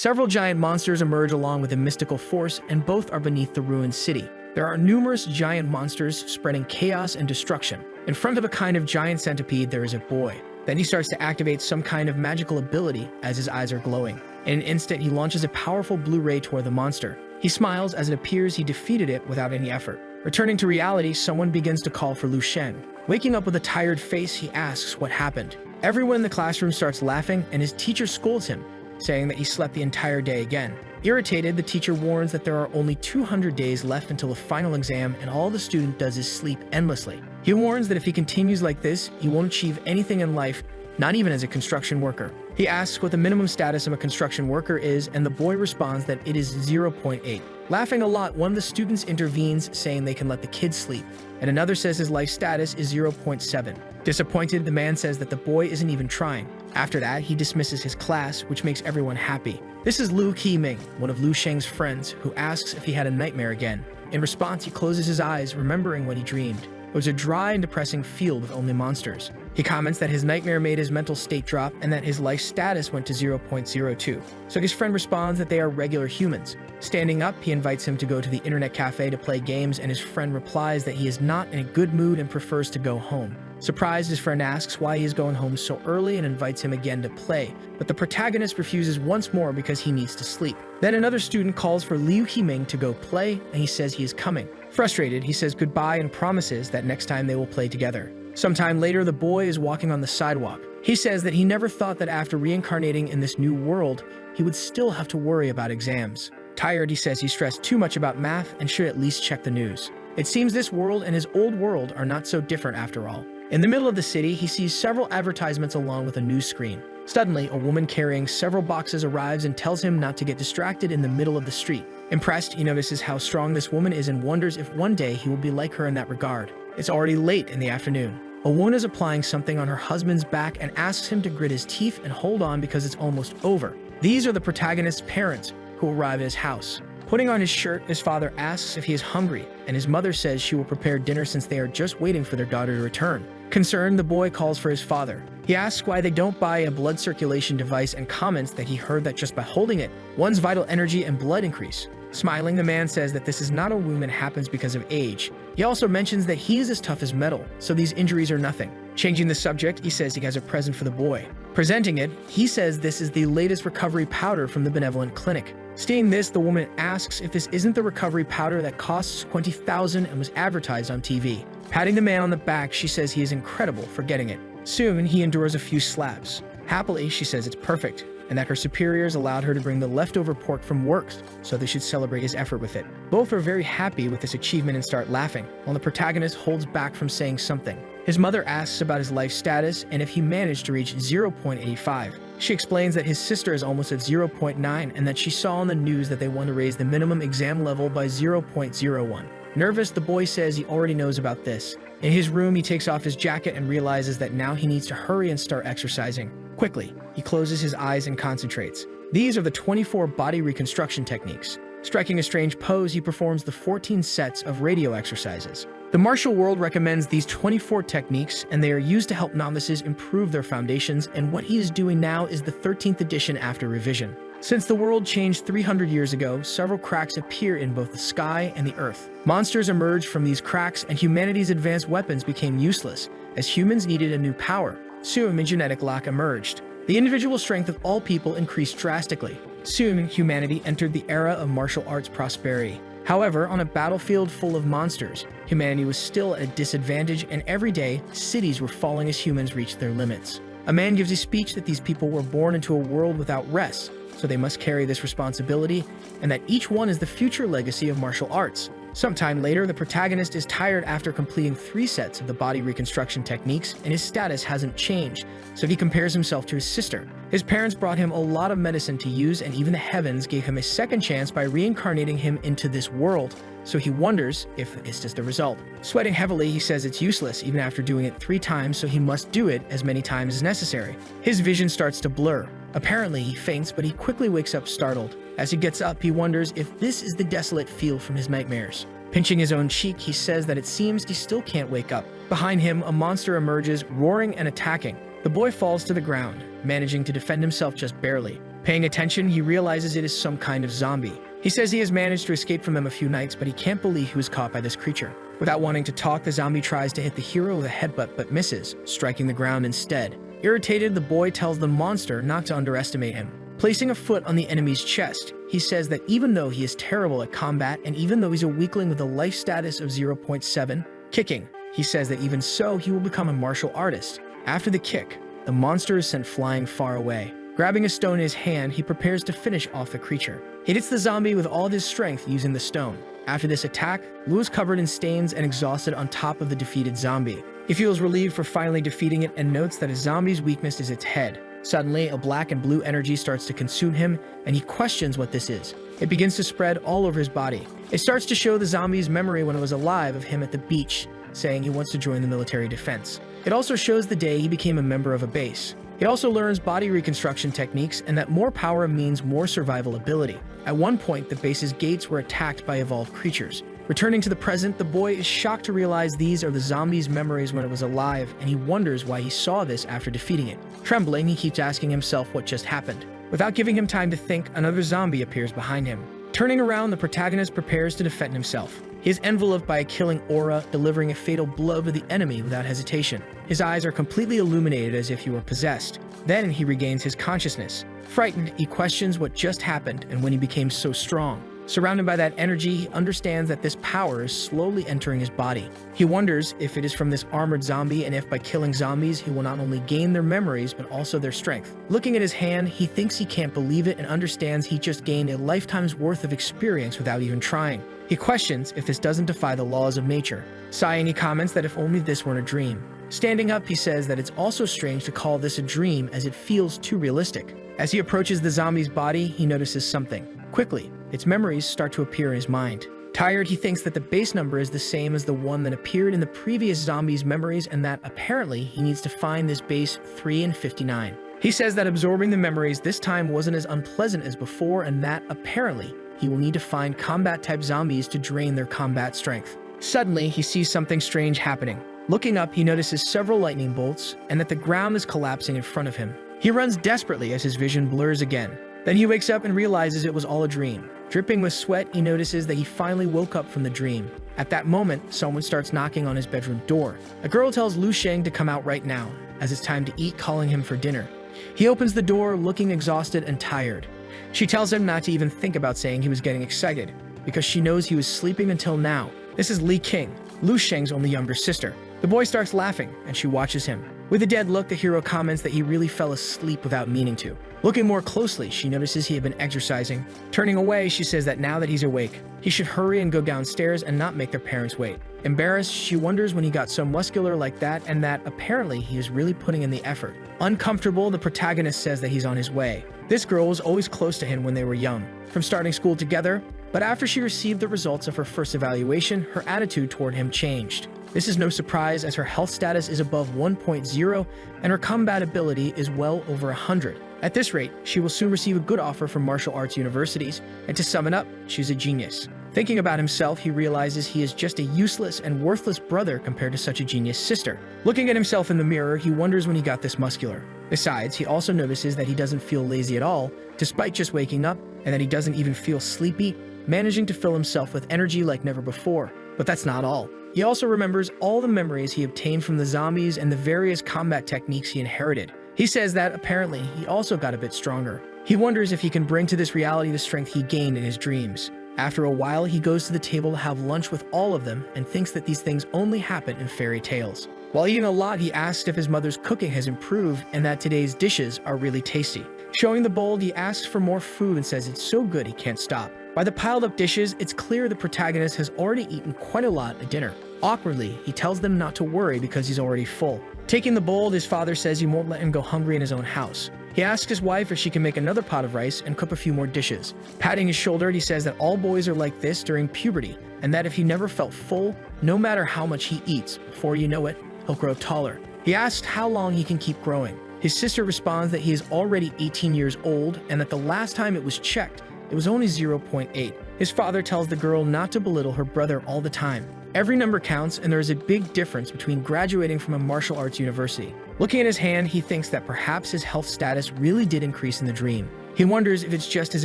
Several giant monsters emerge along with a mystical force, and both are beneath the ruined city. There are numerous giant monsters spreading chaos and destruction. In front of a kind of giant centipede, there is a boy. Then he starts to activate some kind of magical ability as his eyes are glowing. In an instant, he launches a powerful blue ray toward the monster. He smiles as it appears he defeated it without any effort. Returning to reality, someone begins to call for Lu Shen. Waking up with a tired face, he asks what happened. Everyone in the classroom starts laughing, and his teacher scolds him, saying that he slept the entire day again. Irritated, the teacher warns that there are only 200 days left until the final exam, and all the student does is sleep endlessly. He warns that if he continues like this, he won't achieve anything in life, not even as a construction worker. He asks what the minimum status of a construction worker is, and the boy responds that it is 0.8. Laughing a lot, one of the students intervenes, saying they can let the kid sleep, and another says his life status is 0.7. Disappointed, the man says that the boy isn't even trying. After that, he dismisses his class, which makes everyone happy. This is Liu Qiming, one of Lu Sheng's friends, who asks if he had a nightmare again. In response, he closes his eyes, remembering what he dreamed. It was a dry and depressing field with only monsters. He comments that his nightmare made his mental state drop and that his life status went to 0.02. So his friend responds that they are regular humans. Standing up, he invites him to go to the internet cafe to play games, and his friend replies that he is not in a good mood and prefers to go home. Surprised, his friend asks why he is going home so early and invites him again to play, but the protagonist refuses once more because he needs to sleep. Then another student calls for Liu Qiming to go play, and he says he is coming. Frustrated, he says goodbye and promises that next time they will play together. Sometime later, the boy is walking on the sidewalk. He says that he never thought that after reincarnating in this new world, he would still have to worry about exams. Tired, he says he stressed too much about math and should at least check the news. It seems this world and his old world are not so different after all. In the middle of the city, he sees several advertisements along with a news screen. Suddenly, a woman carrying several boxes arrives and tells him not to get distracted in the middle of the street. Impressed, he notices how strong this woman is and wonders if one day he will be like her in that regard. It's already late in the afternoon. A woman is applying something on her husband's back and asks him to grit his teeth and hold on because it's almost over. These are the protagonist's parents, who arrive at his house. Putting on his shirt, his father asks if he is hungry, and his mother says she will prepare dinner since they are just waiting for their daughter to return. Concerned, the boy calls for his father. He asks why they don't buy a blood circulation device and comments that he heard that just by holding it, one's vital energy and blood increase. Smiling, the man says that this is not a wound that happens because of age. He also mentions that he is as tough as metal, so these injuries are nothing. Changing the subject, he says he has a present for the boy. Presenting it, he says this is the latest recovery powder from the benevolent clinic. Seeing this, the woman asks if this isn't the recovery powder that costs $20,000 and was advertised on TV. Patting the man on the back, she says he is incredible for getting it. Soon, he endures a few slaps. Happily, she says it's perfect, and that her superiors allowed her to bring the leftover pork from work, so they should celebrate his effort with it. Both are very happy with this achievement and start laughing, while the protagonist holds back from saying something. His mother asks about his life status and if he managed to reach 0.85. She explains that his sister is almost at 0.9 and that she saw on the news that they want to raise the minimum exam level by 0.01. Nervous, the boy says he already knows about this. In his room, he takes off his jacket and realizes that now he needs to hurry and start exercising. Quickly, he closes his eyes and concentrates. These are the 24 body reconstruction techniques. Striking a strange pose, he performs the 14 sets of radio exercises. The martial world recommends these 24 techniques, and they are used to help novices improve their foundations, and what he is doing now is the 13th edition after revision. Since the world changed 300 years ago, several cracks appear in both the sky and the earth. Monsters emerged from these cracks, and humanity's advanced weapons became useless, as humans needed a new power. Soon, a genetic lack emerged. The individual strength of all people increased drastically. Soon, humanity entered the era of martial arts prosperity. However, on a battlefield full of monsters, humanity was still at a disadvantage, and every day, cities were falling as humans reached their limits. A man gives a speech that these people were born into a world without rest, so they must carry this responsibility, and that each one is the future legacy of martial arts. Sometime later, the protagonist is tired after completing 3 sets of the body reconstruction techniques, and his status hasn't changed, so he compares himself to his sister. His parents brought him a lot of medicine to use, and even the heavens gave him a second chance by reincarnating him into this world, so he wonders if it's just the result. Sweating heavily, he says it's useless even after doing it 3 times, so he must do it as many times as necessary. His vision starts to blur. Apparently, he faints, but he quickly wakes up startled. As he gets up, he wonders if this is the desolate feel from his nightmares. Pinching his own cheek, he says that it seems he still can't wake up. Behind him, a monster emerges, roaring and attacking. The boy falls to the ground, managing to defend himself just barely. Paying attention, he realizes it is some kind of zombie. He says he has managed to escape from them a few nights, but he can't believe he was caught by this creature. Without wanting to talk, the zombie tries to hit the hero with a headbutt but misses, striking the ground instead. Irritated, the boy tells the monster not to underestimate him. Placing a foot on the enemy's chest, he says that even though he is terrible at combat and even though he's a weakling with a life status of 0.7, kicking, he says that even so, he will become a martial artist. After the kick, the monster is sent flying far away. Grabbing a stone in his hand, he prepares to finish off the creature. He hits the zombie with all of his strength using the stone. After this attack, Lou is covered in stains and exhausted on top of the defeated zombie. He feels relieved for finally defeating it and notes that a zombie's weakness is its head. Suddenly, a black and blue energy starts to consume him, and he questions what this is. It begins to spread all over his body. It starts to show the zombie's memory when it was alive of him at the beach, saying he wants to join the military defense. It also shows the day he became a member of a base. It also learns body reconstruction techniques and that more power means more survival ability. At one point, the base's gates were attacked by evolved creatures. Returning to the present, the boy is shocked to realize these are the zombie's memories when it was alive, and he wonders why he saw this after defeating it. Trembling, he keeps asking himself what just happened. Without giving him time to think, another zombie appears behind him. Turning around, the protagonist prepares to defend himself. He is enveloped by a killing aura, delivering a fatal blow to the enemy without hesitation. His eyes are completely illuminated as if he were possessed. Then he regains his consciousness. Frightened, he questions what just happened and when he became so strong. Surrounded by that energy, he understands that this power is slowly entering his body. He wonders if it is from this armored zombie and if by killing zombies he will not only gain their memories but also their strength. Looking at his hand, he thinks he can't believe it and understands he just gained a lifetime's worth of experience without even trying. He questions if this doesn't defy the laws of nature. Sighing, he comments that if only this weren't a dream. Standing up, he says that it's also strange to call this a dream as it feels too realistic. As he approaches the zombie's body, he notices something. Quickly, its memories start to appear in his mind. Tired, he thinks that the base number is the same as the one that appeared in the previous zombie's memories and that apparently he needs to find this base 3 and 59. He says that absorbing the memories this time wasn't as unpleasant as before and that apparently he will need to find combat-type zombies to drain their combat strength. Suddenly, he sees something strange happening. Looking up, he notices several lightning bolts and that the ground is collapsing in front of him. He runs desperately as his vision blurs again. Then he wakes up and realizes it was all a dream. Dripping with sweat, he notices that he finally woke up from the dream. At that moment, someone starts knocking on his bedroom door. A girl tells Lu Sheng to come out right now, as it's time to eat, calling him for dinner. He opens the door, looking exhausted and tired. She tells him not to even think about saying he was getting excited, because she knows he was sleeping until now. This is Li King, Lu Sheng's only younger sister. The boy starts laughing, and she watches him. With a dead look, the hero comments that he really fell asleep without meaning to. Looking more closely, she notices he had been exercising. Turning away, she says that now that he's awake, he should hurry and go downstairs and not make their parents wait. Embarrassed, she wonders when he got so muscular like that and that apparently he is really putting in the effort. Uncomfortable, the protagonist says that he's on his way. This girl was always close to him when they were young, from starting school together, but after she received the results of her first evaluation, her attitude toward him changed. This is no surprise as her health status is above 1.0 and her combat ability is well over 100. At this rate, she will soon receive a good offer from martial arts universities, and to sum it up, she's a genius. Thinking about himself, he realizes he is just a useless and worthless brother compared to such a genius sister. Looking at himself in the mirror, he wonders when he got this muscular. Besides, he also notices that he doesn't feel lazy at all, despite just waking up, and that he doesn't even feel sleepy, managing to fill himself with energy like never before. But that's not all. He also remembers all the memories he obtained from the zombies and the various combat techniques he inherited. He says that, apparently, he also got a bit stronger. He wonders if he can bring to this reality the strength he gained in his dreams. After a while, he goes to the table to have lunch with all of them and thinks that these things only happen in fairy tales. While eating a lot, he asks if his mother's cooking has improved and that today's dishes are really tasty. Showing the bowl, he asks for more food and says it's so good he can't stop. By the piled up dishes, it's clear the protagonist has already eaten quite a lot at dinner. Awkwardly, he tells them not to worry because he's already full. Taking the bowl, his father says he won't let him go hungry in his own house. He asks his wife if she can make another pot of rice and cook a few more dishes. Patting his shoulder, he says that all boys are like this during puberty, and that if he never felt full, no matter how much he eats, before you know it, he'll grow taller. He asks how long he can keep growing. His sister responds that he is already 18 years old and that the last time it was checked, it was only 0.8. His father tells the girl not to belittle her brother all the time. Every number counts, and there is a big difference between graduating from a martial arts university. Looking at his hand, he thinks that perhaps his health status really did increase in the dream. He wonders if it's just his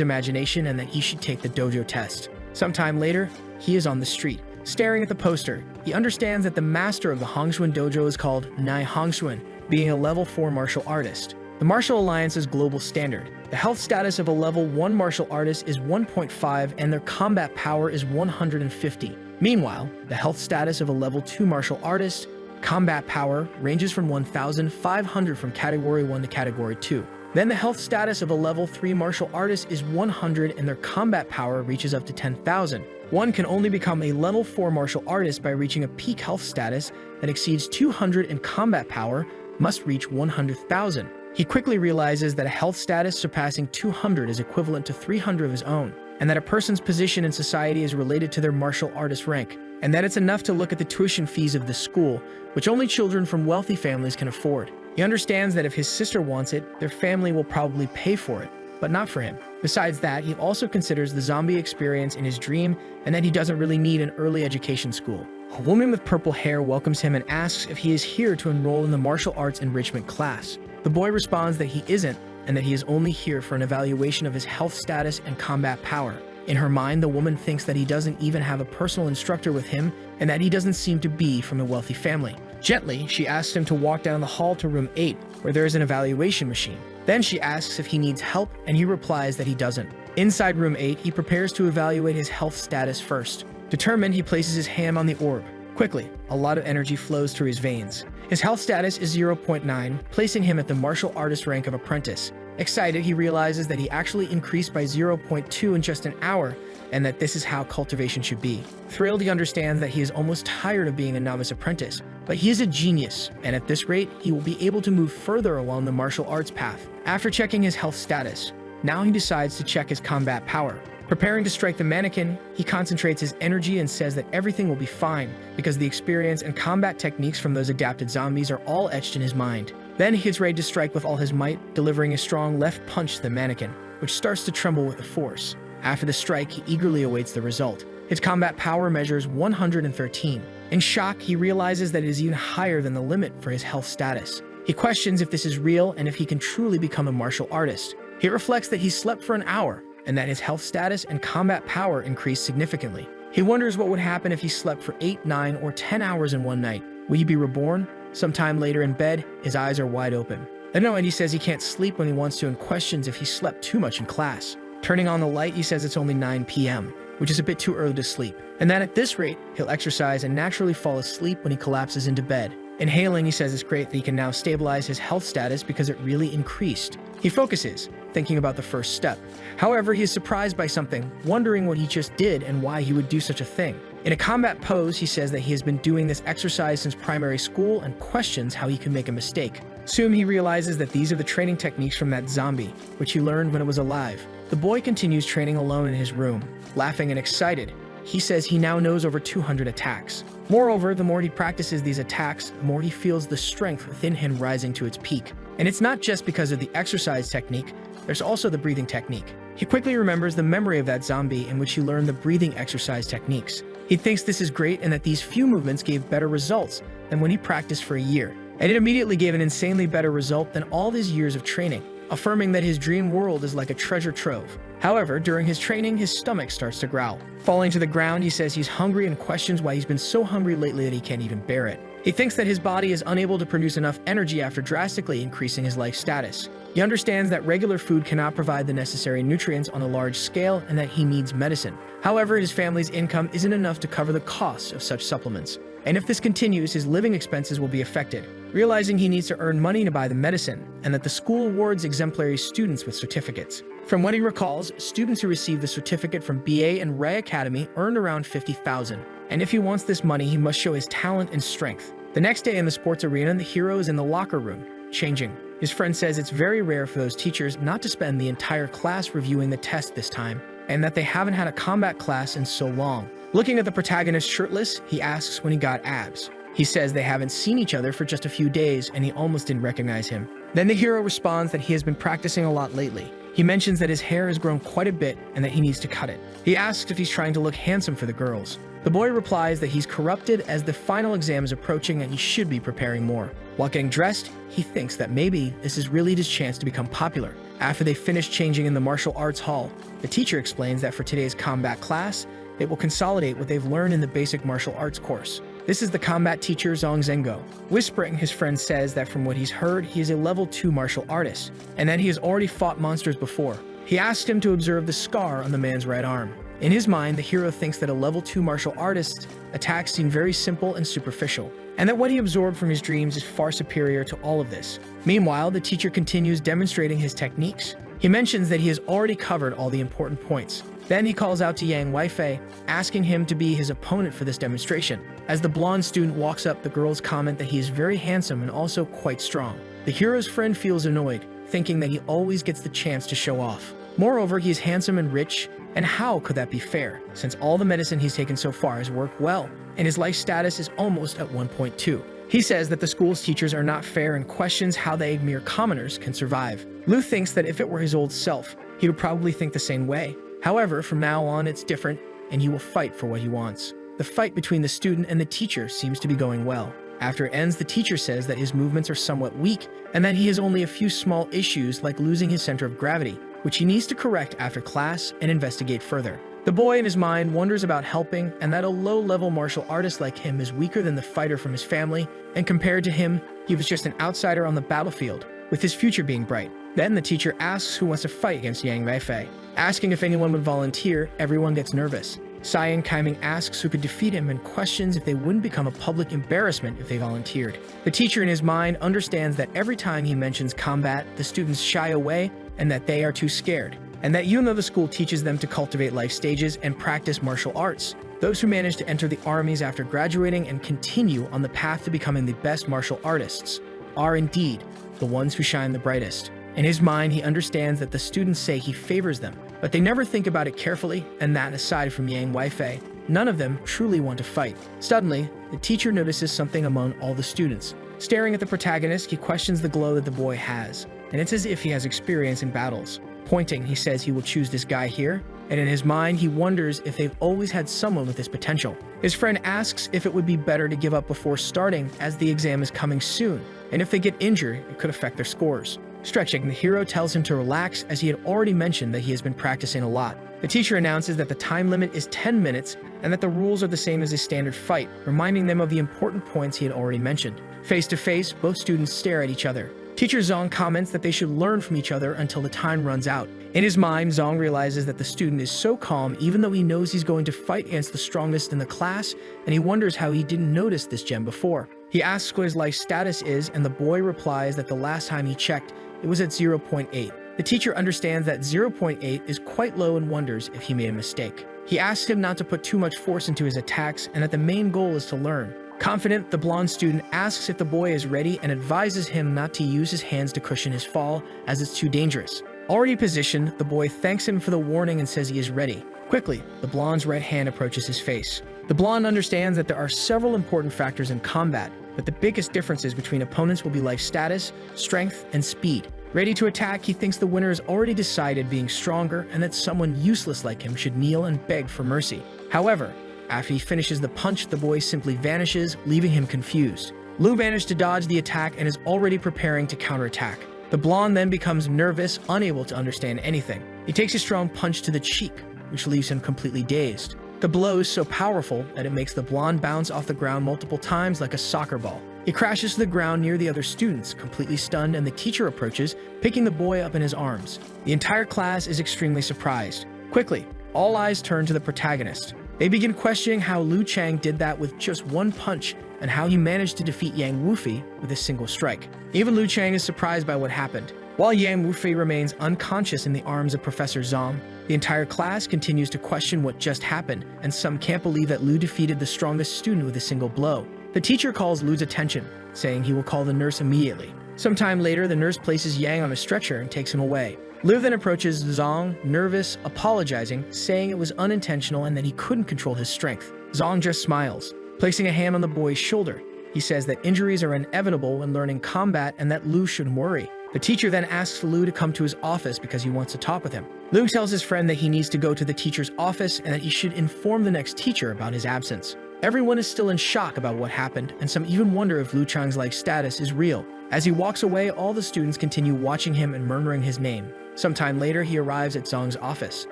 imagination and that he should take the dojo test. Sometime later, he is on the street, staring at the poster. He understands that the master of the Hongshuan dojo is called Nai Hongshuan, being a level 4 martial artist. The Martial Alliance's global standard. The health status of a level 1 martial artist is 1.5 and their combat power is 150. Meanwhile, the health status of a level 2 martial artist, combat power, ranges from 1,500 from Category 1 to Category 2. Then the health status of a level 3 martial artist is 100 and their combat power reaches up to 10,000. One can only become a level 4 martial artist by reaching a peak health status that exceeds 200 and combat power must reach 100,000. He quickly realizes that a health status surpassing 200 is equivalent to 300 of his own, and that a person's position in society is related to their martial artist rank, and that it's enough to look at the tuition fees of the school, which only children from wealthy families can afford. He understands that if his sister wants it, their family will probably pay for it, but not for him. Besides that, he also considers the zombie experience in his dream and that he doesn't really need an early education school. A woman with purple hair welcomes him and asks if he is here to enroll in the martial arts enrichment class. The boy responds that he isn't and that he is only here for an evaluation of his health status and combat power. In her mind, the woman thinks that he doesn't even have a personal instructor with him and that he doesn't seem to be from a wealthy family. Gently, she asks him to walk down the hall to room 8, where there is an evaluation machine. Then she asks if he needs help, and he replies that he doesn't. Inside room 8, he prepares to evaluate his health status first. Determined, he places his hand on the orb. Quickly, a lot of energy flows through his veins. His health status is 0.9, placing him at the martial artist rank of apprentice. Excited, he realizes that he actually increased by 0.2 in just an hour, and that this is how cultivation should be. Thrilled, he understands that he is almost tired of being a novice apprentice, but he is a genius, and at this rate, he will be able to move further along the martial arts path. After checking his health status, now he decides to check his combat power. Preparing to strike the mannequin, he concentrates his energy and says that everything will be fine, because the experience and combat techniques from those adapted zombies are all etched in his mind. Then he gets ready to strike with all his might, delivering a strong left punch to the mannequin, which starts to tremble with the force. After the strike, he eagerly awaits the result. His combat power measures 113. In shock, he realizes that it is even higher than the limit for his health status. He questions if this is real and if he can truly become a martial artist. He reflects that he slept for an hour, and that his health status and combat power increased significantly. He wonders what would happen if he slept for 8, 9, or 10 hours in one night. Will he be reborn? Sometime later in bed, his eyes are wide open. And he says he can't sleep when he wants to and questions if he slept too much in class. Turning on the light, he says it's only 9 p.m., which is a bit too early to sleep, and that at this rate, he'll exercise and naturally fall asleep when he collapses into bed. Inhaling, he says it's great that he can now stabilize his health status because it really increased. He focuses, thinking about the first step. However, he is surprised by something, wondering what he just did and why he would do such a thing. In a combat pose, he says that he has been doing this exercise since primary school and questions how he could make a mistake. Soon he realizes that these are the training techniques from that zombie, which he learned when it was alive. The boy continues training alone in his room, laughing and excited. He says he now knows over 200 attacks. Moreover, the more he practices these attacks, the more he feels the strength within him rising to its peak. And it's not just because of the exercise technique, there's also the breathing technique. He quickly remembers the memory of that zombie in which he learned the breathing exercise techniques. He thinks this is great and that these few movements gave better results than when he practiced for a year. And it immediately gave an insanely better result than all his years of training, affirming that his dream world is like a treasure trove. However, during his training, his stomach starts to growl. Falling to the ground, he says he's hungry and questions why he's been so hungry lately that he can't even bear it. He thinks that his body is unable to produce enough energy after drastically increasing his life status. He understands that regular food cannot provide the necessary nutrients on a large scale and that he needs medicine. However, his family's income isn't enough to cover the costs of such supplements. And if this continues, his living expenses will be affected. Realizing he needs to earn money to buy the medicine, and that the school awards exemplary students with certificates. From what he recalls, students who receive the certificate from BA and Ray Academy earned around 50,000. And if he wants this money, he must show his talent and strength. The next day in the sports arena, the hero is in the locker room, changing. His friend says it's very rare for those teachers not to spend the entire class reviewing the test this time, and that they haven't had a combat class in so long. Looking at the protagonist shirtless, he asks when he got abs. He says they haven't seen each other for just a few days and he almost didn't recognize him. Then the hero responds that he has been practicing a lot lately. He mentions that his hair has grown quite a bit and that he needs to cut it. He asks if he's trying to look handsome for the girls. The boy replies that he's corrupted as the final exam is approaching and he should be preparing more. While getting dressed, he thinks that maybe this is really his chance to become popular. After they finish changing in the martial arts hall, the teacher explains that for today's combat class, they will consolidate what they've learned in the basic martial arts course. This is the combat teacher Zhang Zhengo. Whispering, his friend says that from what he's heard, he is a level 2 martial artist, and that he has already fought monsters before. He asks him to observe the scar on the man's right arm. In his mind, the hero thinks that a level 2 martial artist's attacks seem very simple and superficial, and that what he absorbed from his dreams is far superior to all of this. Meanwhile, the teacher continues demonstrating his techniques. He mentions that he has already covered all the important points. Then he calls out to Yang Weifei, asking him to be his opponent for this demonstration. As the blonde student walks up, the girls comment that he is very handsome and also quite strong. The hero's friend feels annoyed, thinking that he always gets the chance to show off. Moreover, he is handsome and rich, and how could that be fair, since all the medicine he's taken so far has worked well, and his life status is almost at 1.2. He says that the school's teachers are not fair and questions how they mere commoners can survive. Lu thinks that if it were his old self, he would probably think the same way. However, from now on it's different, and he will fight for what he wants. The fight between the student and the teacher seems to be going well. After it ends, the teacher says that his movements are somewhat weak, and that he has only a few small issues like losing his center of gravity, which he needs to correct after class and investigate further. The boy in his mind wonders about helping, and that a low-level martial artist like him is weaker than the fighter from his family, and compared to him, he was just an outsider on the battlefield, with his future being bright. Then the teacher asks who wants to fight against Yang Weifei. Asking if anyone would volunteer, everyone gets nervous. Cyan Kaiming asks who could defeat him and questions if they wouldn't become a public embarrassment if they volunteered. The teacher in his mind understands that every time he mentions combat, the students shy away and that they are too scared. And that even though the school teaches them to cultivate life stages and practice martial arts, those who manage to enter the armies after graduating and continue on the path to becoming the best martial artists are indeed the ones who shine the brightest. In his mind, he understands that the students say he favors them, but they never think about it carefully, and that aside from Yang Weifei, none of them truly want to fight. Suddenly, the teacher notices something among all the students. Staring at the protagonist, he questions the glow that the boy has, and it's as if he has experience in battles. Pointing, he says he will choose this guy here, and in his mind, he wonders if they've always had someone with this potential. His friend asks if it would be better to give up before starting, as the exam is coming soon, and if they get injured, it could affect their scores. Stretching, the hero tells him to relax as he had already mentioned that he has been practicing a lot. The teacher announces that the time limit is 10 minutes and that the rules are the same as a standard fight, reminding them of the important points he had already mentioned. Face to face, both students stare at each other. Teacher Zong comments that they should learn from each other until the time runs out. In his mind, Zong realizes that the student is so calm even though he knows he's going to fight against the strongest in the class, and he wonders how he didn't notice this gem before. He asks what his life status is, and the boy replies that the last time he checked, it was at 0.8. The teacher understands that 0.8 is quite low and wonders if he made a mistake. He asks him not to put too much force into his attacks and that the main goal is to learn. Confident, the blonde student asks if the boy is ready and advises him not to use his hands to cushion his fall as it's too dangerous. Already positioned, the boy thanks him for the warning and says he is ready. Quickly, the blonde's right hand approaches his face. The blonde understands that there are several important factors in combat, but the biggest differences between opponents will be life status, strength, and speed. Ready to attack, he thinks the winner has already decided being stronger and that someone useless like him should kneel and beg for mercy. However, after he finishes the punch, the boy simply vanishes, leaving him confused. Lu managed to dodge the attack and is already preparing to counterattack. The blonde then becomes nervous, unable to understand anything. He takes a strong punch to the cheek, which leaves him completely dazed. The blow is so powerful that it makes the blonde bounce off the ground multiple times like a soccer ball. He crashes to the ground near the other students, completely stunned, and the teacher approaches, picking the boy up in his arms. The entire class is extremely surprised. Quickly, all eyes turn to the protagonist. They begin questioning how Lu Chang did that with just one punch and how he managed to defeat Yang Wufei with a single strike. Even Lu Chang is surprised by what happened. While Yang Wufei remains unconscious in the arms of Professor Zong, the entire class continues to question what just happened, and some can't believe that Lu defeated the strongest student with a single blow. The teacher calls Lu's attention, saying he will call the nurse immediately. Sometime later, the nurse places Yang on a stretcher and takes him away. Lu then approaches Zong, nervous, apologizing, saying it was unintentional and that he couldn't control his strength. Zong just smiles. Placing a hand on the boy's shoulder, he says that injuries are inevitable when learning combat and that Lu shouldn't worry. The teacher then asks Lu to come to his office because he wants to talk with him. Lu tells his friend that he needs to go to the teacher's office and that he should inform the next teacher about his absence. Everyone is still in shock about what happened, and some even wonder if Lu Chang's life status is real. As he walks away, all the students continue watching him and murmuring his name. Sometime later, he arrives at Zong's office.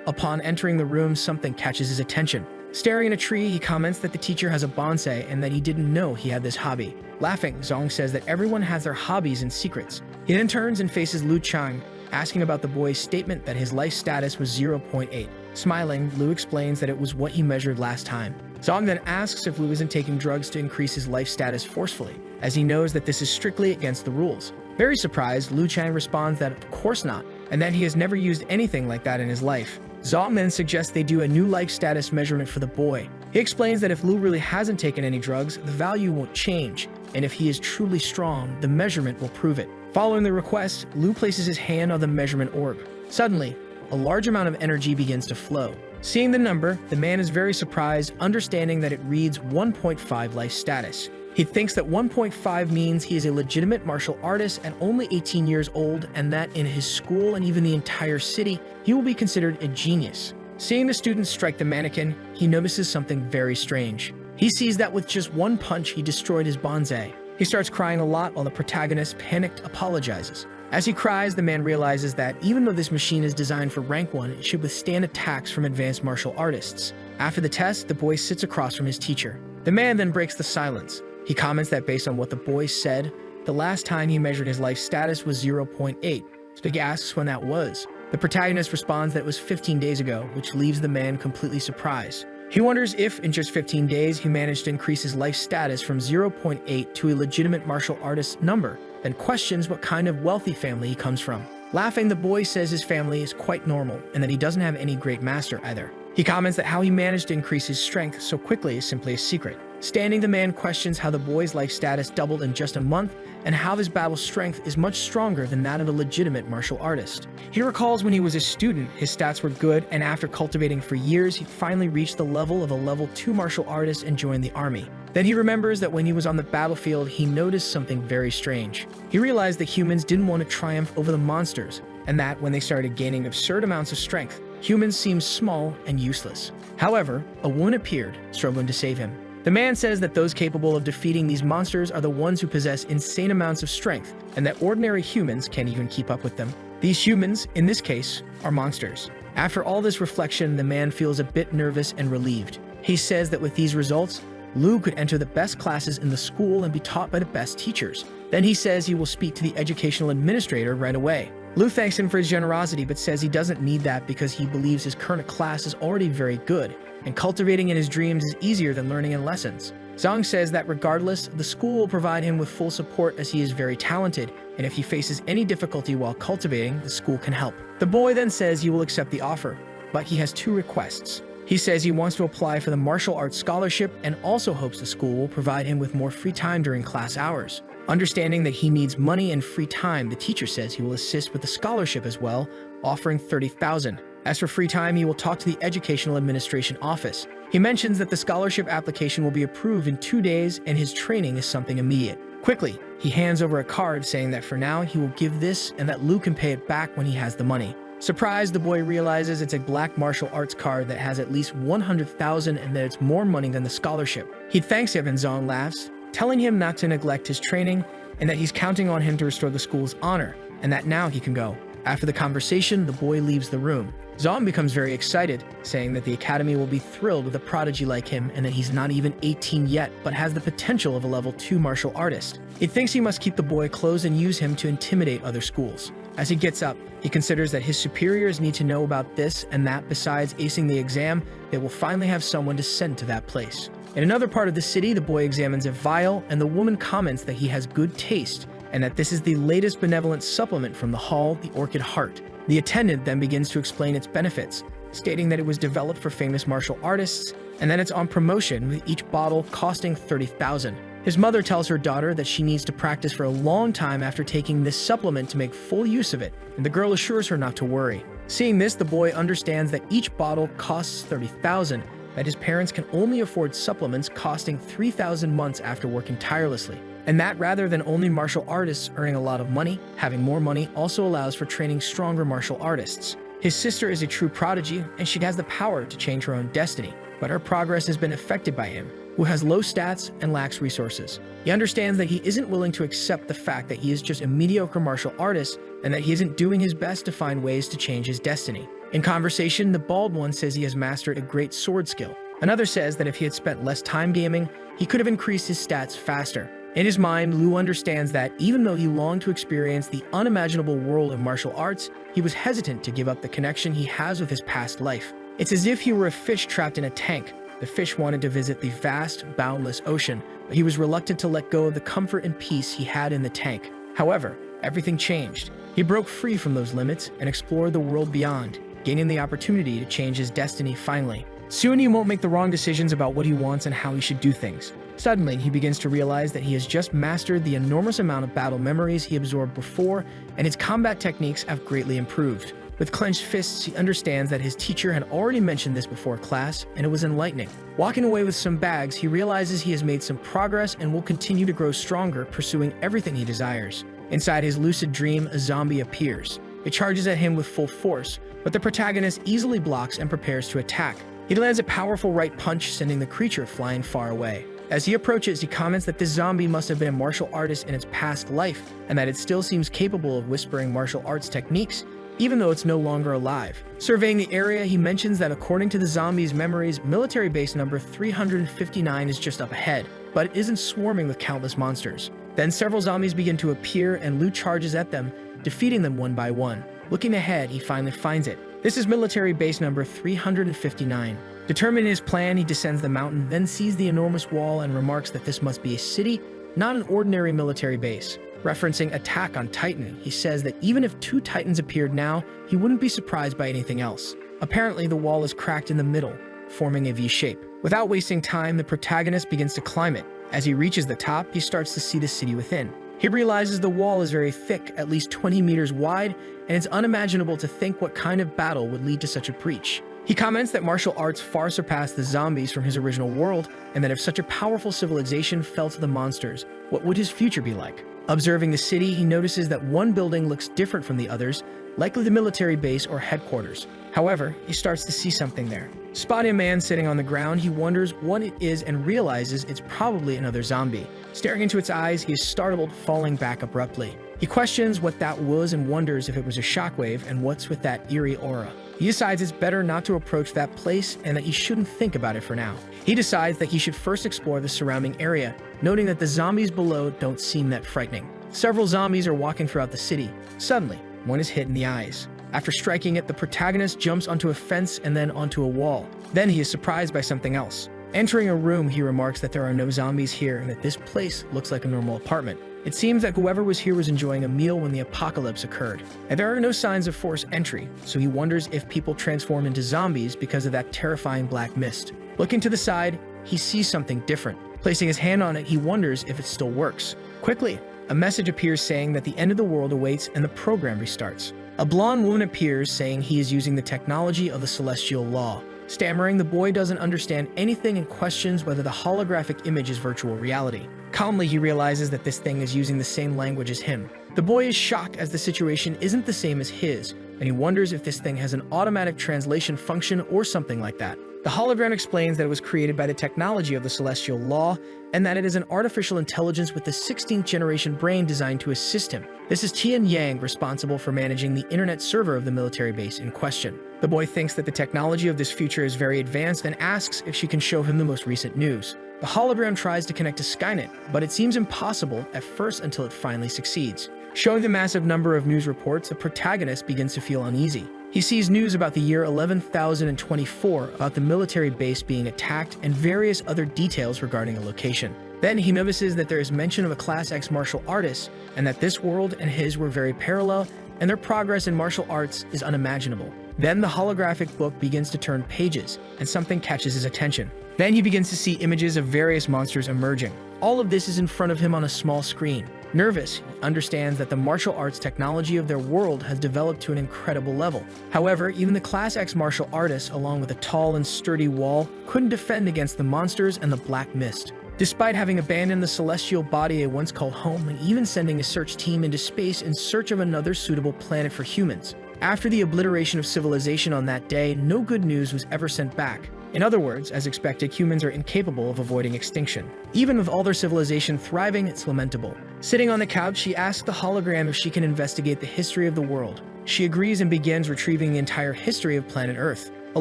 Upon entering the room, something catches his attention. Staring at a tree, he comments that the teacher has a bonsai and that he didn't know he had this hobby. Laughing, Zong says that everyone has their hobbies and secrets. He then turns and faces Lu Chang, asking about the boy's statement that his life status was 0.8. Smiling, Lu explains that it was what he measured last time. Zong then asks if Lu isn't taking drugs to increase his life status forcefully, as he knows that this is strictly against the rules. Very surprised, Lu Chang responds that of course not, and that he has never used anything like that in his life. Zong then suggests they do a new life status measurement for the boy. He explains that if Lu really hasn't taken any drugs, the value won't change, and if he is truly strong, the measurement will prove it. Following the request, Lu places his hand on the measurement orb. Suddenly, a large amount of energy begins to flow. Seeing the number, the man is very surprised, understanding that it reads 1.5 life status. He thinks that 1.5 means he is a legitimate martial artist and only 18 years old, and that in his school and even the entire city, he will be considered a genius. Seeing the students strike the mannequin, he notices something very strange. He sees that with just one punch, he destroyed his bonsai. He starts crying a lot while the protagonist, panicked, apologizes. As he cries, the man realizes that even though this machine is designed for rank 1, it should withstand attacks from advanced martial artists. After the test, the boy sits across from his teacher. The man then breaks the silence. He comments that based on what the boy said, the last time he measured his life status was 0.8. So he asks when that was. The protagonist responds that it was 15 days ago, which leaves the man completely surprised. He wonders if, in just 15 days, he managed to increase his life status from 0.8 to a legitimate martial artist number, then questions what kind of wealthy family he comes from. Laughing, the boy says his family is quite normal and that he doesn't have any great master either. He comments that how he managed to increase his strength so quickly is simply a secret. Standing, the man questions how the boy's life status doubled in just a month and how his battle strength is much stronger than that of a legitimate martial artist. He recalls when he was a student, his stats were good, and after cultivating for years, he finally reached the level of a level 2 martial artist and joined the army. Then he remembers that when he was on the battlefield, he noticed something very strange. He realized that humans didn't want to triumph over the monsters, and that when they started gaining absurd amounts of strength, humans seemed small and useless. However, a woman appeared, struggling to save him. The man says that those capable of defeating these monsters are the ones who possess insane amounts of strength, and that ordinary humans can't even keep up with them. These humans, in this case, are monsters. After all this reflection, the man feels a bit nervous and relieved. He says that with these results, Lu could enter the best classes in the school and be taught by the best teachers. Then he says he will speak to the educational administrator right away. Lu thanks him for his generosity but says he doesn't need that because he believes his current class is already very good, and cultivating in his dreams is easier than learning in lessons. Zong says that regardless, the school will provide him with full support as he is very talented, and if he faces any difficulty while cultivating, the school can help. The boy then says he will accept the offer, but he has 2 requests. He says he wants to apply for the martial arts scholarship and also hopes the school will provide him with more free time during class hours. Understanding that he needs money and free time, the teacher says he will assist with the scholarship as well, offering $30,000. As for free time, he will talk to the educational administration office. He mentions that the scholarship application will be approved in 2 days and his training is something immediate. Quickly, he hands over a card saying that for now he will give this and that Lu can pay it back when he has the money. Surprised, the boy realizes it's a black martial arts card that has at least $100,000 and that it's more money than the scholarship. He thanks him and Zong laughs, telling him not to neglect his training and that he's counting on him to restore the school's honor and that now he can go. After the conversation, the boy leaves the room. Zong becomes very excited, saying that the academy will be thrilled with a prodigy like him and that he's not even 18 yet but has the potential of a level 2 martial artist. He thinks he must keep the boy close and use him to intimidate other schools. As he gets up, he considers that his superiors need to know about this and that besides acing the exam, they will finally have someone to send to that place. In another part of the city, the boy examines a vial and the woman comments that he has good taste and that this is the latest benevolent supplement from the hall, the Orchid Heart. The attendant then begins to explain its benefits, stating that it was developed for famous martial artists and that it's on promotion with each bottle costing $30,000. His mother tells her daughter that she needs to practice for a long time after taking this supplement to make full use of it, and the girl assures her not to worry. Seeing this, the boy understands that each bottle costs $30,000, that his parents can only afford supplements costing 3,000 months after working tirelessly, and that rather than only martial artists earning a lot of money, having more money also allows for training stronger martial artists. His sister is a true prodigy, and she has the power to change her own destiny, but her progress has been affected by him, who has low stats and lacks resources. He understands that he isn't willing to accept the fact that he is just a mediocre martial artist and that he isn't doing his best to find ways to change his destiny. In conversation, the bald one says he has mastered a great sword skill. Another says that if he had spent less time gaming, he could have increased his stats faster. In his mind, Lu understands that even though he longed to experience the unimaginable world of martial arts, he was hesitant to give up the connection he has with his past life. It's as if he were a fish trapped in a tank. The fish wanted to visit the vast, boundless ocean, but he was reluctant to let go of the comfort and peace he had in the tank. However, everything changed. He broke free from those limits and explored the world beyond, gaining the opportunity to change his destiny finally. Soon he won't make the wrong decisions about what he wants and how he should do things. Suddenly, he begins to realize that he has just mastered the enormous amount of battle memories he absorbed before, and his combat techniques have greatly improved. With clenched fists, he understands that his teacher had already mentioned this before class, and it was enlightening. Walking away with some bags, he realizes he has made some progress and will continue to grow stronger, pursuing everything he desires. Inside his lucid dream, a zombie appears. It charges at him with full force, but the protagonist easily blocks and prepares to attack. He lands a powerful right punch, sending the creature flying far away. As he approaches, he comments that this zombie must have been a martial artist in its past life, and that it still seems capable of whispering martial arts techniques, even though it's no longer alive. Surveying the area, he mentions that according to the zombie's memories, military base number 359 is just up ahead, but it isn't swarming with countless monsters. Then several zombies begin to appear, and Lu charges at them, defeating them one by one. Looking ahead, he finally finds it. This is military base number 359. Determined in his plan, he descends the mountain, then sees the enormous wall and remarks that this must be a city, not an ordinary military base. Referencing Attack on Titan, he says that even if 2 Titans appeared now, he wouldn't be surprised by anything else. Apparently, the wall is cracked in the middle, forming a V shape. Without wasting time, the protagonist begins to climb it. As he reaches the top, he starts to see the city within. He realizes the wall is very thick, at least 20 meters wide, and it's unimaginable to think what kind of battle would lead to such a breach. He comments that martial arts far surpass the zombies from his original world, and that if such a powerful civilization fell to the monsters, what would his future be like? Observing the city, he notices that one building looks different from the others, likely the military base or headquarters. However, he starts to see something there. Spotting a man sitting on the ground, he wonders what it is and realizes it's probably another zombie. Staring into its eyes, he is startled, falling back abruptly. He questions what that was and wonders if it was a shockwave and what's with that eerie aura. He decides it's better not to approach that place and that he shouldn't think about it for now. He decides that he should first explore the surrounding area, noting that the zombies below don't seem that frightening. Several zombies are walking throughout the city. Suddenly, one is hit in the eyes. After striking it, the protagonist jumps onto a fence and then onto a wall. Then he is surprised by something else. Entering a room, he remarks that there are no zombies here and that this place looks like a normal apartment. It seems that whoever was here was enjoying a meal when the apocalypse occurred. And there are no signs of forced entry, so he wonders if people transform into zombies because of that terrifying black mist. Looking to the side, he sees something different. Placing his hand on it, he wonders if it still works. Quickly, a message appears saying that the end of the world awaits and the program restarts. A blonde woman appears saying he is using the technology of the celestial law. Stammering, the boy doesn't understand anything and questions whether the holographic image is virtual reality. Calmly, he realizes that this thing is using the same language as him. The boy is shocked as the situation isn't the same as his, and he wonders if this thing has an automatic translation function or something like that. The hologram explains that it was created by the technology of the celestial law, and that it is an artificial intelligence with the 16th generation brain designed to assist him. This is Tian Yang, responsible for managing the internet server of the military base in question. The boy thinks that the technology of this future is very advanced and asks if she can show him the most recent news. The hologram tries to connect to Skynet, but it seems impossible at first until it finally succeeds. Showing the massive number of news reports, the protagonist begins to feel uneasy. He sees news about the year 11,024, about the military base being attacked, and various other details regarding a location. Then he notices that there is mention of a Class X martial artist, and that this world and his were very parallel, and their progress in martial arts is unimaginable. Then the holographic book begins to turn pages, and something catches his attention. Then he begins to see images of various monsters emerging. All of this is in front of him on a small screen. Nervous, he understands that the martial arts technology of their world has developed to an incredible level. However, even the Class X martial artists, along with a tall and sturdy wall, couldn't defend against the monsters and the black mist. Despite having abandoned the celestial body they once called home and even sending a search team into space in search of another suitable planet for humans. After the obliteration of civilization on that day, no good news was ever sent back. In other words, as expected, humans are incapable of avoiding extinction. Even with all their civilization thriving, it's lamentable. Sitting on the couch, she asks the hologram if she can investigate the history of the world. She agrees and begins retrieving the entire history of planet Earth. A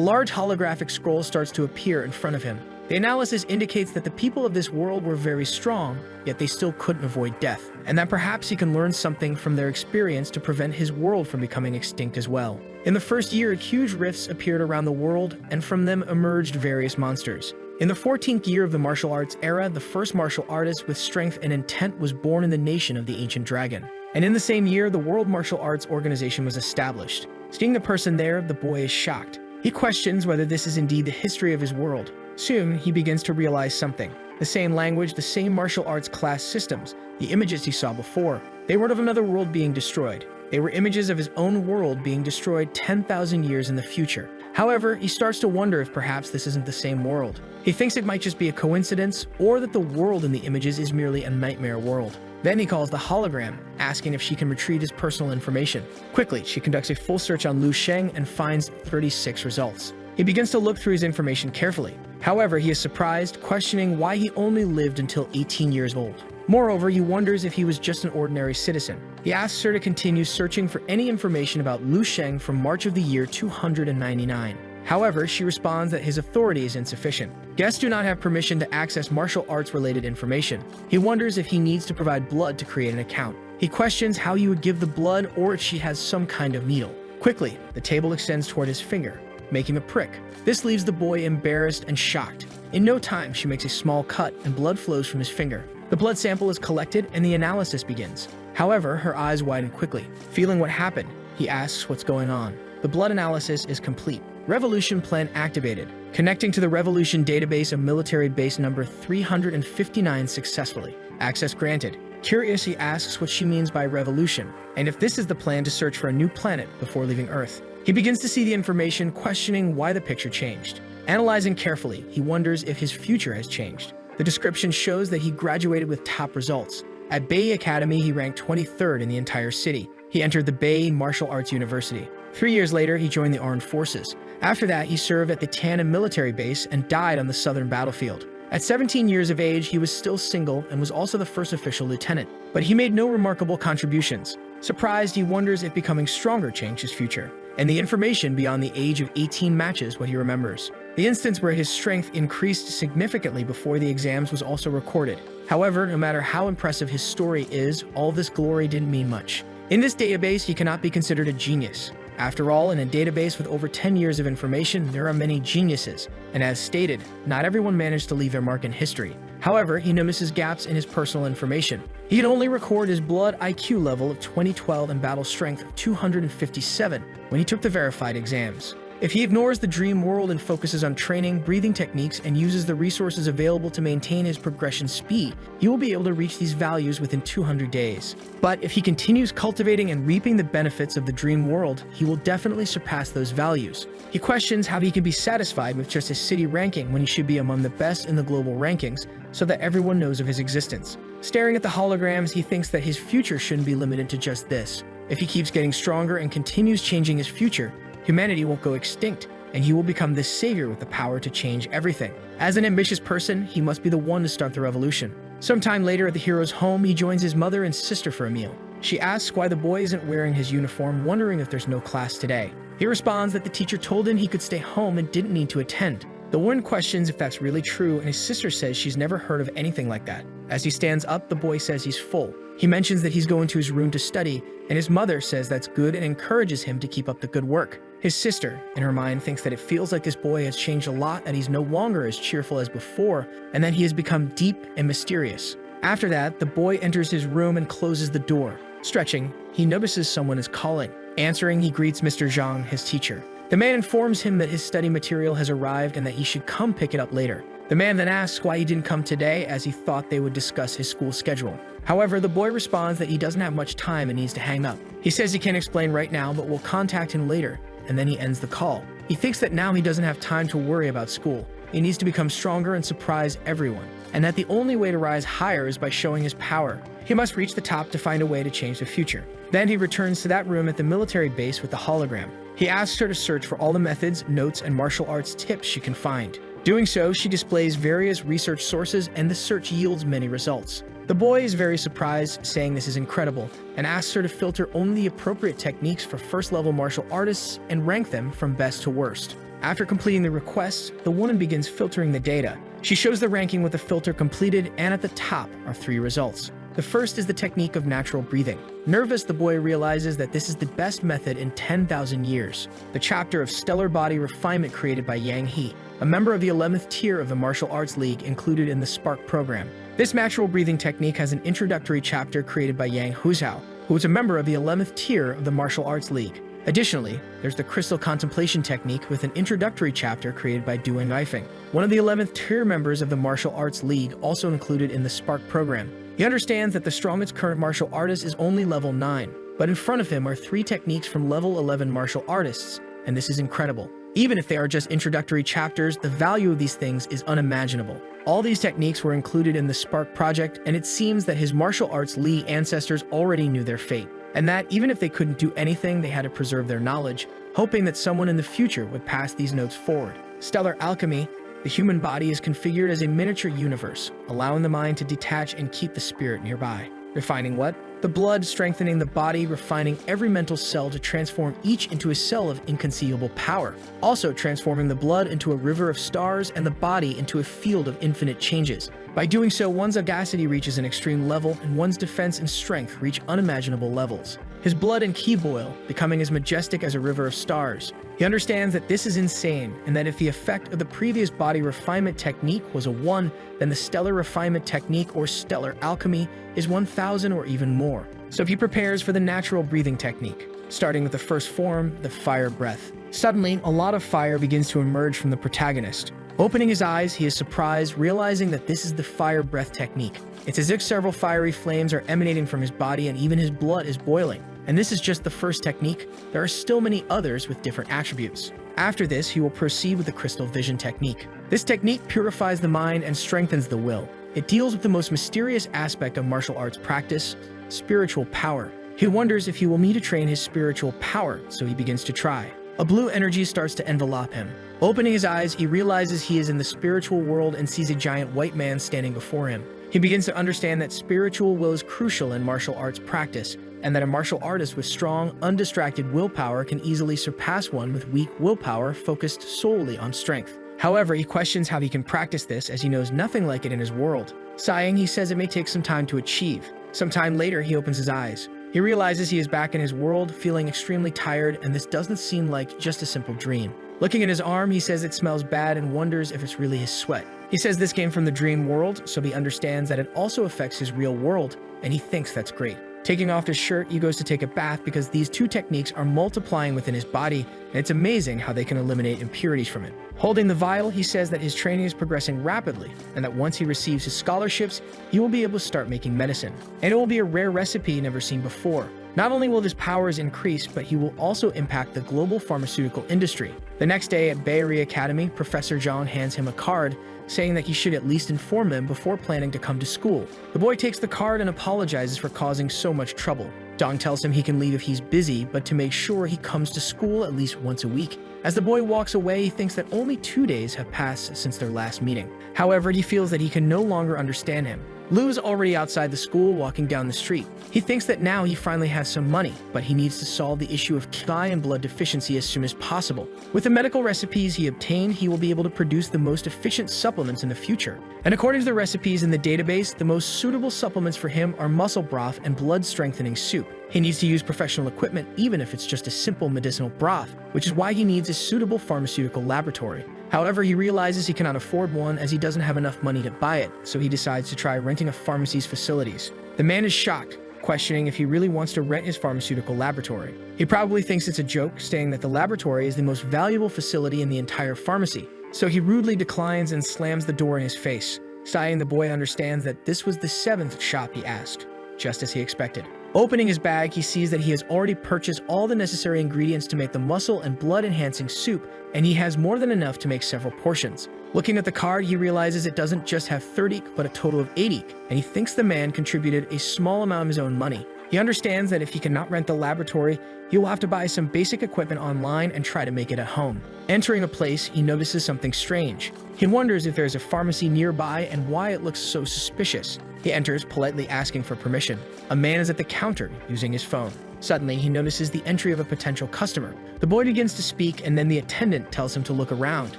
large holographic scroll starts to appear in front of him. The analysis indicates that the people of this world were very strong, yet they still couldn't avoid death, and that perhaps he can learn something from their experience to prevent his world from becoming extinct as well. In the first year, huge rifts appeared around the world, and from them emerged various monsters. In the 14th year of the martial arts era, the first martial artist with strength and intent was born in the nation of the ancient dragon. And in the same year, the World Martial Arts Organization was established. Seeing the person there, the boy is shocked. He questions whether this is indeed the history of his world. Soon, he begins to realize something. The same language, the same martial arts class systems, the images he saw before. They weren't of another world being destroyed. They were images of his own world being destroyed 10,000 years in the future. However, he starts to wonder if perhaps this isn't the same world. He thinks it might just be a coincidence, or that the world in the images is merely a nightmare world. Then he calls the hologram, asking if she can retrieve his personal information. Quickly, she conducts a full search on Lu Sheng and finds 36 results. He begins to look through his information carefully. However, he is surprised, questioning why he only lived until 18 years old. Moreover, he wonders if he was just an ordinary citizen. He asks her to continue searching for any information about Lu Sheng from March of the year 299. However, she responds that his authority is insufficient. Guests do not have permission to access martial arts-related information. He wonders if he needs to provide blood to create an account. He questions how he would give the blood or if she has some kind of needle. Quickly, the table extends toward his finger, making a prick. This leaves the boy embarrassed and shocked. In no time, she makes a small cut and blood flows from his finger. The blood sample is collected and the analysis begins. However, her eyes widen quickly. Feeling what happened, he asks what's going on. The blood analysis is complete. Revolution plan activated. Connecting to the Revolution database of military base number 359 successfully. Access granted. Curious, he asks what she means by revolution, and if this is the plan to search for a new planet before leaving Earth. He begins to see the information, questioning why the picture changed. Analyzing carefully, he wonders if his future has changed. The description shows that he graduated with top results. At Bei Academy, he ranked 23rd in the entire city. He entered the Bei Martial Arts University. 3 years later, he joined the armed forces. After that, he served at the Tana military base and died on the southern battlefield. At 17 years of age, he was still single and was also the first official lieutenant. But he made no remarkable contributions. Surprised, he wonders if becoming stronger changed his future. And the information beyond the age of 18 matches what he remembers. The instance where his strength increased significantly before the exams was also recorded. However, no matter how impressive his story is, all this glory didn't mean much. In this database, he cannot be considered a genius. After all, in a database with over 10 years of information, there are many geniuses. And as stated, not everyone managed to leave their mark in history. However, he notices gaps in his personal information. He could only record his blood IQ level of 2012 and battle strength of 257 when he took the verified exams. If he ignores the dream world and focuses on training, breathing techniques, and uses the resources available to maintain his progression speed, he will be able to reach these values within 200 days. But if he continues cultivating and reaping the benefits of the dream world, he will definitely surpass those values. He questions how he can be satisfied with just his city ranking when he should be among the best in the global rankings, so that everyone knows of his existence. Staring at the holograms, he thinks that his future shouldn't be limited to just this. If he keeps getting stronger and continues changing his future, humanity won't go extinct, and he will become this savior with the power to change everything. As an ambitious person, he must be the one to start the revolution. Sometime later at the hero's home, he joins his mother and sister for a meal. She asks why the boy isn't wearing his uniform, wondering if there's no class today. He responds that the teacher told him he could stay home and didn't need to attend. The woman questions if that's really true, and his sister says she's never heard of anything like that. As he stands up, the boy says he's full. He mentions that he's going to his room to study, and his mother says that's good and encourages him to keep up the good work. His sister, in her mind, thinks that it feels like this boy has changed a lot, that he's no longer as cheerful as before, and that he has become deep and mysterious. After that, the boy enters his room and closes the door. Stretching, he notices someone is calling. Answering, he greets Mr. Zhang, his teacher. The man informs him that his study material has arrived and that he should come pick it up later. The man then asks why he didn't come today, as he thought they would discuss his school schedule. However, the boy responds that he doesn't have much time and needs to hang up. He says he can't explain right now, but will contact him later, and then he ends the call. He thinks that now he doesn't have time to worry about school. He needs to become stronger and surprise everyone, and that the only way to rise higher is by showing his power. He must reach the top to find a way to change the future. Then he returns to that room at the military base with the hologram. He asks her to search for all the methods, notes, and martial arts tips she can find. Doing so, she displays various research sources, and the search yields many results. The boy is very surprised, saying this is incredible, and asks her to filter only the appropriate techniques for first-level martial artists and rank them from best to worst. After completing the request, the woman begins filtering the data. She shows the ranking with the filter completed, and at the top are 3 results. The first is the technique of natural breathing. Nervous, the boy realizes that this is the best method in 10,000 years. The chapter of stellar body refinement created by Yang He, a member of the 11th tier of the Martial Arts League included in the Spark program. This natural breathing technique has an introductory chapter created by Yang Huzhao, who is a member of the 11th tier of the Martial Arts League. Additionally, there's the crystal contemplation technique with an introductory chapter created by Duan Yifeng, one of the 11th tier members of the Martial Arts League also included in the Spark program. He understands that the strongest current martial artist is only level 9, but in front of him are 3 techniques from level 11 martial artists, and this is incredible. Even if they are just introductory chapters, the value of these things is unimaginable. All these techniques were included in the Spark project, and it seems that his martial arts Lee ancestors already knew their fate, and that even if they couldn't do anything, they had to preserve their knowledge, hoping that someone in the future would pass these notes forward. Stellar alchemy. The human body is configured as a miniature universe, allowing the mind to detach and keep the spirit nearby. Refining what? The blood, strengthening the body, refining every mental cell to transform each into a cell of inconceivable power. Also transforming the blood into a river of stars and the body into a field of infinite changes. By doing so, one's audacity reaches an extreme level, and one's defense and strength reach unimaginable levels. His blood and ki boil, becoming as majestic as a river of stars. He understands that this is insane, and that if the effect of the previous body refinement technique was a 1, then the stellar refinement technique or stellar alchemy is 1,000 or even more. So he prepares for the natural breathing technique, starting with the first form, the fire breath. Suddenly, a lot of fire begins to emerge from the protagonist. Opening his eyes, he is surprised, realizing that this is the fire breath technique. It's as if several fiery flames are emanating from his body and even his blood is boiling. And this is just the first technique. There are still many others with different attributes. After this, he will proceed with the crystal vision technique. This technique purifies the mind and strengthens the will. It deals with the most mysterious aspect of martial arts practice, spiritual power. He wonders if he will need to train his spiritual power, so he begins to try. A blue energy starts to envelop him. Opening his eyes, he realizes he is in the spiritual world and sees a giant white man standing before him. He begins to understand that spiritual will is crucial in martial arts practice, and that a martial artist with strong, undistracted willpower can easily surpass one with weak willpower focused solely on strength. However, he questions how he can practice this as he knows nothing like it in his world. Sighing, he says it may take some time to achieve. Sometime later, he opens his eyes. He realizes he is back in his world, feeling extremely tired, and this doesn't seem like just a simple dream. Looking at his arm, he says it smells bad and wonders if it's really his sweat. He says this came from the dream world, so he understands that it also affects his real world, and he thinks that's great. Taking off his shirt, he goes to take a bath because these 2 techniques are multiplying within his body, and it's amazing how they can eliminate impurities from it. Holding the vial, he says that his training is progressing rapidly, and that once he receives his scholarships, he will be able to start making medicine. And it will be a rare recipe never seen before. Not only will his powers increase, but he will also impact the global pharmaceutical industry. The next day at Bay Area Academy, Professor Zhang hands him a card, saying that he should at least inform him before planning to come to school. The boy takes the card and apologizes for causing so much trouble. Dong tells him he can leave if he's busy, but to make sure he comes to school at least once a week. As the boy walks away, he thinks that only 2 days have passed since their last meeting. However, he feels that he can no longer understand him. Lu is already outside the school walking down the street. He thinks that now he finally has some money, but he needs to solve the issue of Ki and blood deficiency as soon as possible. With the medical recipes he obtained, he will be able to produce the most efficient supplements in the future. And according to the recipes in the database, the most suitable supplements for him are muscle broth and blood strengthening soup. He needs to use professional equipment even if it's just a simple medicinal broth, which is why he needs a suitable pharmaceutical laboratory. However, he realizes he cannot afford one as he doesn't have enough money to buy it, so he decides to try renting a pharmacy's facilities. The man is shocked, questioning if he really wants to rent his pharmaceutical laboratory. He probably thinks it's a joke, saying that the laboratory is the most valuable facility in the entire pharmacy, so he rudely declines and slams the door in his face. Sighing, the boy understands that this was the 7th shop he asked, just as he expected. Opening his bag, he sees that he has already purchased all the necessary ingredients to make the muscle and blood-enhancing soup, and he has more than enough to make several portions. Looking at the card, he realizes it doesn't just have 30, but a total of 80, and he thinks the man contributed a small amount of his own money. He understands that if he cannot rent the laboratory, he will have to buy some basic equipment online and try to make it at home. Entering a place, he notices something strange. He wonders if there is a pharmacy nearby and why it looks so suspicious. He enters, politely asking for permission. A man is at the counter, using his phone. Suddenly, he notices the entry of a potential customer. The boy begins to speak, and then the attendant tells him to look around,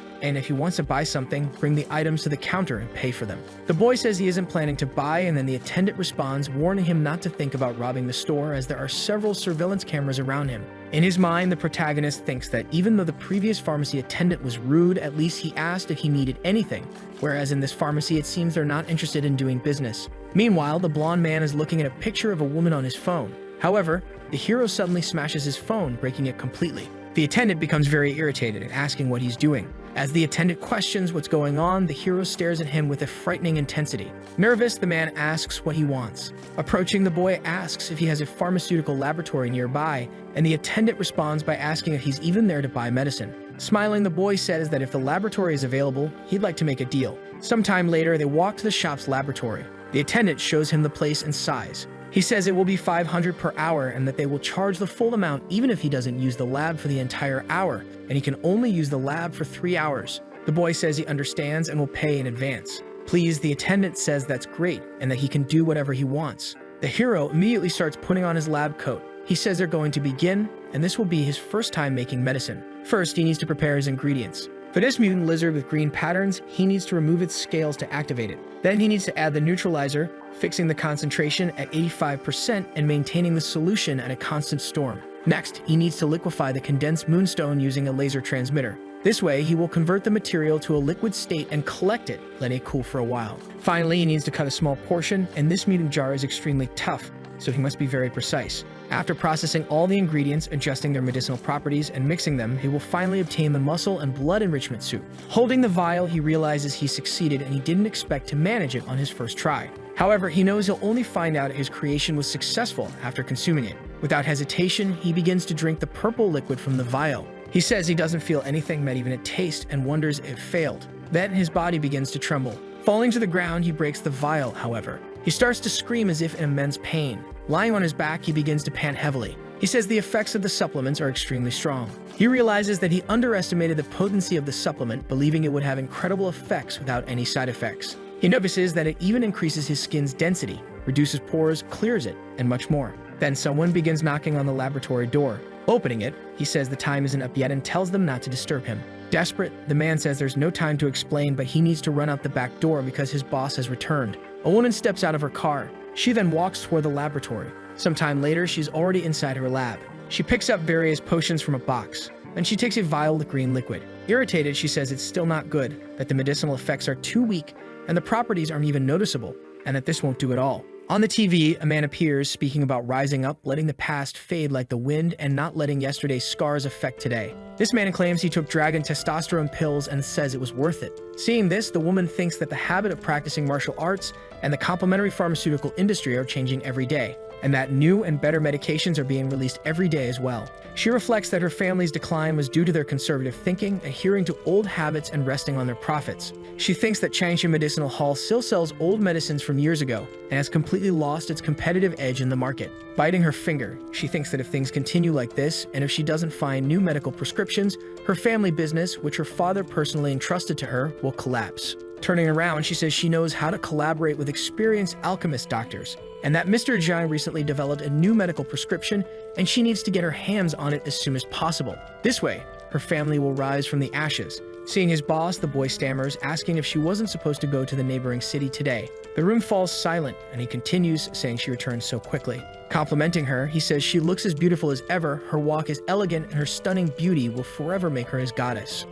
and if he wants to buy something, bring the items to the counter and pay for them. The boy says he isn't planning to buy, and then the attendant responds, warning him not to think about robbing the store as there are several surveillance cameras around him. In his mind, the protagonist thinks that even though the previous pharmacy attendant was rude, at least he asked if he needed anything, whereas in this pharmacy it seems they're not interested in doing business. Meanwhile, the blonde man is looking at a picture of a woman on his phone. However, the hero suddenly smashes his phone, breaking it completely. The attendant becomes very irritated and asking what he's doing. As the attendant questions what's going on, the hero stares at him with a frightening intensity. Nervous, the man asks what he wants. Approaching, the boy asks if he has a pharmaceutical laboratory nearby, and the attendant responds by asking if he's even there to buy medicine. Smiling, the boy says that if the laboratory is available, he'd like to make a deal. Sometime later, they walk to the shop's laboratory. The attendant shows him the place and size. He says it will be $500 per hour and that they will charge the full amount even if he doesn't use the lab for the entire hour, and he can only use the lab for 3 hours. The boy says he understands and will pay in advance. Pleased, the attendant says that's great and that he can do whatever he wants. The hero immediately starts putting on his lab coat. He says they're going to begin, and this will be his first time making medicine. First, he needs to prepare his ingredients. For this mutant lizard with green patterns, he needs to remove its scales to activate it. Then he needs to add the neutralizer, fixing the concentration at 85% and maintaining the solution at a constant storm. Next, he needs to liquefy the condensed moonstone using a laser transmitter. This way, he will convert the material to a liquid state and collect it, letting it cool for a while. Finally, he needs to cut a small portion, and this mutant jar is extremely tough, so he must be very precise. After processing all the ingredients, adjusting their medicinal properties, and mixing them, he will finally obtain the muscle and blood enrichment suit. Holding the vial, he realizes he succeeded and he didn't expect to manage it on his first try. However, he knows he'll only find out his creation was successful after consuming it. Without hesitation, he begins to drink the purple liquid from the vial. He says he doesn't feel anything, not even a taste, and wonders if it failed. Then his body begins to tremble. Falling to the ground, he breaks the vial, however. He starts to scream as if in immense pain. Lying on his back, he begins to pant heavily. He says the effects of the supplements are extremely strong. He realizes that he underestimated the potency of the supplement, believing it would have incredible effects without any side effects. He notices that it even increases his skin's density, reduces pores, clears it, and much more. Then someone begins knocking on the laboratory door. Opening it, he says the time isn't up yet and tells them not to disturb him. Desperate, the man says there's no time to explain, but he needs to run out the back door because his boss has returned. A woman steps out of her car. She then walks toward the laboratory. Sometime later, she's already inside her lab. She picks up various potions from a box. Then she takes a vial of green liquid. Irritated, she says it's still not good, that the medicinal effects are too weak, and the properties aren't even noticeable, and that this won't do at all. On the TV, a man appears, speaking about rising up, letting the past fade like the wind, and not letting yesterday's scars affect today. This man claims he took dragon testosterone pills and says it was worth it. Seeing this, the woman thinks that the habit of practicing martial arts and the complementary pharmaceutical industry are changing every day, and that new and better medications are being released every day as well. She reflects that her family's decline was due to their conservative thinking, adhering to old habits, and resting on their profits. She thinks that Changsha Medicinal Hall still sells old medicines from years ago and has completely lost its competitive edge in the market. Biting her finger, she thinks that if things continue like this, and if she doesn't find new medical prescriptions, her family business, which her father personally entrusted to her, will collapse. Turning around, she says she knows how to collaborate with experienced alchemist doctors, and that Mr. Jiang recently developed a new medical prescription, and she needs to get her hands on it as soon as possible. This way, her family will rise from the ashes. Seeing his boss, the boy stammers, asking if she wasn't supposed to go to the neighboring city today. The room falls silent, and he continues, saying she returned so quickly. Complimenting her, he says she looks as beautiful as ever, her walk is elegant, and her stunning beauty will forever make her his goddess.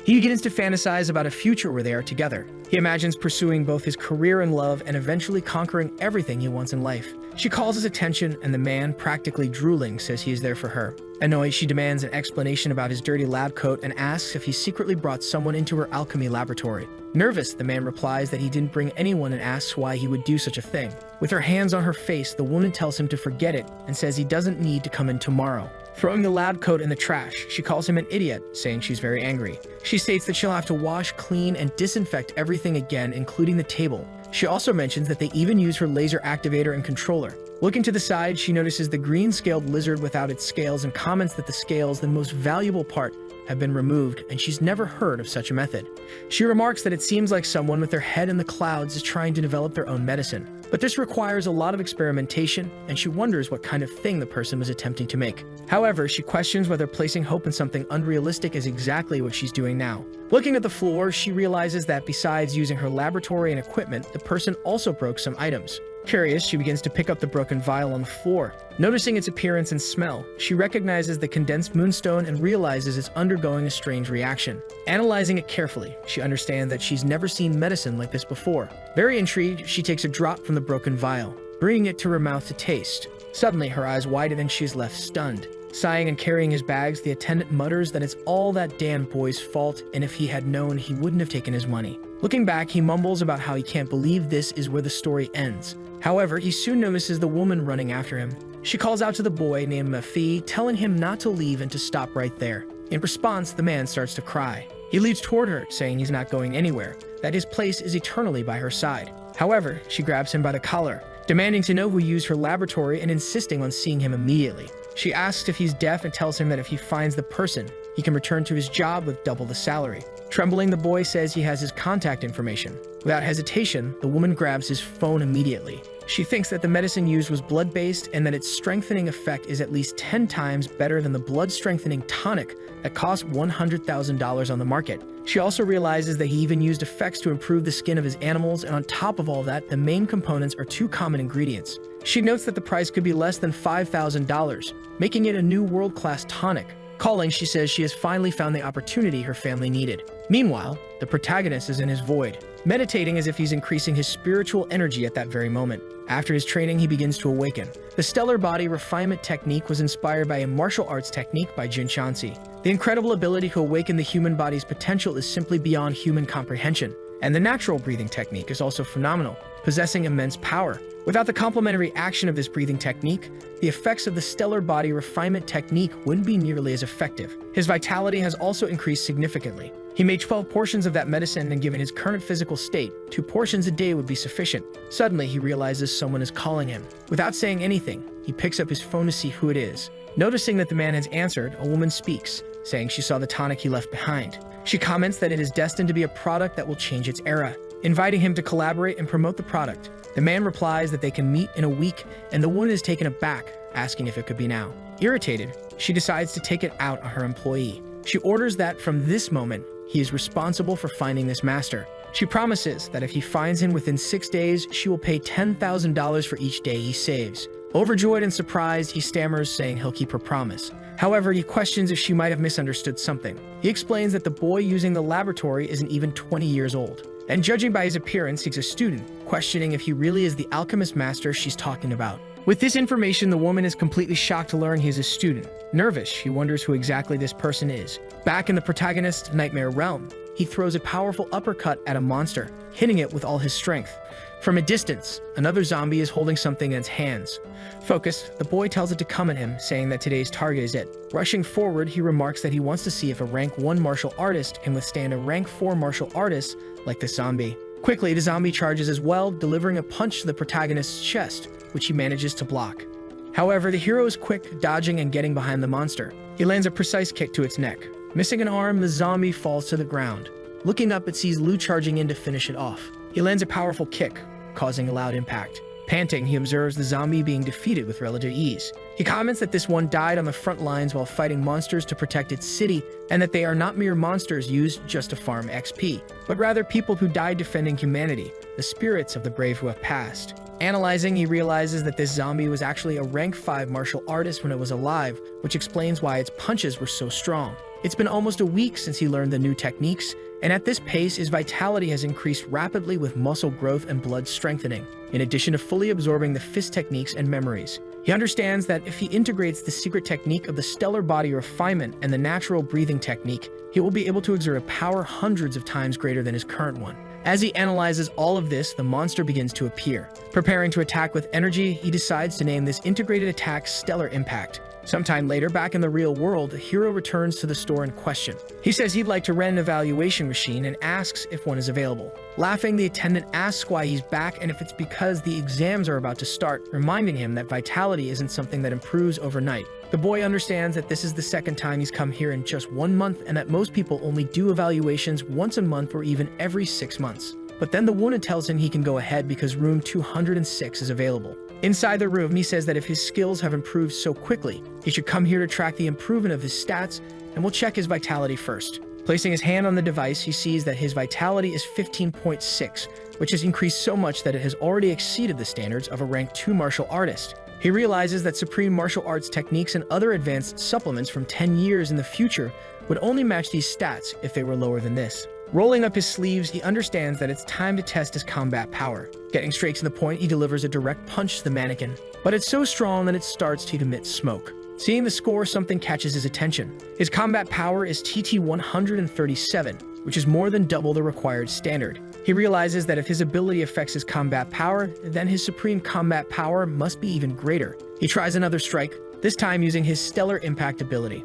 He begins to fantasize about a future where they are together. He imagines pursuing both his career and love and eventually conquering everything he wants in life. She calls his attention, and the man, practically drooling, says he is there for her. Annoyed, she demands an explanation about his dirty lab coat and asks if he secretly brought someone into her alchemy laboratory. Nervous, the man replies that he didn't bring anyone and asks why he would do such a thing. With her hands on her face, the woman tells him to forget it and says he doesn't need to come in tomorrow. Throwing the lab coat in the trash, she calls him an idiot, saying she's very angry. She states that she'll have to wash, clean, and disinfect everything again, including the table. She also mentions that they even use her laser activator and controller. Looking to the side, she notices the green-scaled lizard without its scales and comments that the scales, the most valuable part, have been removed, and she's never heard of such a method. She remarks that it seems like someone with their head in the clouds is trying to develop their own medicine. But this requires a lot of experimentation, and she wonders what kind of thing the person was attempting to make. However, she questions whether placing hope in something unrealistic is exactly what she's doing now. Looking at the floor, she realizes that besides using her laboratory and equipment, the person also broke some items. Curious, she begins to pick up the broken vial on the floor. Noticing its appearance and smell, she recognizes the condensed moonstone and realizes it's undergoing a strange reaction. Analyzing it carefully, she understands that she's never seen medicine like this before. Very intrigued, she takes a drop from the broken vial, bringing it to her mouth to taste. Suddenly, her eyes widen and she's left stunned. Sighing and carrying his bags, the attendant mutters that it's all that damn boy's fault, and if he had known, he wouldn't have taken his money. Looking back, he mumbles about how he can't believe this is where the story ends. However, he soon notices the woman running after him. She calls out to the boy named Mafi, telling him not to leave and to stop right there. In response, the man starts to cry. He leads toward her, saying he's not going anywhere, that his place is eternally by her side. However, she grabs him by the collar, demanding to know who used her laboratory and insisting on seeing him immediately. She asks if he's deaf and tells him that if he finds the person, he can return to his job with double the salary. Trembling, the boy says he has his contact information. Without hesitation, the woman grabs his phone immediately. She thinks that the medicine used was blood-based and that its strengthening effect is at least 10 times better than the blood-strengthening tonic that costs $100,000 on the market. She also realizes that he even used effects to improve the skin of his animals, and on top of all that, the main components are 2 common ingredients. She notes that the price could be less than $5,000, making it a new world-class tonic. Calling, she says she has finally found the opportunity her family needed. Meanwhile, the protagonist is in his void, meditating as if he's increasing his spiritual energy at that very moment. After his training, he begins to awaken. The stellar body refinement technique was inspired by a martial arts technique by Jin Shanxi. The incredible ability to awaken the human body's potential is simply beyond human comprehension. And the natural breathing technique is also phenomenal, possessing immense power. Without the complementary action of this breathing technique, the effects of the stellar body refinement technique wouldn't be nearly as effective. His vitality has also increased significantly. He made 12 portions of that medicine, and given his current physical state, 2 portions a day would be sufficient. Suddenly, he realizes someone is calling him. Without saying anything, he picks up his phone to see who it is. Noticing that the man has answered, a woman speaks, saying she saw the tonic he left behind. She comments that it is destined to be a product that will change its era, inviting him to collaborate and promote the product. The man replies that they can meet in a week, and the woman is taken aback, asking if it could be now. Irritated, she decides to take it out on her employee. She orders that from this moment, he is responsible for finding this master. She promises that if he finds him within 6 days, she will pay $10,000 for each day he saves. Overjoyed and surprised, he stammers, saying he'll keep her promise. However, he questions if she might have misunderstood something. He explains that the boy using the laboratory isn't even 20 years old, and judging by his appearance, he's a student, questioning if he really is the alchemist master she's talking about. With this information, the woman is completely shocked to learn he is a student. Nervous, she wonders who exactly this person is. Back in the protagonist's nightmare realm, he throws a powerful uppercut at a monster, hitting it with all his strength. From a distance, another zombie is holding something in its hands. Focused, the boy tells it to come at him, saying that today's target is it. Rushing forward, he remarks that he wants to see if a rank 1 martial artist can withstand a rank 4 martial artist like the zombie. Quickly, the zombie charges as well, delivering a punch to the protagonist's chest, which he manages to block. However, the hero is quick, dodging and getting behind the monster. He lands a precise kick to its neck. Missing an arm, the zombie falls to the ground. Looking up, it sees Lu charging in to finish it off. He lands a powerful kick, causing a loud impact. Panting, he observes the zombie being defeated with relative ease. He comments that this one died on the front lines while fighting monsters to protect its city, and that they are not mere monsters used just to farm XP, but rather people who died defending humanity, the spirits of the brave who have passed. Analyzing, he realizes that this zombie was actually a rank 5 martial artist when it was alive, which explains why its punches were so strong. It's been almost a week since he learned the new techniques, and at this pace, his vitality has increased rapidly with muscle growth and blood strengthening, in addition to fully absorbing the fist techniques and memories. He understands that if he integrates the secret technique of the stellar body refinement and the natural breathing technique, he will be able to exert a power hundreds of times greater than his current one. As he analyzes all of this, the monster begins to appear. Preparing to attack with energy, he decides to name this integrated attack Stellar Impact. Sometime later, back in the real world, the hero returns to the store in question. He says he'd like to rent an evaluation machine and asks if one is available. Laughing, the attendant asks why he's back and if it's because the exams are about to start, reminding him that vitality isn't something that improves overnight. The boy understands that this is the second time he's come here in just 1 month and that most people only do evaluations once a month or even every 6 months. But then the woman tells him he can go ahead because room 206 is available. Inside the room, he says that if his skills have improved so quickly, he should come here to track the improvement of his stats, and will check his vitality first. Placing his hand on the device, he sees that his vitality is 15.6, which has increased so much that it has already exceeded the standards of a rank 2 martial artist. He realizes that supreme martial arts techniques and other advanced supplements from 10 years in the future would only match these stats if they were lower than this. Rolling up his sleeves, he understands that it's time to test his combat power. Getting straight to the point, he delivers a direct punch to the mannequin, but it's so strong that it starts to emit smoke. Seeing the score, something catches his attention. His combat power is TT 137, which is more than double the required standard. He realizes that if his ability affects his combat power, then his supreme combat power must be even greater. He tries another strike, this time using his stellar impact ability.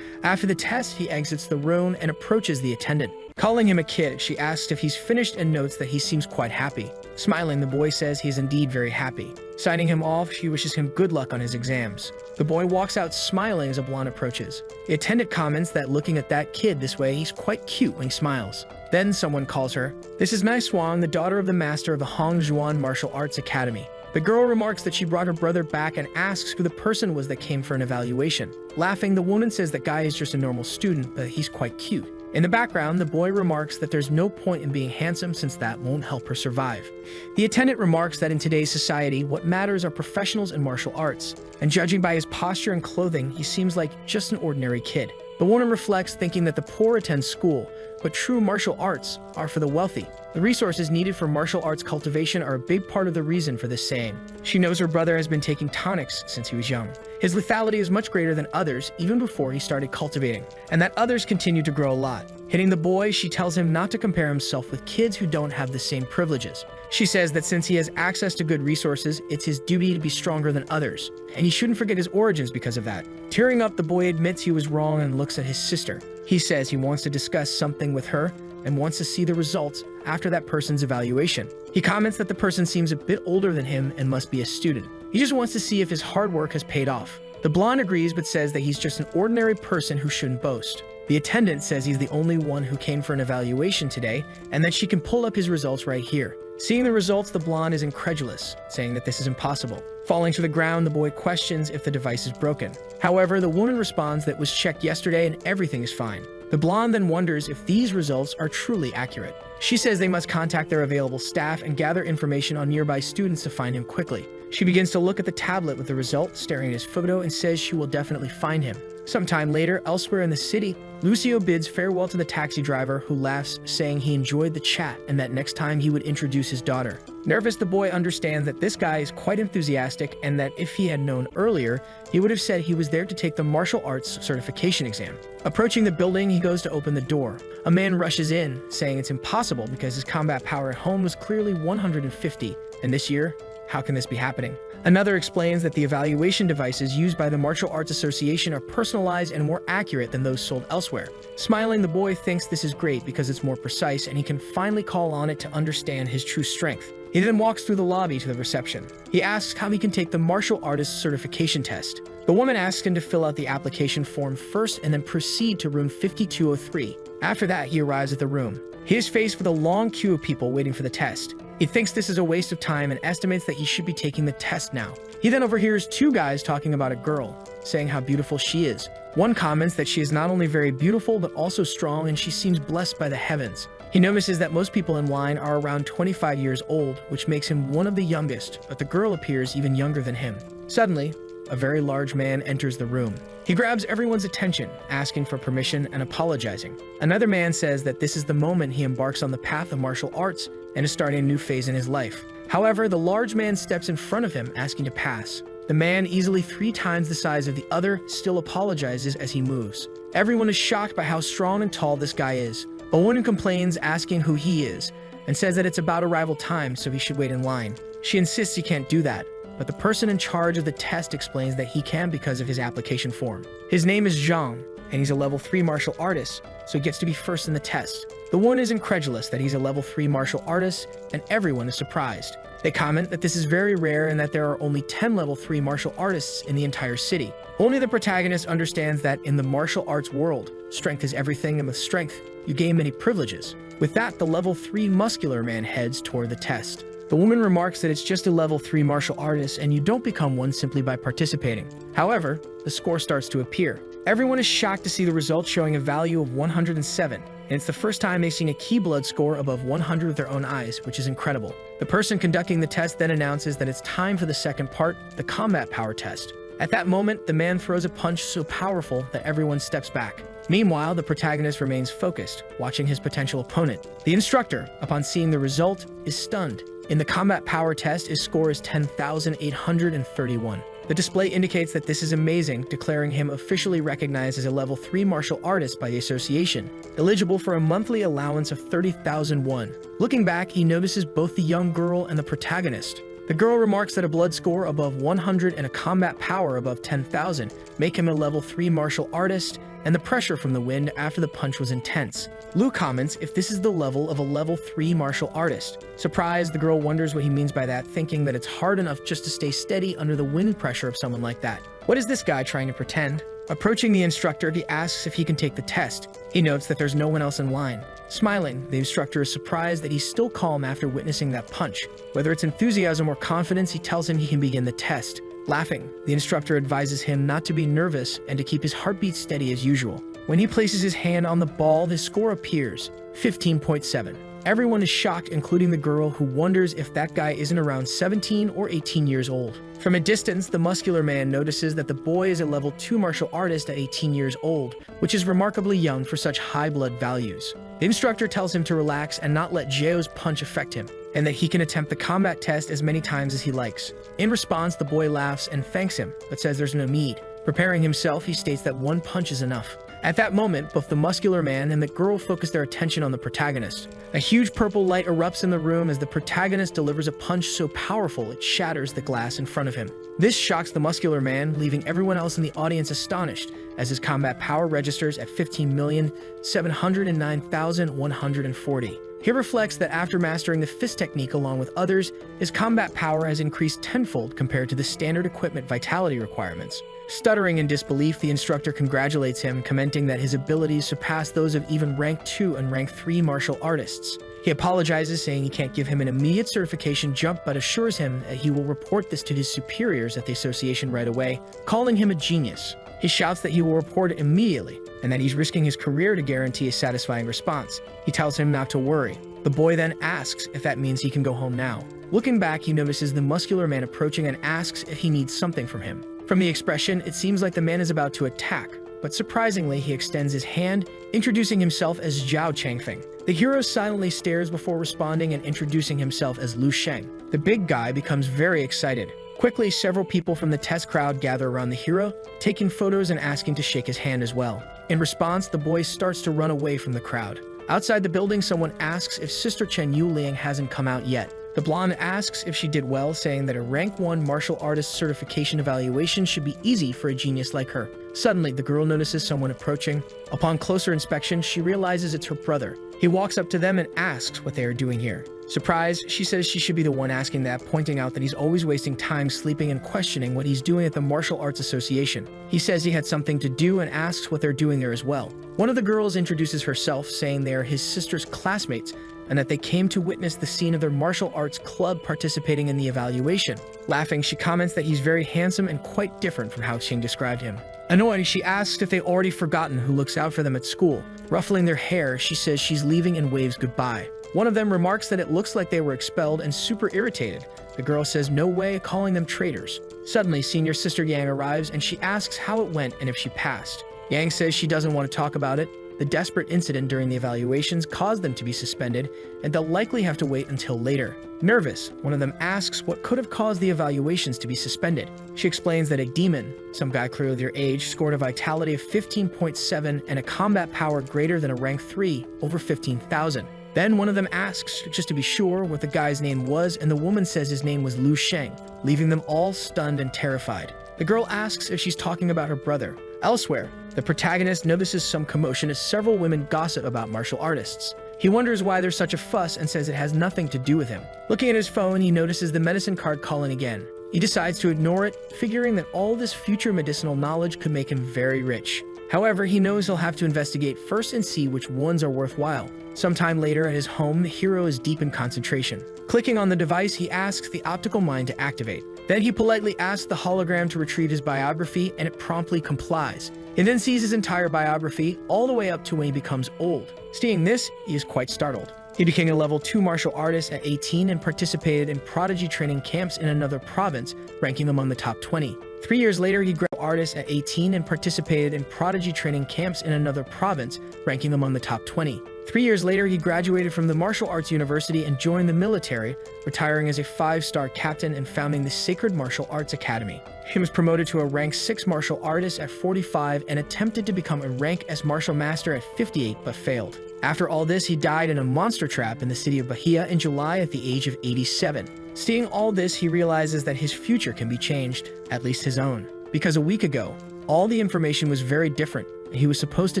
After the test, he exits the room and approaches the attendant. Calling him a kid, she asks if he's finished and notes that he seems quite happy. Smiling, the boy says he is indeed very happy. Signing him off, she wishes him good luck on his exams. The boy walks out smiling as a blonde approaches. The attendant comments that looking at that kid this way, he's quite cute when he smiles. Then someone calls her. This is Mai Swan, the daughter of the master of the Hongjuan Martial Arts Academy. The girl remarks that she brought her brother back and asks who the person was that came for an evaluation. Laughing, the woman says that guy is just a normal student, but he's quite cute. In the background, the boy remarks that there's no point in being handsome since that won't help her survive. The attendant remarks that in today's society, what matters are professionals in martial arts, and judging by his posture and clothing, he seems like just an ordinary kid. The woman reflects, thinking that the poor attend school, but true martial arts are for the wealthy. The resources needed for martial arts cultivation are a big part of the reason for this saying. She knows her brother has been taking tonics since he was young. His lethality is much greater than others even before he started cultivating, and that others continue to grow a lot. Hitting the boy, she tells him not to compare himself with kids who don't have the same privileges. She says that since he has access to good resources, it's his duty to be stronger than others, and he shouldn't forget his origins because of that. Tearing up, the boy admits he was wrong and looks at his sister. He says he wants to discuss something with her and wants to see the results after that person's evaluation. He comments that the person seems a bit older than him and must be a student. He just wants to see if his hard work has paid off. The blonde agrees but says that he's just an ordinary person who shouldn't boast. The attendant says he's the only one who came for an evaluation today and that she can pull up his results right here. Seeing the results, the blonde is incredulous, saying that this is impossible. Falling to the ground, the boy questions if the device is broken. However, the woman responds that it was checked yesterday and everything is fine. The blonde then wonders if these results are truly accurate. She says they must contact their available staff and gather information on nearby students to find him quickly. She begins to look at the tablet with the result, staring at his photo, and says she will definitely find him. Sometime later, elsewhere in the city, Lucio bids farewell to the taxi driver, who laughs, saying he enjoyed the chat and that next time he would introduce his daughter. Nervous, the boy understands that this guy is quite enthusiastic and that if he had known earlier, he would have said he was there to take the martial arts certification exam. Approaching the building, he goes to open the door. A man rushes in, saying it's impossible because his combat power at home was clearly 150, and this year, how can this be happening? Another explains that the evaluation devices used by the Martial Arts Association are personalized and more accurate than those sold elsewhere. Smiling, the boy thinks this is great because it's more precise and he can finally call on it to understand his true strength. He then walks through the lobby to the reception. He asks how he can take the martial artist certification test. The woman asks him to fill out the application form first and then proceed to room 5203. After that, he arrives at the room. He is faced with a long queue of people waiting for the test. He thinks this is a waste of time and estimates that he should be taking the test now. He then overhears two guys talking about a girl, saying how beautiful she is. One comments that she is not only very beautiful but also strong and she seems blessed by the heavens. He notices that most people in line are around 25 years old, which makes him one of the youngest, but the girl appears even younger than him. Suddenly, a very large man enters the room. He grabs everyone's attention, asking for permission and apologizing. Another man says that this is the moment he embarks on the path of martial arts and is starting a new phase in his life. However, the large man steps in front of him, asking to pass. The man, easily 3 times the size of the other, still apologizes as he moves. Everyone is shocked by how strong and tall this guy is. A woman complains, asking who he is, and says that it's about arrival time, so he should wait in line. She insists he can't do that. but the person in charge of the test explains that he can because of his application form. His name is Zhang, and he's a level 3 martial artist, so he gets to be first in the test. The one is incredulous that he's a level 3 martial artist, and everyone is surprised. They comment that this is very rare and that there are only 10 level 3 martial artists in the entire city. Only the protagonist understands that in the martial arts world, strength is everything, and with strength, you gain many privileges. With that, the level 3 muscular man heads toward the test. The woman remarks that it's just a level 3 martial artist and you don't become one simply by participating. However, the score starts to appear. Everyone is shocked to see the results showing a value of 107, and it's the first time they've seen a key blood score above 100 with their own eyes, which is incredible. The person conducting the test then announces that it's time for the second part, the combat power test. At that moment, the man throws a punch so powerful that everyone steps back. Meanwhile, the protagonist remains focused, watching his potential opponent. The instructor, upon seeing the result, is stunned. In the combat power test, his score is 10,831. The display indicates that this is amazing, declaring him officially recognized as a level 3 martial artist by the association, eligible for a monthly allowance of 30,000 won. Looking back, he notices both the young girl and the protagonist. The girl remarks that a blood score above 100 and a combat power above 10,000 make him a level 3 martial artist, and the pressure from the wind after the punch was intense. Lu comments if this is the level of a level 3 martial artist. Surprised, the girl wonders what he means by that, thinking that it's hard enough just to stay steady under the wind pressure of someone like that. What is this guy trying to pretend? Approaching the instructor, he asks if he can take the test. He notes that there's no one else in line. Smiling, the instructor is surprised that he's still calm after witnessing that punch. Whether it's enthusiasm or confidence, he tells him he can begin the test. Laughing, the instructor advises him not to be nervous and to keep his heartbeat steady as usual. When he places his hand on the ball, his score appears, 15.7. Everyone is shocked, including the girl, who wonders if that guy isn't around 17 or 18 years old. From a distance, the muscular man notices that the boy is a level 2 martial artist at 18 years old, which is remarkably young for such high blood values. The instructor tells him to relax and not let Jeo's punch affect him, and that he can attempt the combat test as many times as he likes. In response, the boy laughs and thanks him, but says there's no need. Preparing himself, he states that one punch is enough. At that moment, both the muscular man and the girl focus their attention on the protagonist. A huge purple light erupts in the room as the protagonist delivers a punch so powerful it shatters the glass in front of him. This shocks the muscular man, leaving everyone else in the audience astonished, as his combat power registers at 15,709,140. He reflects that after mastering the fist technique along with others, his combat power has increased tenfold compared to the standard equipment vitality requirements. Stuttering in disbelief, the instructor congratulates him, commenting that his abilities surpass those of even rank 2 and rank 3 martial artists. He apologizes, saying he can't give him an immediate certification jump, but assures him that he will report this to his superiors at the association right away, calling him a genius. He shouts that he will report it immediately, and that he's risking his career to guarantee a satisfying response. He tells him not to worry. The boy then asks if that means he can go home now. Looking back, he notices the muscular man approaching and asks if he needs something from him. From the expression, it seems like the man is about to attack, but surprisingly, he extends his hand, introducing himself as Zhao Changfeng. The hero silently stares before responding and introducing himself as Lu Sheng. The big guy becomes very excited. Quickly, several people from the test crowd gather around the hero, taking photos and asking to shake his hand as well. In response, the boy starts to run away from the crowd. Outside the building, someone asks if Sister Chen Yuliang hasn't come out yet. The blonde asks if she did well, saying that a rank 1 martial artist certification evaluation should be easy for a genius like her. Suddenly, the girl notices someone approaching. Upon closer inspection, she realizes it's her brother. He walks up to them and asks what they are doing here. Surprised, she says she should be the one asking that, pointing out that he's always wasting time sleeping and questioning what he's doing at the Martial Arts Association. He says he had something to do and asks what they're doing there as well. One of the girls introduces herself, saying they are his sister's classmates and that they came to witness the scene of their martial arts club participating in the evaluation. Laughing, she comments that he's very handsome and quite different from how Qing described him. Annoyed, she asks if they've already forgotten who looks out for them at school. Ruffling their hair, she says she's leaving and waves goodbye. One of them remarks that it looks like they were expelled and super irritated. The girl says no way, calling them traitors. Suddenly, senior sister Yang arrives and she asks how it went and if she passed. Yang says she doesn't want to talk about it. The desperate incident during the evaluations caused them to be suspended, and they'll likely have to wait until later. Nervous, one of them asks what could have caused the evaluations to be suspended. She explains that a demon, some guy clearly their age, scored a vitality of 15.7 and a combat power greater than a rank 3, over 15,000. Then one of them asks, just to be sure, what the guy's name was, and the woman says his name was Lu Sheng, leaving them all stunned and terrified. The girl asks if she's talking about her brother. Elsewhere, the protagonist notices some commotion as several women gossip about martial artists. He wonders why there's such a fuss and says it has nothing to do with him. Looking at his phone, he notices the medicine card calling again. He decides to ignore it, figuring that all this future medicinal knowledge could make him very rich. However, he knows he'll have to investigate first and see which ones are worthwhile. Sometime later at his home, the hero is deep in concentration. Clicking on the device, he asks the optical mind to activate. Then he politely asks the hologram to retrieve his biography, and it promptly complies. He then sees his entire biography, all the way up to when he becomes old. Seeing this, he is quite startled. He became a level 2 martial artist at 18 and participated in prodigy training camps in another province, ranking among the top 20. 3 years later, he grew artist at 18 and participated in prodigy training camps in another province, ranking among the top 20. 3 years later, he graduated from the Martial Arts University and joined the military, retiring as a 5-star captain and founding the Sacred Martial Arts Academy. He was promoted to a rank 6 martial artist at 45 and attempted to become a rank S martial master at 58 but failed. After all this, he died in a monster trap in the city of Bahia in July at the age of 87. Seeing all this, he realizes that his future can be changed, at least his own. Because a week ago, all the information was very different, and he was supposed to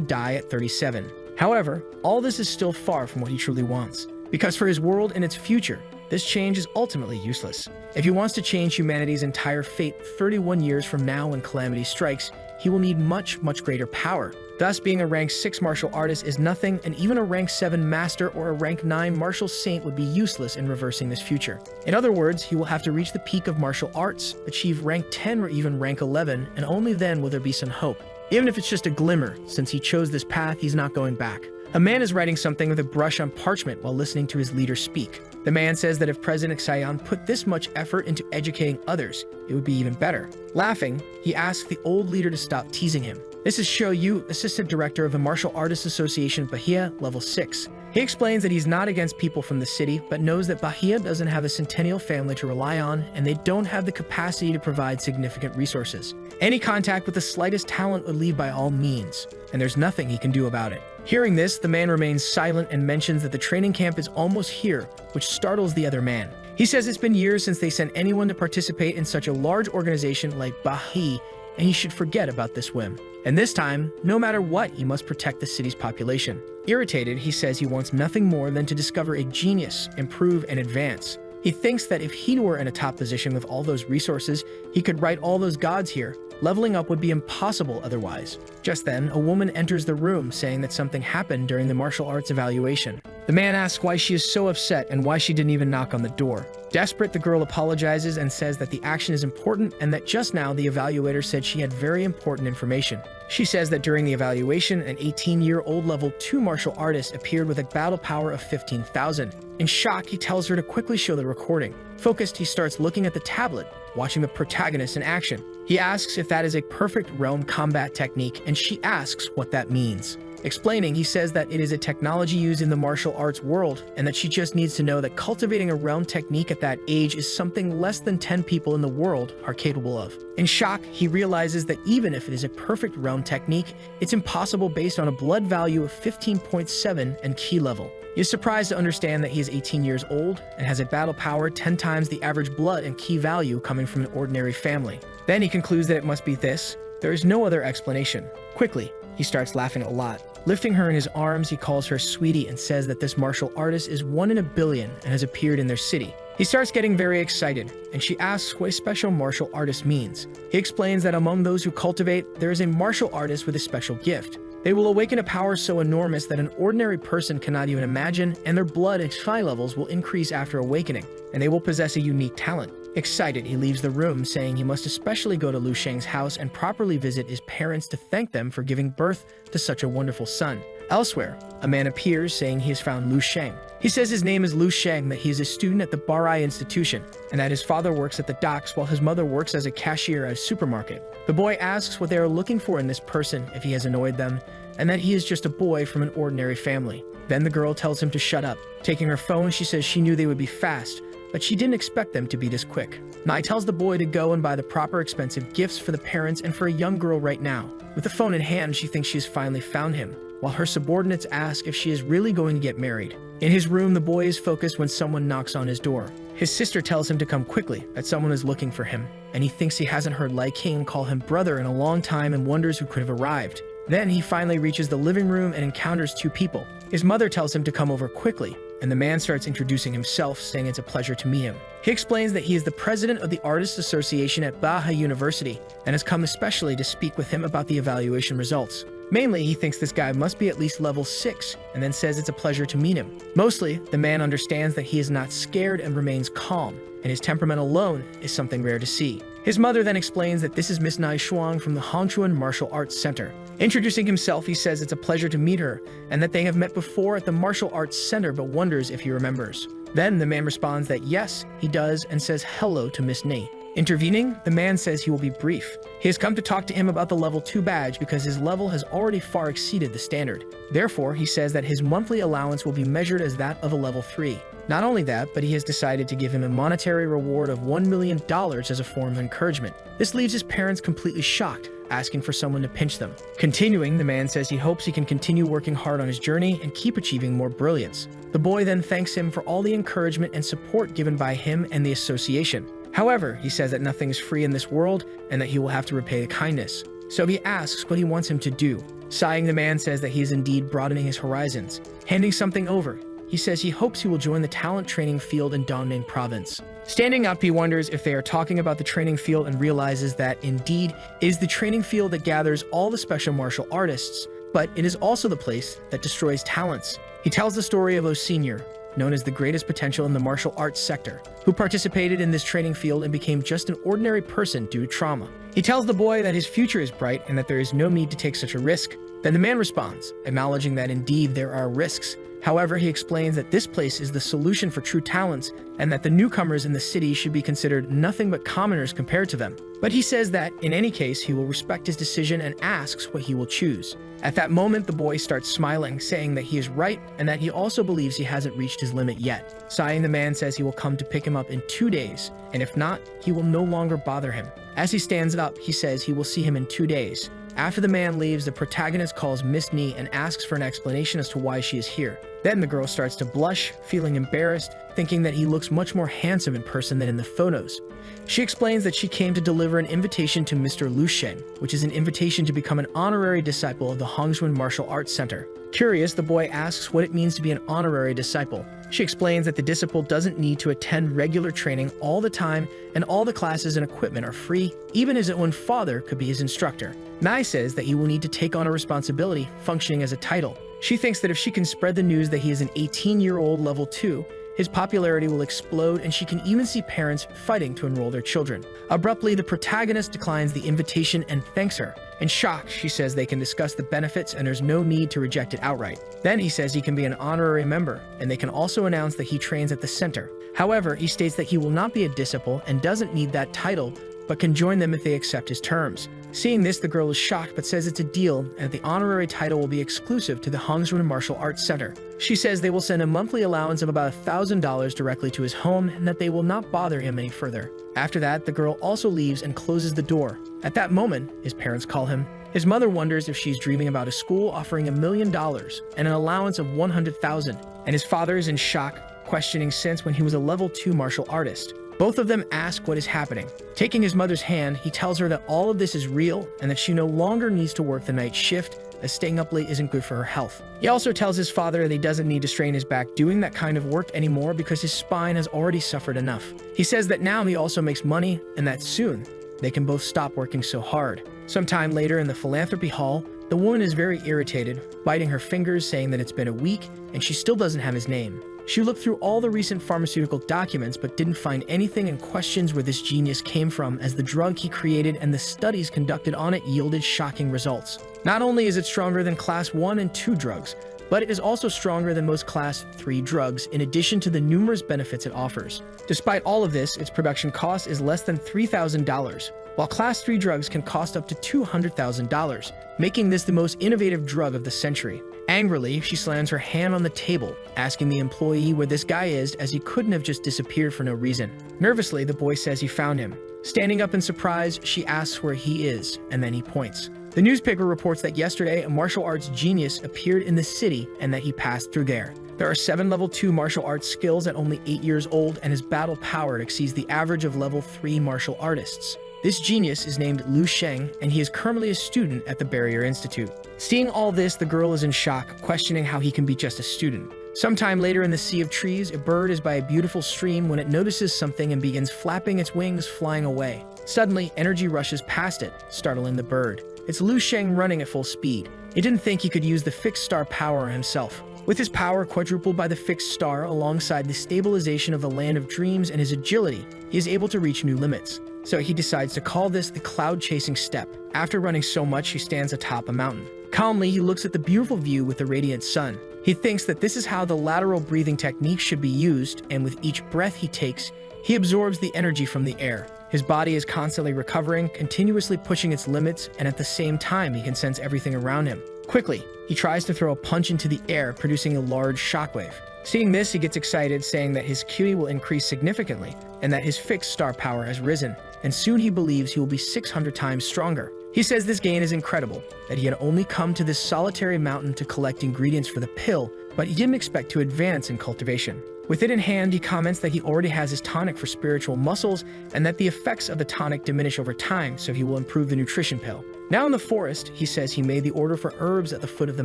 die at 37. However, all this is still far from what he truly wants. Because for his world and its future, this change is ultimately useless. If he wants to change humanity's entire fate 31 years from now when calamity strikes, he will need much greater power. Thus, being a rank 6 martial artist is nothing, and even a rank 7 master or a rank 9 martial saint would be useless in reversing this future. In other words, he will have to reach the peak of martial arts, achieve rank 10 or even rank 11, and only then will there be some hope. Even if it's just a glimmer, since he chose this path, he's not going back. A man is writing something with a brush on parchment while listening to his leader speak. The man says that if President Xian put this much effort into educating others, it would be even better. Laughing, he asks the old leader to stop teasing him. This is Show Yu, Assistant Director of the Martial Artists Association Bahia, Level 6. He explains that he's not against people from the city, but knows that Bahia doesn't have a centennial family to rely on, and they don't have the capacity to provide significant resources. Any contact with the slightest talent would leave by all means, and there's nothing he can do about it. Hearing this, the man remains silent and mentions that the training camp is almost here, which startles the other man. He says it's been years since they sent anyone to participate in such a large organization like Bahia, and he should forget about this whim. And this time, no matter what, he must protect the city's population. Irritated, he says he wants nothing more than to discover a genius, improve, and advance. He thinks that if he were in a top position with all those resources, he could write all those gods here. Leveling up would be impossible otherwise. Just then, a woman enters the room saying that something happened during the martial arts evaluation. The man asks why she is so upset and why she didn't even knock on the door. Desperate, the girl apologizes and says that the action is important and that just now the evaluator said she had very important information. She says that during the evaluation, an 18-year-old level 2 martial artist appeared with a battle power of 15,000. In shock, he tells her to quickly show the recording. Focused, he starts looking at the tablet, watching the protagonist in action. He asks if that is a perfect realm combat technique, and she asks what that means. Explaining, he says that it is a technology used in the martial arts world, and that she just needs to know that cultivating a realm technique at that age is something less than 10 people in the world are capable of. In shock, he realizes that even if it is a perfect realm technique, it's impossible based on a blood value of 15.7 and ki level. He is surprised to understand that he is 18 years old and has a battle power 10 times the average blood and ki value coming from an ordinary family. Then he concludes that it must be this. There is no other explanation. Quickly, he starts laughing a lot. Lifting her in his arms, he calls her sweetie and says that this martial artist is 1 in a billion and has appeared in their city. He starts getting very excited, and she asks what a special martial artist means. He explains that among those who cultivate, there is a martial artist with a special gift. They will awaken a power so enormous that an ordinary person cannot even imagine, and their blood and chi levels will increase after awakening, and they will possess a unique talent. Excited, he leaves the room, saying he must especially go to Lu Sheng's house and properly visit his parents to thank them for giving birth to such a wonderful son. Elsewhere, a man appears saying he has found Lu Sheng. He says his name is Lu Sheng, that he is a student at the Barai Institution, and that his father works at the docks while his mother works as a cashier at a supermarket. The boy asks what they are looking for in this person if he has annoyed them, and that he is just a boy from an ordinary family. Then the girl tells him to shut up. Taking her phone, she says she knew they would be fast, but she didn't expect them to be this quick. Nai tells the boy to go and buy the proper expensive gifts for the parents and for a young girl right now. With the phone in hand, she thinks she has finally found him, while her subordinates ask if she is really going to get married. In his room, the boy is focused when someone knocks on his door. His sister tells him to come quickly, that someone is looking for him, and he thinks he hasn't heard Lai King call him brother in a long time and wonders who could have arrived. Then he finally reaches the living room and encounters two people. His mother tells him to come over quickly, and the man starts introducing himself, saying it's a pleasure to meet him. He explains that he is the president of the Artists Association at Baha University and has come especially to speak with him about the evaluation results. Mainly, he thinks this guy must be at least level 6, and then says it's a pleasure to meet him. Mostly, the man understands that he is not scared and remains calm, and his temperament alone is something rare to see. His mother then explains that this is Miss Nai Shuang from the Hongchuan Martial Arts Center. Introducing himself, he says it's a pleasure to meet her, and that they have met before at the Martial Arts Center but wonders if he remembers. Then the man responds that yes, he does, and says hello to Miss Nai. Intervening, the man says he will be brief. He has come to talk to him about the level 2 badge because his level has already far exceeded the standard. Therefore, he says that his monthly allowance will be measured as that of a level 3. Not only that, but he has decided to give him a monetary reward of $1 million as a form of encouragement. This leaves his parents completely shocked, asking for someone to pinch them. Continuing, the man says he hopes he can continue working hard on his journey and keep achieving more brilliance. The boy then thanks him for all the encouragement and support given by him and the association. However, he says that nothing is free in this world and that he will have to repay the kindness. So he asks what he wants him to do. Sighing, the man says that he is indeed broadening his horizons. Handing something over, he says he hopes he will join the talent training field in Dongning province. Standing up, he wonders if they are talking about the training field and realizes that, indeed, it is the training field that gathers all the special martial artists, but it is also the place that destroys talents. He tells the story of O Senior, known as the greatest potential in the martial arts sector, who participated in this training field and became just an ordinary person due to trauma. He tells the boy that his future is bright and that there is no need to take such a risk. Then the man responds, acknowledging that indeed there are risks. However, he explains that this place is the solution for true talents and that the newcomers in the city should be considered nothing but commoners compared to them. But he says that, in any case, he will respect his decision and asks what he will choose. At that moment, the boy starts smiling, saying that he is right and that he also believes he hasn't reached his limit yet. Sighing, the man says he will come to pick him up in 2 days, and if not, he will no longer bother him. As he stands up, he says he will see him in 2 days. After the man leaves, the protagonist calls Miss Ni and asks for an explanation as to why she is here. Then the girl starts to blush, feeling embarrassed, thinking that he looks much more handsome in person than in the photos. She explains that she came to deliver an invitation to Mr. Lu Sheng, which is an invitation to become an honorary disciple of the Hongchuan Martial Arts Center. Curious, the boy asks what it means to be an honorary disciple. She explains that the disciple doesn't need to attend regular training all the time and all the classes and equipment are free. Even his own father could be his instructor. Nai says that he will need to take on a responsibility functioning as a title. She thinks that if she can spread the news that he is an 18-year-old level 2, his popularity will explode and she can even see parents fighting to enroll their children. Abruptly, the protagonist declines the invitation and thanks her. In shock, she says they can discuss the benefits and there's no need to reject it outright. Then he says he can be an honorary member and they can also announce that he trains at the center. However, he states that he will not be a disciple and doesn't need that title, but can join them if they accept his terms. Seeing this, the girl is shocked but says it's a deal and that the honorary title will be exclusive to the Hongchuan Martial Arts Center. She says they will send a monthly allowance of about $1,000 directly to his home and that they will not bother him any further. After that, the girl also leaves and closes the door. At that moment, his parents call him. His mother wonders if she's dreaming about a school offering $1 million and an allowance of $100,000, and his father is in shock, questioning since when he was a level 2 martial artist. Both of them ask what is happening. Taking his mother's hand, he tells her that all of this is real and that she no longer needs to work the night shift, as staying up late isn't good for her health. He also tells his father that he doesn't need to strain his back doing that kind of work anymore because his spine has already suffered enough. He says that now he also makes money and that soon they can both stop working so hard. Sometime later in the philanthropy hall, the woman is very irritated, biting her fingers, saying that it's been a week and she still doesn't have his name. She looked through all the recent pharmaceutical documents but didn't find anything and questions where this genius came from, as the drug he created and the studies conducted on it yielded shocking results. Not only is it stronger than class 1 and 2 drugs, but it is also stronger than most class 3 drugs in addition to the numerous benefits it offers. Despite all of this, its production cost is less than $3,000, while class 3 drugs can cost up to $200,000, making this the most innovative drug of the century. Angrily, she slams her hand on the table, asking the employee where this guy is, as he couldn't have just disappeared for no reason. Nervously, the boy says he found him. Standing up in surprise, she asks where he is, and then he points. The newspaper reports that yesterday a martial arts genius appeared in the city and that he passed through there. There are 7 level 2 martial arts skills at only 8 years old, and his battle power exceeds the average of level 3 martial artists. This genius is named Lu Sheng, and he is currently a student at the Barrier Institute. Seeing all this, the girl is in shock, questioning how he can be just a student. Sometime later in the sea of trees, a bird is by a beautiful stream when it notices something and begins flapping its wings, flying away. Suddenly, energy rushes past it, startling the bird. It's Lu Sheng running at full speed. He didn't think he could use the fixed star power himself. With his power quadrupled by the fixed star alongside the stabilization of the land of dreams and his agility, he is able to reach new limits. So he decides to call this the cloud-chasing step. After running so much, he stands atop a mountain. Calmly, he looks at the beautiful view with the radiant sun. He thinks that this is how the lateral breathing technique should be used, and with each breath he takes, he absorbs the energy from the air. His body is constantly recovering, continuously pushing its limits, and at the same time he can sense everything around him. Quickly, he tries to throw a punch into the air, producing a large shockwave. Seeing this, he gets excited, saying that his QE will increase significantly, and that his fixed star power has risen, and soon he believes he will be 600 times stronger. He says this gain is incredible, that he had only come to this solitary mountain to collect ingredients for the pill, but he didn't expect to advance in cultivation. With it in hand, he comments that he already has his tonic for spiritual muscles, and that the effects of the tonic diminish over time, so he will improve the nutrition pill. Now in the forest, he says he made the order for herbs at the foot of the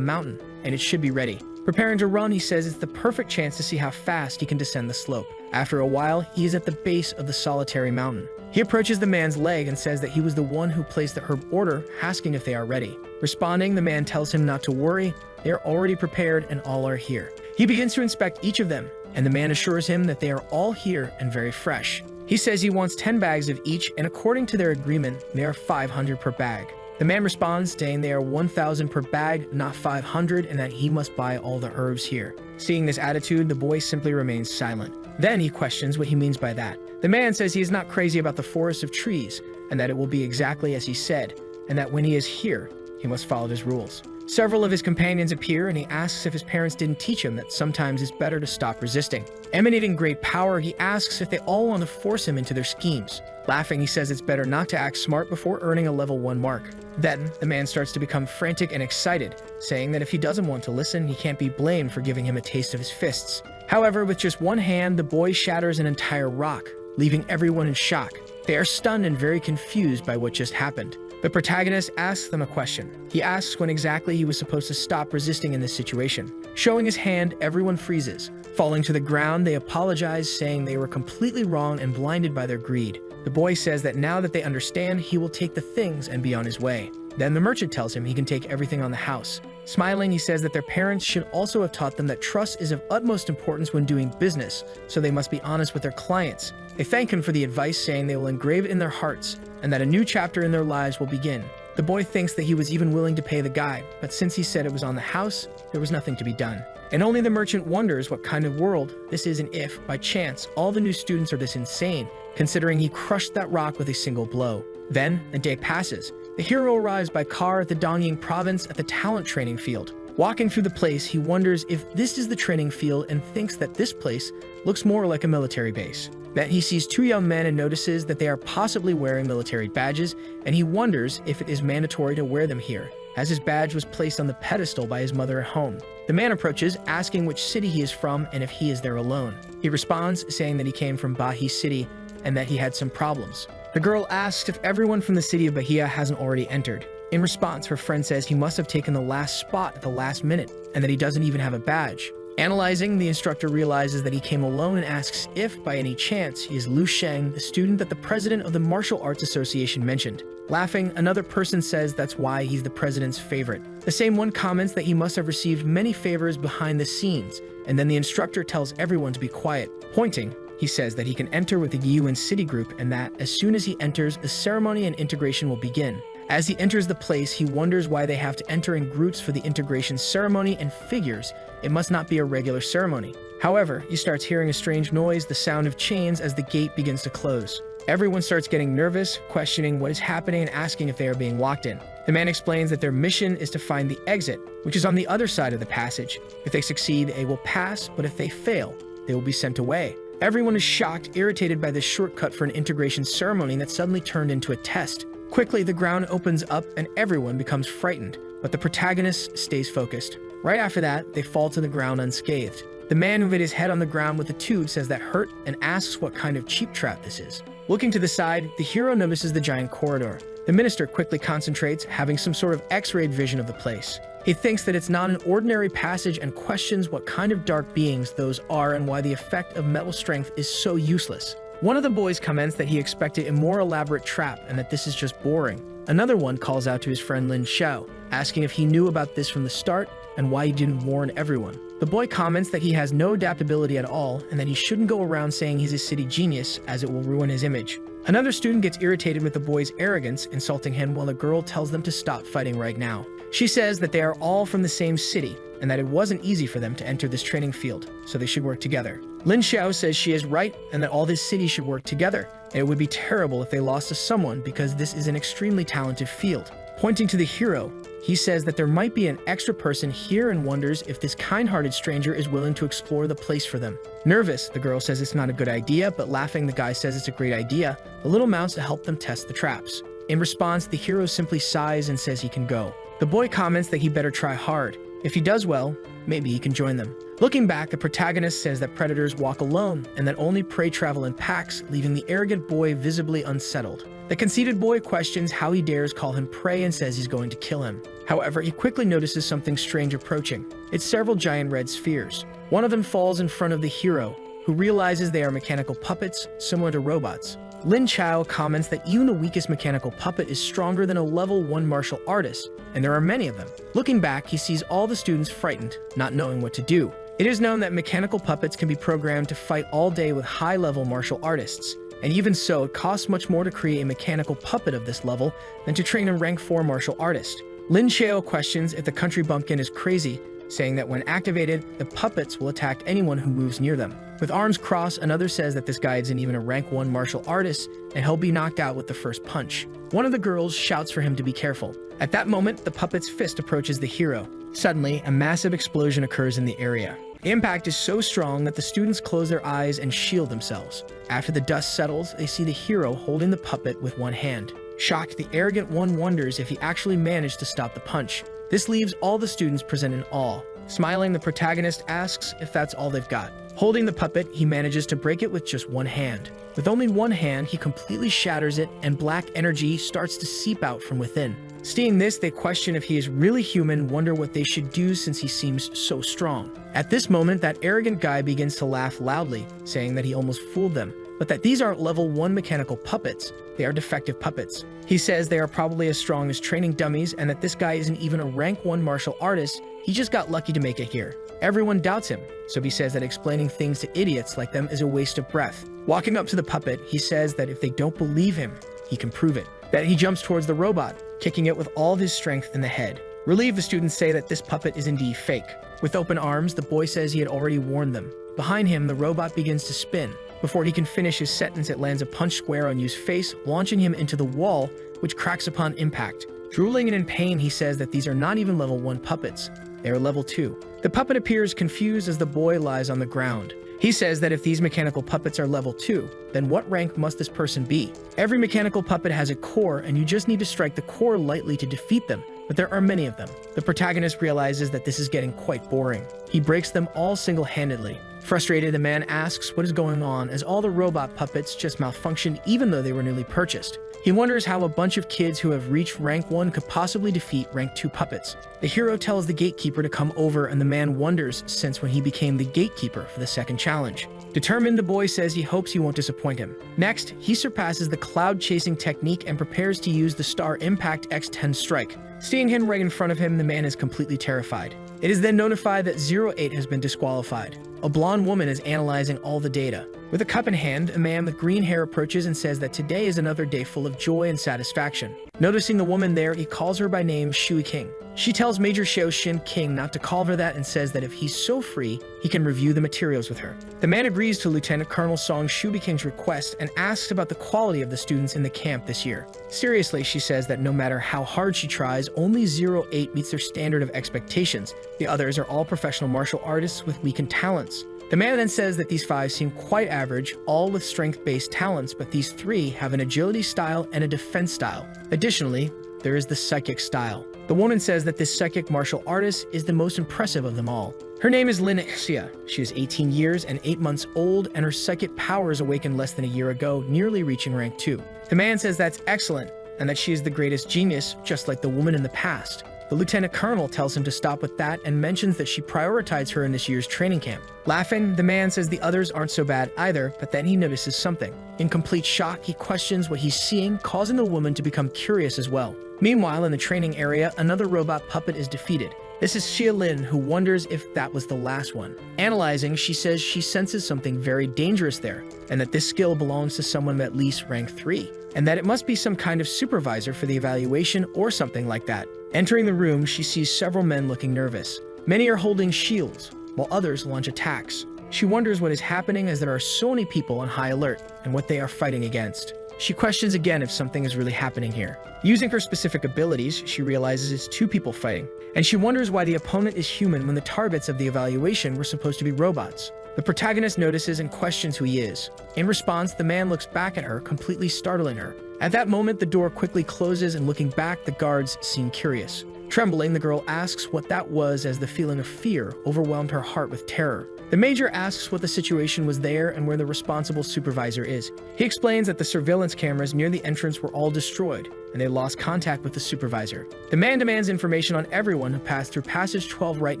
mountain, and it should be ready. Preparing to run, he says it's the perfect chance to see how fast he can descend the slope. After a while, he is at the base of the solitary mountain. He approaches the man's leg and says that he was the one who placed the herb order, asking if they are ready. Responding, the man tells him not to worry, they are already prepared and all are here. He begins to inspect each of them, and the man assures him that they are all here and very fresh. He says he wants 10 bags of each, and according to their agreement, they are 500 per bag. The man responds, saying they are 1,000 per bag, not 500, and that he must buy all the herbs here. Seeing this attitude, the boy simply remains silent. Then he questions what he means by that. The man says he is not crazy about the forest of trees, and that it will be exactly as he said, and that when he is here, he must follow his rules. Several of his companions appear, and he asks if his parents didn't teach him that sometimes it's better to stop resisting. Emanating great power, he asks if they all want to force him into their schemes. Laughing, he says it's better not to act smart before earning a level 1 mark. Then, the man starts to become frantic and excited, saying that if he doesn't want to listen, he can't be blamed for giving him a taste of his fists. However, with just one hand, the boy shatters an entire rock, leaving everyone in shock. They are stunned and very confused by what just happened. The protagonist asks them a question. He asks when exactly he was supposed to stop resisting in this situation. Showing his hand, everyone freezes. Falling to the ground, they apologize, saying they were completely wrong and blinded by their greed. The boy says that now that they understand, he will take the things and be on his way. Then the merchant tells him he can take everything on the house. Smiling, he says that their parents should also have taught them that trust is of utmost importance when doing business, so they must be honest with their clients. They thank him for the advice, saying they will engrave it in their hearts, and that a new chapter in their lives will begin. The boy thinks that he was even willing to pay the guy, but since he said it was on the house, there was nothing to be done. And only the merchant wonders what kind of world this is and if, by chance, all the new students are this insane, considering he crushed that rock with a single blow. Then, a day passes. The hero arrives by car at the Dongying province at the talent training field. Walking through the place, he wonders if this is the training field and thinks that this place looks more like a military base. Then he sees 2 young men and notices that they are possibly wearing military badges, and he wonders if it is mandatory to wear them here, as his badge was placed on the pedestal by his mother at home. The man approaches, asking which city he is from and if he is there alone. He responds, saying that he came from Bahi City and that he had some problems. The girl asks if everyone from the city of Bahia hasn't already entered. In response, her friend says he must have taken the last spot at the last minute and that he doesn't even have a badge. Analyzing, the instructor realizes that he came alone and asks if, by any chance, he is Lu Sheng, the student that the president of the Martial Arts Association mentioned. Laughing, another person says that's why he's the president's favorite. The same one comments that he must have received many favors behind the scenes, and then the instructor tells everyone to be quiet. Pointing, he says that he can enter with the Yuan City group and that, as soon as he enters, a ceremony and integration will begin. As he enters the place, he wonders why they have to enter in groups for the integration ceremony and figures it must not be a regular ceremony. However, he starts hearing a strange noise, the sound of chains, as the gate begins to close. Everyone starts getting nervous, questioning what is happening and asking if they are being locked in. The man explains that their mission is to find the exit, which is on the other side of the passage. If they succeed, they will pass, but if they fail, they will be sent away. Everyone is shocked, irritated by this shortcut for an integration ceremony that suddenly turned into a test. Quickly, the ground opens up and everyone becomes frightened, but the protagonist stays focused. Right after that, they fall to the ground unscathed. The man who hit his head on the ground with the tube says that hurt and asks what kind of cheap trap this is. Looking to the side, the hero notices the giant corridor. The minister quickly concentrates, having some sort of X-rayed vision of the place. He thinks that it's not an ordinary passage and questions what kind of dark beings those are and why the effect of metal strength is so useless. One of the boys comments that he expected a more elaborate trap and that this is just boring. Another one calls out to his friend Lin Xiao, asking if he knew about this from the start and why he didn't warn everyone. The boy comments that he has no adaptability at all and that he shouldn't go around saying he's a city genius as it will ruin his image. Another student gets irritated with the boy's arrogance, insulting him while the girl tells them to stop fighting right now. She says that they are all from the same city and that it wasn't easy for them to enter this training field, so they should work together. Lin Xiao says she is right and that all this city should work together, and it would be terrible if they lost to someone because this is an extremely talented field. Pointing to the hero, he says that there might be an extra person here and wonders if this kind-hearted stranger is willing to explore the place for them. Nervous, the girl says it's not a good idea, but laughing, the guy says it's a great idea. The little mounts to help them test the traps. In response, the hero simply sighs and says he can go. The boy comments that he better try hard. If he does well, maybe he can join them. Looking back, the protagonist says that predators walk alone and that only prey travel in packs, leaving the arrogant boy visibly unsettled. The conceited boy questions how he dares call him prey and says he's going to kill him. However, he quickly notices something strange approaching. It's several giant red spheres. One of them falls in front of the hero, who realizes they are mechanical puppets, similar to robots. Lin Xiao comments that even the weakest mechanical puppet is stronger than a level 1 martial artist, and there are many of them. Looking back, he sees all the students frightened, not knowing what to do. It is known that mechanical puppets can be programmed to fight all day with high-level martial artists, and even so, it costs much more to create a mechanical puppet of this level than to train a rank 4 martial artist. Lin Xiao questions if the country bumpkin is crazy, saying that when activated, the puppets will attack anyone who moves near them. With arms crossed, another says that this guy isn't even a rank 1 martial artist, and he'll be knocked out with the first punch. One of the girls shouts for him to be careful. At that moment, the puppet's fist approaches the hero. Suddenly, a massive explosion occurs in the area. The impact is so strong that the students close their eyes and shield themselves. After the dust settles, they see the hero holding the puppet with one hand. Shocked, the arrogant one wonders if he actually managed to stop the punch. This leaves all the students present in awe. Smiling, the protagonist asks if that's all they've got. Holding the puppet, he manages to break it with just one hand. With only one hand, he completely shatters it, and black energy starts to seep out from within. Seeing this, they question if he is really human, wonder what they should do since he seems so strong. At this moment, that arrogant guy begins to laugh loudly, saying that he almost fooled them, but that these aren't level 1 mechanical puppets, they are defective puppets. He says they are probably as strong as training dummies and that this guy isn't even a rank 1 martial artist, he just got lucky to make it here. Everyone doubts him, so he says that explaining things to idiots like them is a waste of breath. Walking up to the puppet, he says that if they don't believe him, he can prove it. That he jumps towards the robot, kicking it with all of his strength in the head. Relieved, the students say that this puppet is indeed fake. With open arms, the boy says he had already warned them. Behind him, the robot begins to spin. Before he can finish his sentence, it lands a punch square on Yu's face, launching him into the wall, which cracks upon impact. Drooling and in pain, he says that these are not even level 1 puppets. They are level 2. The puppet appears confused as the boy lies on the ground. He says that if these mechanical puppets are level 2, then what rank must this person be? Every mechanical puppet has a core, and you just need to strike the core lightly to defeat them, but there are many of them. The protagonist realizes that this is getting quite boring. He breaks them all single-handedly. Frustrated, the man asks what is going on as all the robot puppets just malfunctioned even though they were newly purchased. He wonders how a bunch of kids who have reached rank 1 could possibly defeat rank 2 puppets. The hero tells the gatekeeper to come over, and the man wonders since when he became the gatekeeper for the second challenge. Determined, the boy says he hopes he won't disappoint him. Next, he surpasses the cloud chasing technique and prepares to use the Star Impact X10 strike. Seeing him right in front of him, the man is completely terrified. It is then notified that 08 has been disqualified. A blonde woman is analyzing all the data. With a cup in hand, a man with green hair approaches and says that today is another day full of joy and satisfaction. Noticing the woman there, he calls her by name Shui King. She tells Major Xiao Xin King not to call her that and says that if he's so free, he can review the materials with her. The man agrees to Lieutenant Colonel Song Shui King's request and asks about the quality of the students in the camp this year. Seriously, she says that no matter how hard she tries, only 08 meets their standard of expectations. The others are all professional martial artists with weakened talents. The man then says that these 5 seem quite average, all with strength-based talents, but these 3 have an agility style and a defense style. Additionally, there is the psychic style. The woman says that this psychic martial artist is the most impressive of them all. Her name is Linexia. She is 18 years and 8 months old, and her psychic powers awakened less than a year ago, nearly reaching rank 2. The man says that's excellent, and that she is the greatest genius, just like the woman in the past. The lieutenant colonel tells him to stop with that and mentions that she prioritized her in this year's training camp. Laughing, the man says the others aren't so bad either, but then he notices something. In complete shock, he questions what he's seeing, causing the woman to become curious as well. Meanwhile, in the training area, another robot puppet is defeated. This is Xia Lin, who wonders if that was the last one. Analyzing, she says she senses something very dangerous there, and that this skill belongs to someone at least rank 3, and that it must be some kind of supervisor for the evaluation or something like that. Entering the room, she sees several men looking nervous. Many are holding shields, while others launch attacks. She wonders what is happening as there are so many people on high alert and what they are fighting against. She questions again if something is really happening here. Using her specific abilities, she realizes it's 2 people fighting, and she wonders why the opponent is human when the targets of the evaluation were supposed to be robots. The protagonist notices and questions who he is. In response, the man looks back at her, completely startling her. At that moment, the door quickly closes, and looking back, the guards seem curious. Trembling, the girl asks what that was as the feeling of fear overwhelmed her heart with terror. The major asks what the situation was there and where the responsible supervisor is. He explains that the surveillance cameras near the entrance were all destroyed, and they lost contact with the supervisor. The man demands information on everyone who passed through Passage 12 right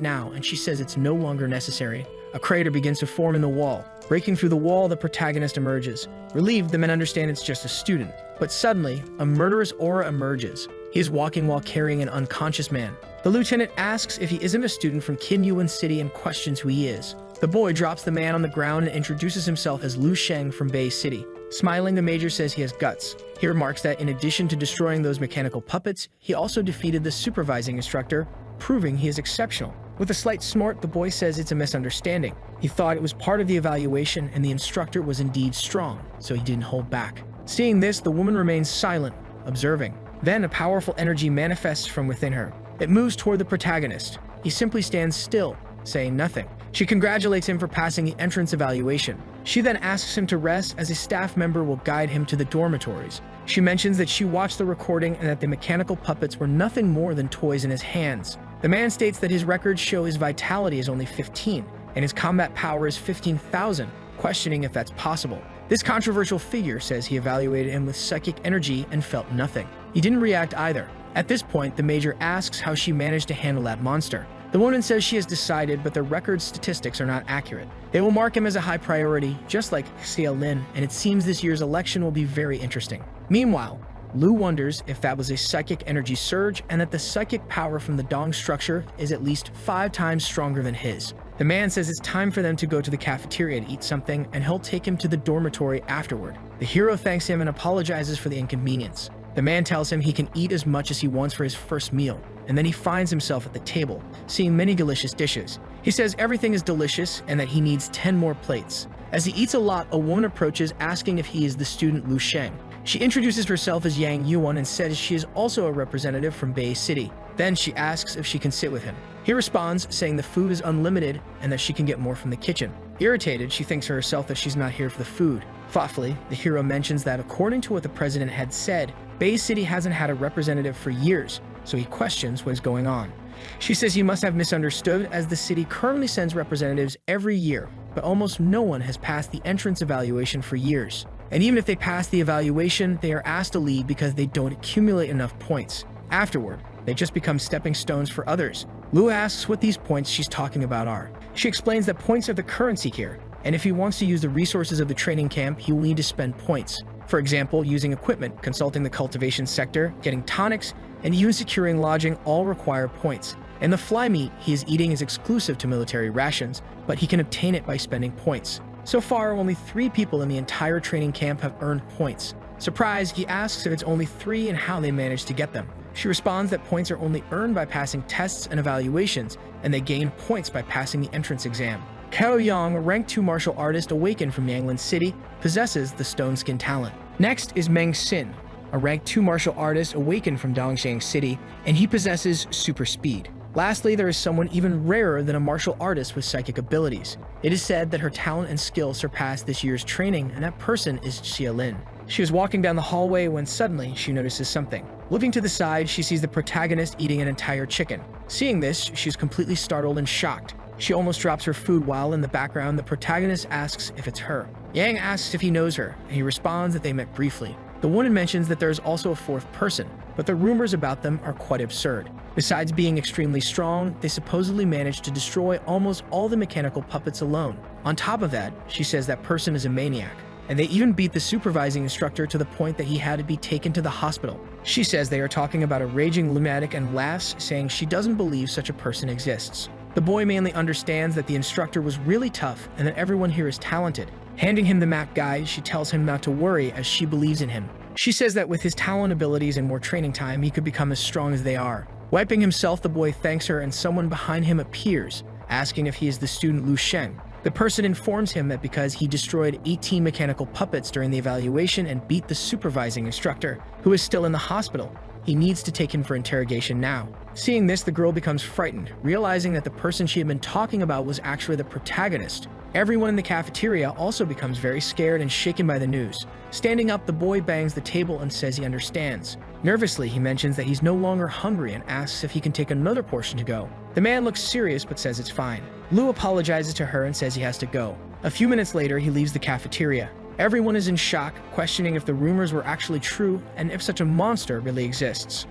now, and she says it's no longer necessary. A crater begins to form in the wall. Breaking through the wall, the protagonist emerges. Relieved, the men understand it's just a student. But suddenly, a murderous aura emerges. He is walking while carrying an unconscious man. The lieutenant asks if he isn't a student from Qinyuan City and questions who he is. The boy drops the man on the ground and introduces himself as Liu Sheng from Bay City. Smiling, the major says he has guts. He remarks that in addition to destroying those mechanical puppets, he also defeated the supervising instructor, proving he is exceptional. With a slight snort, the boy says it's a misunderstanding. He thought it was part of the evaluation and the instructor was indeed strong, so he didn't hold back. Seeing this, the woman remains silent, observing. Then a powerful energy manifests from within her. It moves toward the protagonist. He simply stands still, saying nothing. She congratulates him for passing the entrance evaluation. She then asks him to rest as a staff member will guide him to the dormitories. She mentions that she watched the recording and that the mechanical puppets were nothing more than toys in his hands. The man states that his records show his vitality is only 15, and his combat power is 15,000, questioning if that's possible. This controversial figure says he evaluated him with psychic energy and felt nothing. He didn't react either. At this point, the major asks how she managed to handle that monster. The woman says she has decided, but the record statistics are not accurate. They will mark him as a high priority, just like Xia Lin, and it seems this year's election will be very interesting. Meanwhile, Lu wonders if that was a psychic energy surge and that the psychic power from the Dong structure is at least 5 times stronger than his. The man says it's time for them to go to the cafeteria to eat something, and he'll take him to the dormitory afterward. The hero thanks him and apologizes for the inconvenience. The man tells him he can eat as much as he wants for his first meal, and then he finds himself at the table, seeing many delicious dishes. He says everything is delicious and that he needs 10 more plates. As he eats a lot, a woman approaches asking if he is the student Liu Sheng. She introduces herself as Yang Yuan and says she is also a representative from Bay City. Then she asks if she can sit with him. He responds, saying the food is unlimited and that she can get more from the kitchen. Irritated, she thinks to herself that she's not here for the food. Thoughtfully, the hero mentions that according to what the president had said, Bay City hasn't had a representative for years, so he questions what is going on. She says he must have misunderstood, as the city currently sends representatives every year, but almost no one has passed the entrance evaluation for years. And even if they pass the evaluation, they are asked to leave because they don't accumulate enough points. Afterward, they just become stepping stones for others. Lu asks what these points she's talking about are. She explains that points are the currency here, and if he wants to use the resources of the training camp, he will need to spend points. For example, using equipment, consulting the cultivation sector, getting tonics, and even securing lodging all require points. And the fly meat he is eating is exclusive to military rations, but he can obtain it by spending points. So far, only 3 people in the entire training camp have earned points. Surprised, he asks if it's only 3 and how they managed to get them. She responds that points are only earned by passing tests and evaluations, and they gain points by passing the entrance exam. Kao Yang, a rank 2 martial artist awakened from Yanglan City, possesses the stone skin talent. Next is Meng Xin, a rank 2 martial artist awakened from Dongjiang City, and he possesses super speed. Lastly, there is someone even rarer than a martial artist with psychic abilities. It is said that her talent and skill surpassed this year's training, and that person is Xialin. She was walking down the hallway when suddenly she notices something. Looking to the side, she sees the protagonist eating an entire chicken. Seeing this, she's completely startled and shocked. She almost drops her food while in the background the protagonist asks if it's her. Yang asks if he knows her, and he responds that they met briefly. The woman mentions that there is also a fourth person, but the rumors about them are quite absurd. Besides being extremely strong, they supposedly managed to destroy almost all the mechanical puppets alone. On top of that, she says that person is a maniac, and they even beat the supervising instructor to the point that he had to be taken to the hospital. She says they are talking about a raging lunatic and laughs, saying she doesn't believe such a person exists. The boy mainly understands that the instructor was really tough and that everyone here is talented. Handing him the map guide, she tells him not to worry as she believes in him. She says that with his talent abilities and more training time, he could become as strong as they are. Wiping himself, the boy thanks her and someone behind him appears, asking if he is the student Lu Sheng. The person informs him that because he destroyed 18 mechanical puppets during the evaluation and beat the supervising instructor, who is still in the hospital, he needs to take him for interrogation now. Seeing this, the girl becomes frightened, realizing that the person she had been talking about was actually the protagonist. Everyone in the cafeteria also becomes very scared and shaken by the news. Standing up, the boy bangs the table and says he understands. Nervously, he mentions that he's no longer hungry and asks if he can take another portion to go. The man looks serious but says it's fine. Lu apologizes to her and says he has to go. A few minutes later, he leaves the cafeteria. Everyone is in shock, questioning if the rumors were actually true and if such a monster really exists.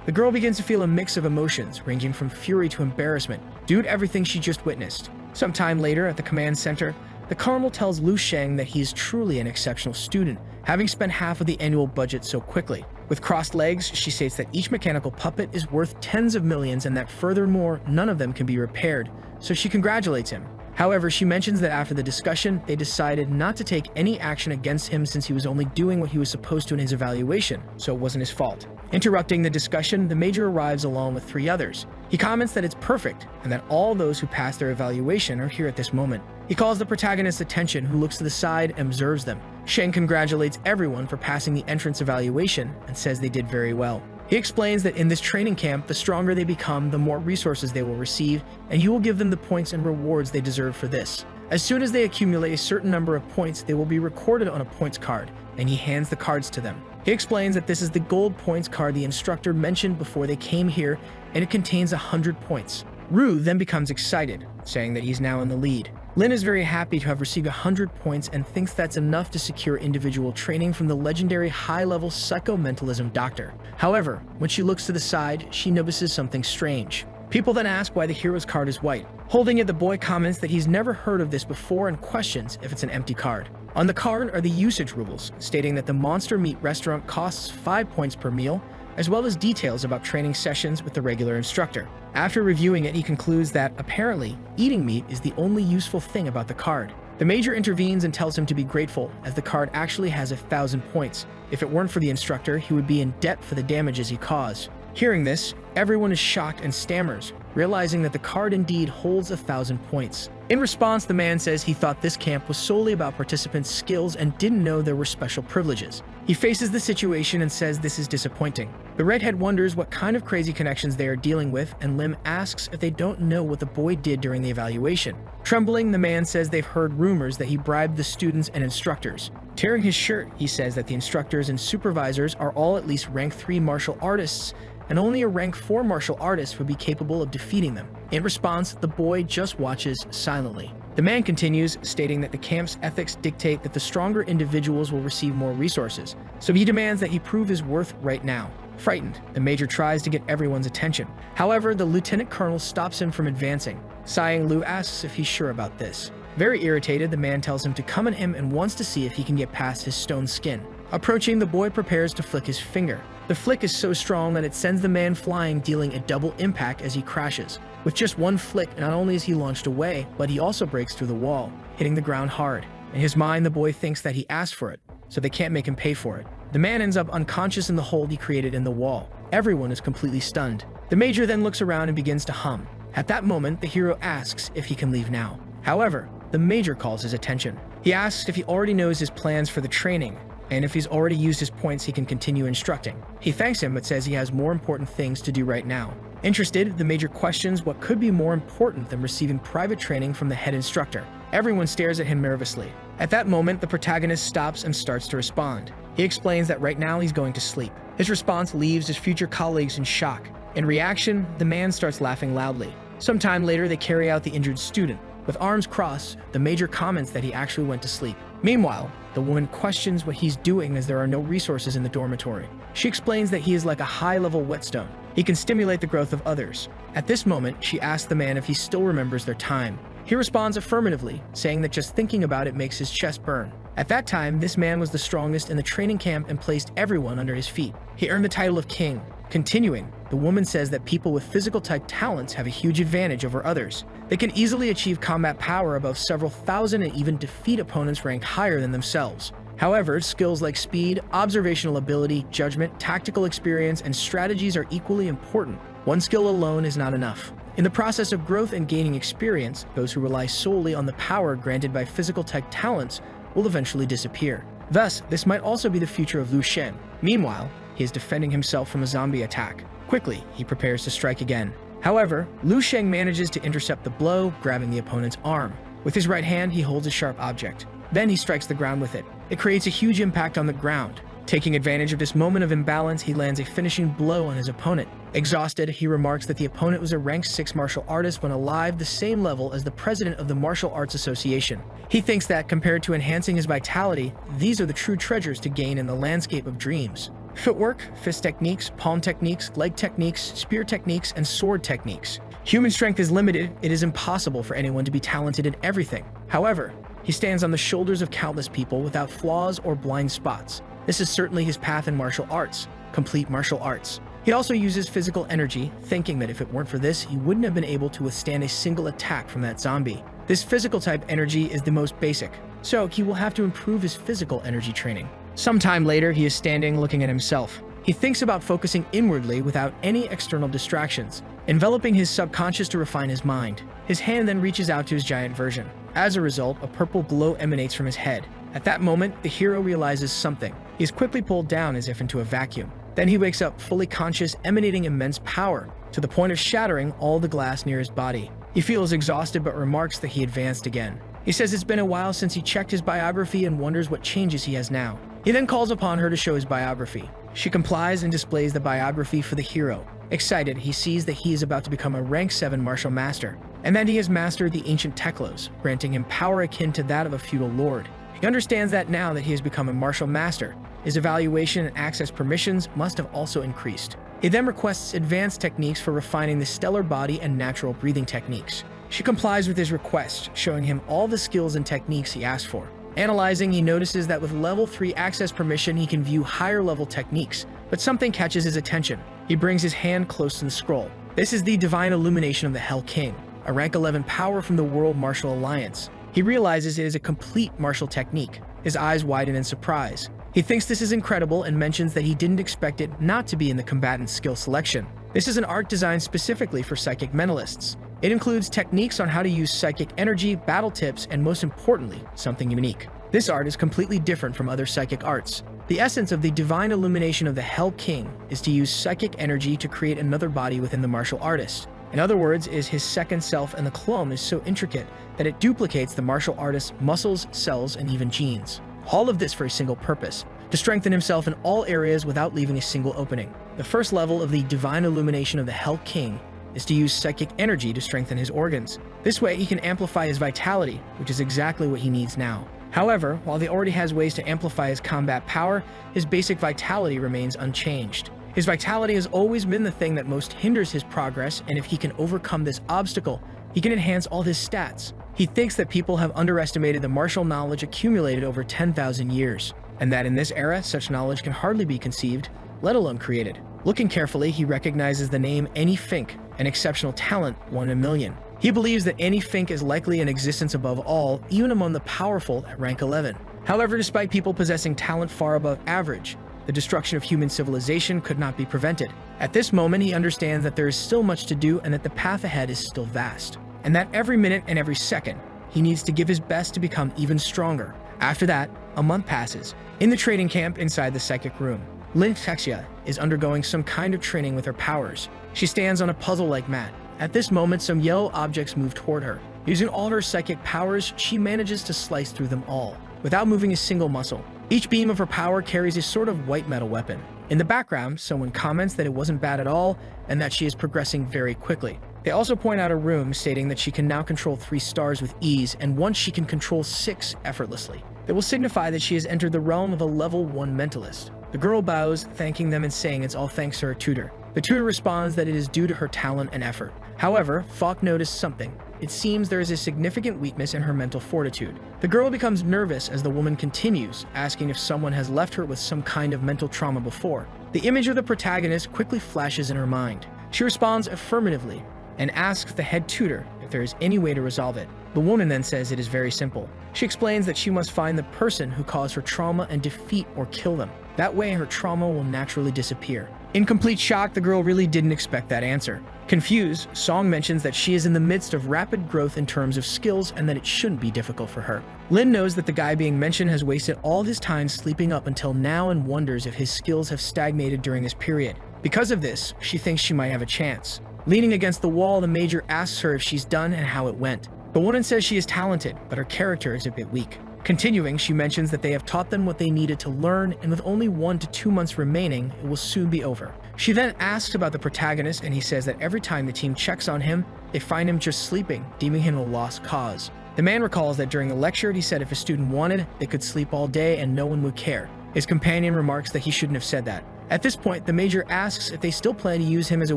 The girl begins to feel a mix of emotions, ranging from fury to embarrassment, due to everything she just witnessed. Sometime later, at the command center, the colonel tells Lu Sheng that he is truly an exceptional student, having spent half of the annual budget so quickly. With crossed legs, she states that each mechanical puppet is worth tens of millions and that furthermore, none of them can be repaired, so she congratulates him. However, she mentions that after the discussion, they decided not to take any action against him since he was only doing what he was supposed to in his evaluation, so it wasn't his fault. Interrupting the discussion, the major arrives along with 3 others. He comments that it's perfect and that all those who passed their evaluation are here at this moment. He calls the protagonist's attention, who looks to the side and observes them. Sheng congratulates everyone for passing the entrance evaluation and says they did very well. He explains that in this training camp, the stronger they become, the more resources they will receive, and he will give them the points and rewards they deserve for this. As soon as they accumulate a certain number of points, they will be recorded on a points card, and he hands the cards to them. He explains that this is the gold points card the instructor mentioned before they came here, and it contains 100 points. Ru then becomes excited, saying that he's now in the lead. Lin is very happy to have received 100 points and thinks that's enough to secure individual training from the legendary high-level psychomentalism doctor. However, when she looks to the side, she notices something strange. People then ask why the hero's card is white. Holding it, the boy comments that he's never heard of this before and questions if it's an empty card. On the card are the usage rules, stating that the Monster Meat restaurant costs 5 points per meal, as well as details about training sessions with the regular instructor. After reviewing it, he concludes that, apparently, eating meat is the only useful thing about the card. The major intervenes and tells him to be grateful, as the card actually has 1,000 points. If it weren't for the instructor, he would be in debt for the damages he caused. Hearing this, everyone is shocked and stammers, realizing that the card indeed holds 1,000 points. In response, the man says he thought this camp was solely about participants' skills and didn't know there were special privileges. He faces the situation and says this is disappointing. The redhead wonders what kind of crazy connections they are dealing with, and Lim asks if they don't know what the boy did during the evaluation. Trembling, the man says they've heard rumors that he bribed the students and instructors. Tearing his shirt, he says that the instructors and supervisors are all at least rank 3 martial artists, and only a rank 4 martial artist would be capable of defeating them. In response, the boy just watches silently. The man continues, stating that the camp's ethics dictate that the stronger individuals will receive more resources, so he demands that he prove his worth right now. Frightened, the major tries to get everyone's attention. However, the lieutenant colonel stops him from advancing. Sighing, Lu asks if he's sure about this. Very irritated, the man tells him to come at him and wants to see if he can get past his stone skin. Approaching, the boy prepares to flick his finger. The flick is so strong that it sends the man flying, dealing a double impact as he crashes. With just one flick, not only is he launched away, but he also breaks through the wall, hitting the ground hard. In his mind, the boy thinks that he asked for it, so they can't make him pay for it. The man ends up unconscious in the hole he created in the wall. Everyone is completely stunned. The major then looks around and begins to hum. At that moment, the hero asks if he can leave now. However, the major calls his attention. He asks if he already knows his plans for the training, and if he's already used his points, he can continue instructing. He thanks him but says he has more important things to do right now. Interested, the major questions what could be more important than receiving private training from the head instructor. Everyone stares at him nervously. At that moment, the protagonist stops and starts to respond. He explains that right now he's going to sleep. His response leaves his future colleagues in shock. In reaction, the man starts laughing loudly. Sometime later, they carry out the injured student. With arms crossed, the major comments that he actually went to sleep. Meanwhile, the woman questions what he's doing as there are no resources in the dormitory. She explains that he is like a high-level whetstone. He can stimulate the growth of others. At this moment, she asks the man if he still remembers their time. He responds affirmatively, saying that just thinking about it makes his chest burn. At that time, this man was the strongest in the training camp and placed everyone under his feet. He earned the title of king. Continuing, the woman says that people with physical-type talents have a huge advantage over others. They can easily achieve combat power above several thousand and even defeat opponents ranked higher than themselves. However, skills like speed, observational ability, judgment, tactical experience, and strategies are equally important. One skill alone is not enough. In the process of growth and gaining experience, those who rely solely on the power granted by physical-type talents will eventually disappear. Thus, this might also be the future of Lu Shen. Meanwhile, he is defending himself from a zombie attack. Quickly, he prepares to strike again. However, Lu Sheng manages to intercept the blow, grabbing the opponent's arm. With his right hand, he holds a sharp object. Then he strikes the ground with it. It creates a huge impact on the ground. Taking advantage of this moment of imbalance, he lands a finishing blow on his opponent. Exhausted, he remarks that the opponent was a rank 6 martial artist when alive, the same level as the president of the Martial Arts Association. He thinks that, compared to enhancing his vitality, these are the true treasures to gain in the landscape of dreams. Footwork, fist techniques, palm techniques, leg techniques, spear techniques, and sword techniques. Human strength is limited. It is impossible for anyone to be talented in everything. However, he stands on the shoulders of countless people without flaws or blind spots. This is certainly his path in martial arts, complete martial arts. He also uses physical energy, thinking that if it weren't for this, he wouldn't have been able to withstand a single attack from that zombie. This physical type energy is the most basic, so he will have to improve his physical energy training. Sometime later, he is standing looking at himself. He thinks about focusing inwardly without any external distractions, enveloping his subconscious to refine his mind. His hand then reaches out to his giant version. As a result, a purple glow emanates from his head. At that moment, the hero realizes something. He is quickly pulled down as if into a vacuum. Then he wakes up fully conscious, emanating immense power, to the point of shattering all the glass near his body. He feels exhausted but remarks that he advanced again. He says it's been a while since he checked his biography and wonders what changes he has now. He then calls upon her to show his biography. She complies and displays the biography for the hero. Excited, he sees that he is about to become a rank 7 martial master, and that he has mastered the ancient Teklos, granting him power akin to that of a feudal lord. He understands that now that he has become a martial master, his evaluation and access permissions must have also increased. He then requests advanced techniques for refining the stellar body and natural breathing techniques. She complies with his request, showing him all the skills and techniques he asked for. Analyzing, he notices that with level 3 access permission, he can view higher level techniques, but something catches his attention. He brings his hand close to the scroll. This is the Divine Illumination of the Hell King, a rank 11 power from the World Martial Alliance. He realizes it is a complete martial technique. His eyes widen in surprise. He thinks this is incredible and mentions that he didn't expect it not to be in the combatant skill selection. This is an art designed specifically for psychic mentalists. It includes techniques on how to use psychic energy, battle tips, and most importantly, something unique. This art is completely different from other psychic arts. The essence of the Divine Illumination of the Hell King is to use psychic energy to create another body within the martial artist. In other words, is his second self, and the clone is so intricate that it duplicates the martial artist's muscles, cells, and even genes. All of this for a single purpose, to strengthen himself in all areas without leaving a single opening. The first level of the Divine Illumination of the Hell King is to use psychic energy to strengthen his organs. This way he can amplify his vitality, which is exactly what he needs now. However, while he already has ways to amplify his combat power, his basic vitality remains unchanged. His vitality has always been the thing that most hinders his progress, and if he can overcome this obstacle, he can enhance all his stats. He thinks that people have underestimated the martial knowledge accumulated over 10,000 years, and that in this era, such knowledge can hardly be conceived, let alone created. Looking carefully, he recognizes the name Annie Fink, an exceptional talent, 1 in a million. He believes that Annie Fink is likely in existence above all, even among the powerful at rank 11. However, despite people possessing talent far above average, the destruction of human civilization could not be prevented. At this moment, he understands that there is still much to do and that the path ahead is still vast, and that every minute and every second, he needs to give his best to become even stronger. After that, a month passes. In the training camp inside the psychic room, Lin Texia is undergoing some kind of training with her powers. She stands on a puzzle-like mat. At this moment, some yellow objects move toward her. Using all her psychic powers, she manages to slice through them all, without moving a single muscle. Each beam of her power carries a sort of white metal weapon. In the background, someone comments that it wasn't bad at all, and that she is progressing very quickly. They also point out a room, stating that she can now control 3 stars with ease, and once she can control 6 effortlessly. That will signify that she has entered the realm of a level 1 mentalist. The girl bows, thanking them and saying it's all thanks to her tutor. The tutor responds that it is due to her talent and effort. However, Falk noticed something. It seems there is a significant weakness in her mental fortitude. The girl becomes nervous as the woman continues, asking if someone has left her with some kind of mental trauma before. The image of the protagonist quickly flashes in her mind. She responds affirmatively and asks the head tutor if there is any way to resolve it. The woman then says it is very simple. She explains that she must find the person who caused her trauma and defeat or kill them. That way, her trauma will naturally disappear. In complete shock, the girl really didn't expect that answer. Confused, Song mentions that she is in the midst of rapid growth in terms of skills and that it shouldn't be difficult for her. Lin knows that the guy being mentioned has wasted all his time sleeping up until now and wonders if his skills have stagnated during this period. Because of this, she thinks she might have a chance. Leaning against the wall, the major asks her if she's done and how it went. The woman says she is talented, but her character is a bit weak. Continuing, she mentions that they have taught them what they needed to learn, and with only 1 to 2 months remaining, it will soon be over. She then asks about the protagonist, and he says that every time the team checks on him, they find him just sleeping, deeming him a lost cause. The man recalls that during the lecture, he said if a student wanted, they could sleep all day and no one would care. His companion remarks that he shouldn't have said that. At this point, the major asks if they still plan to use him as a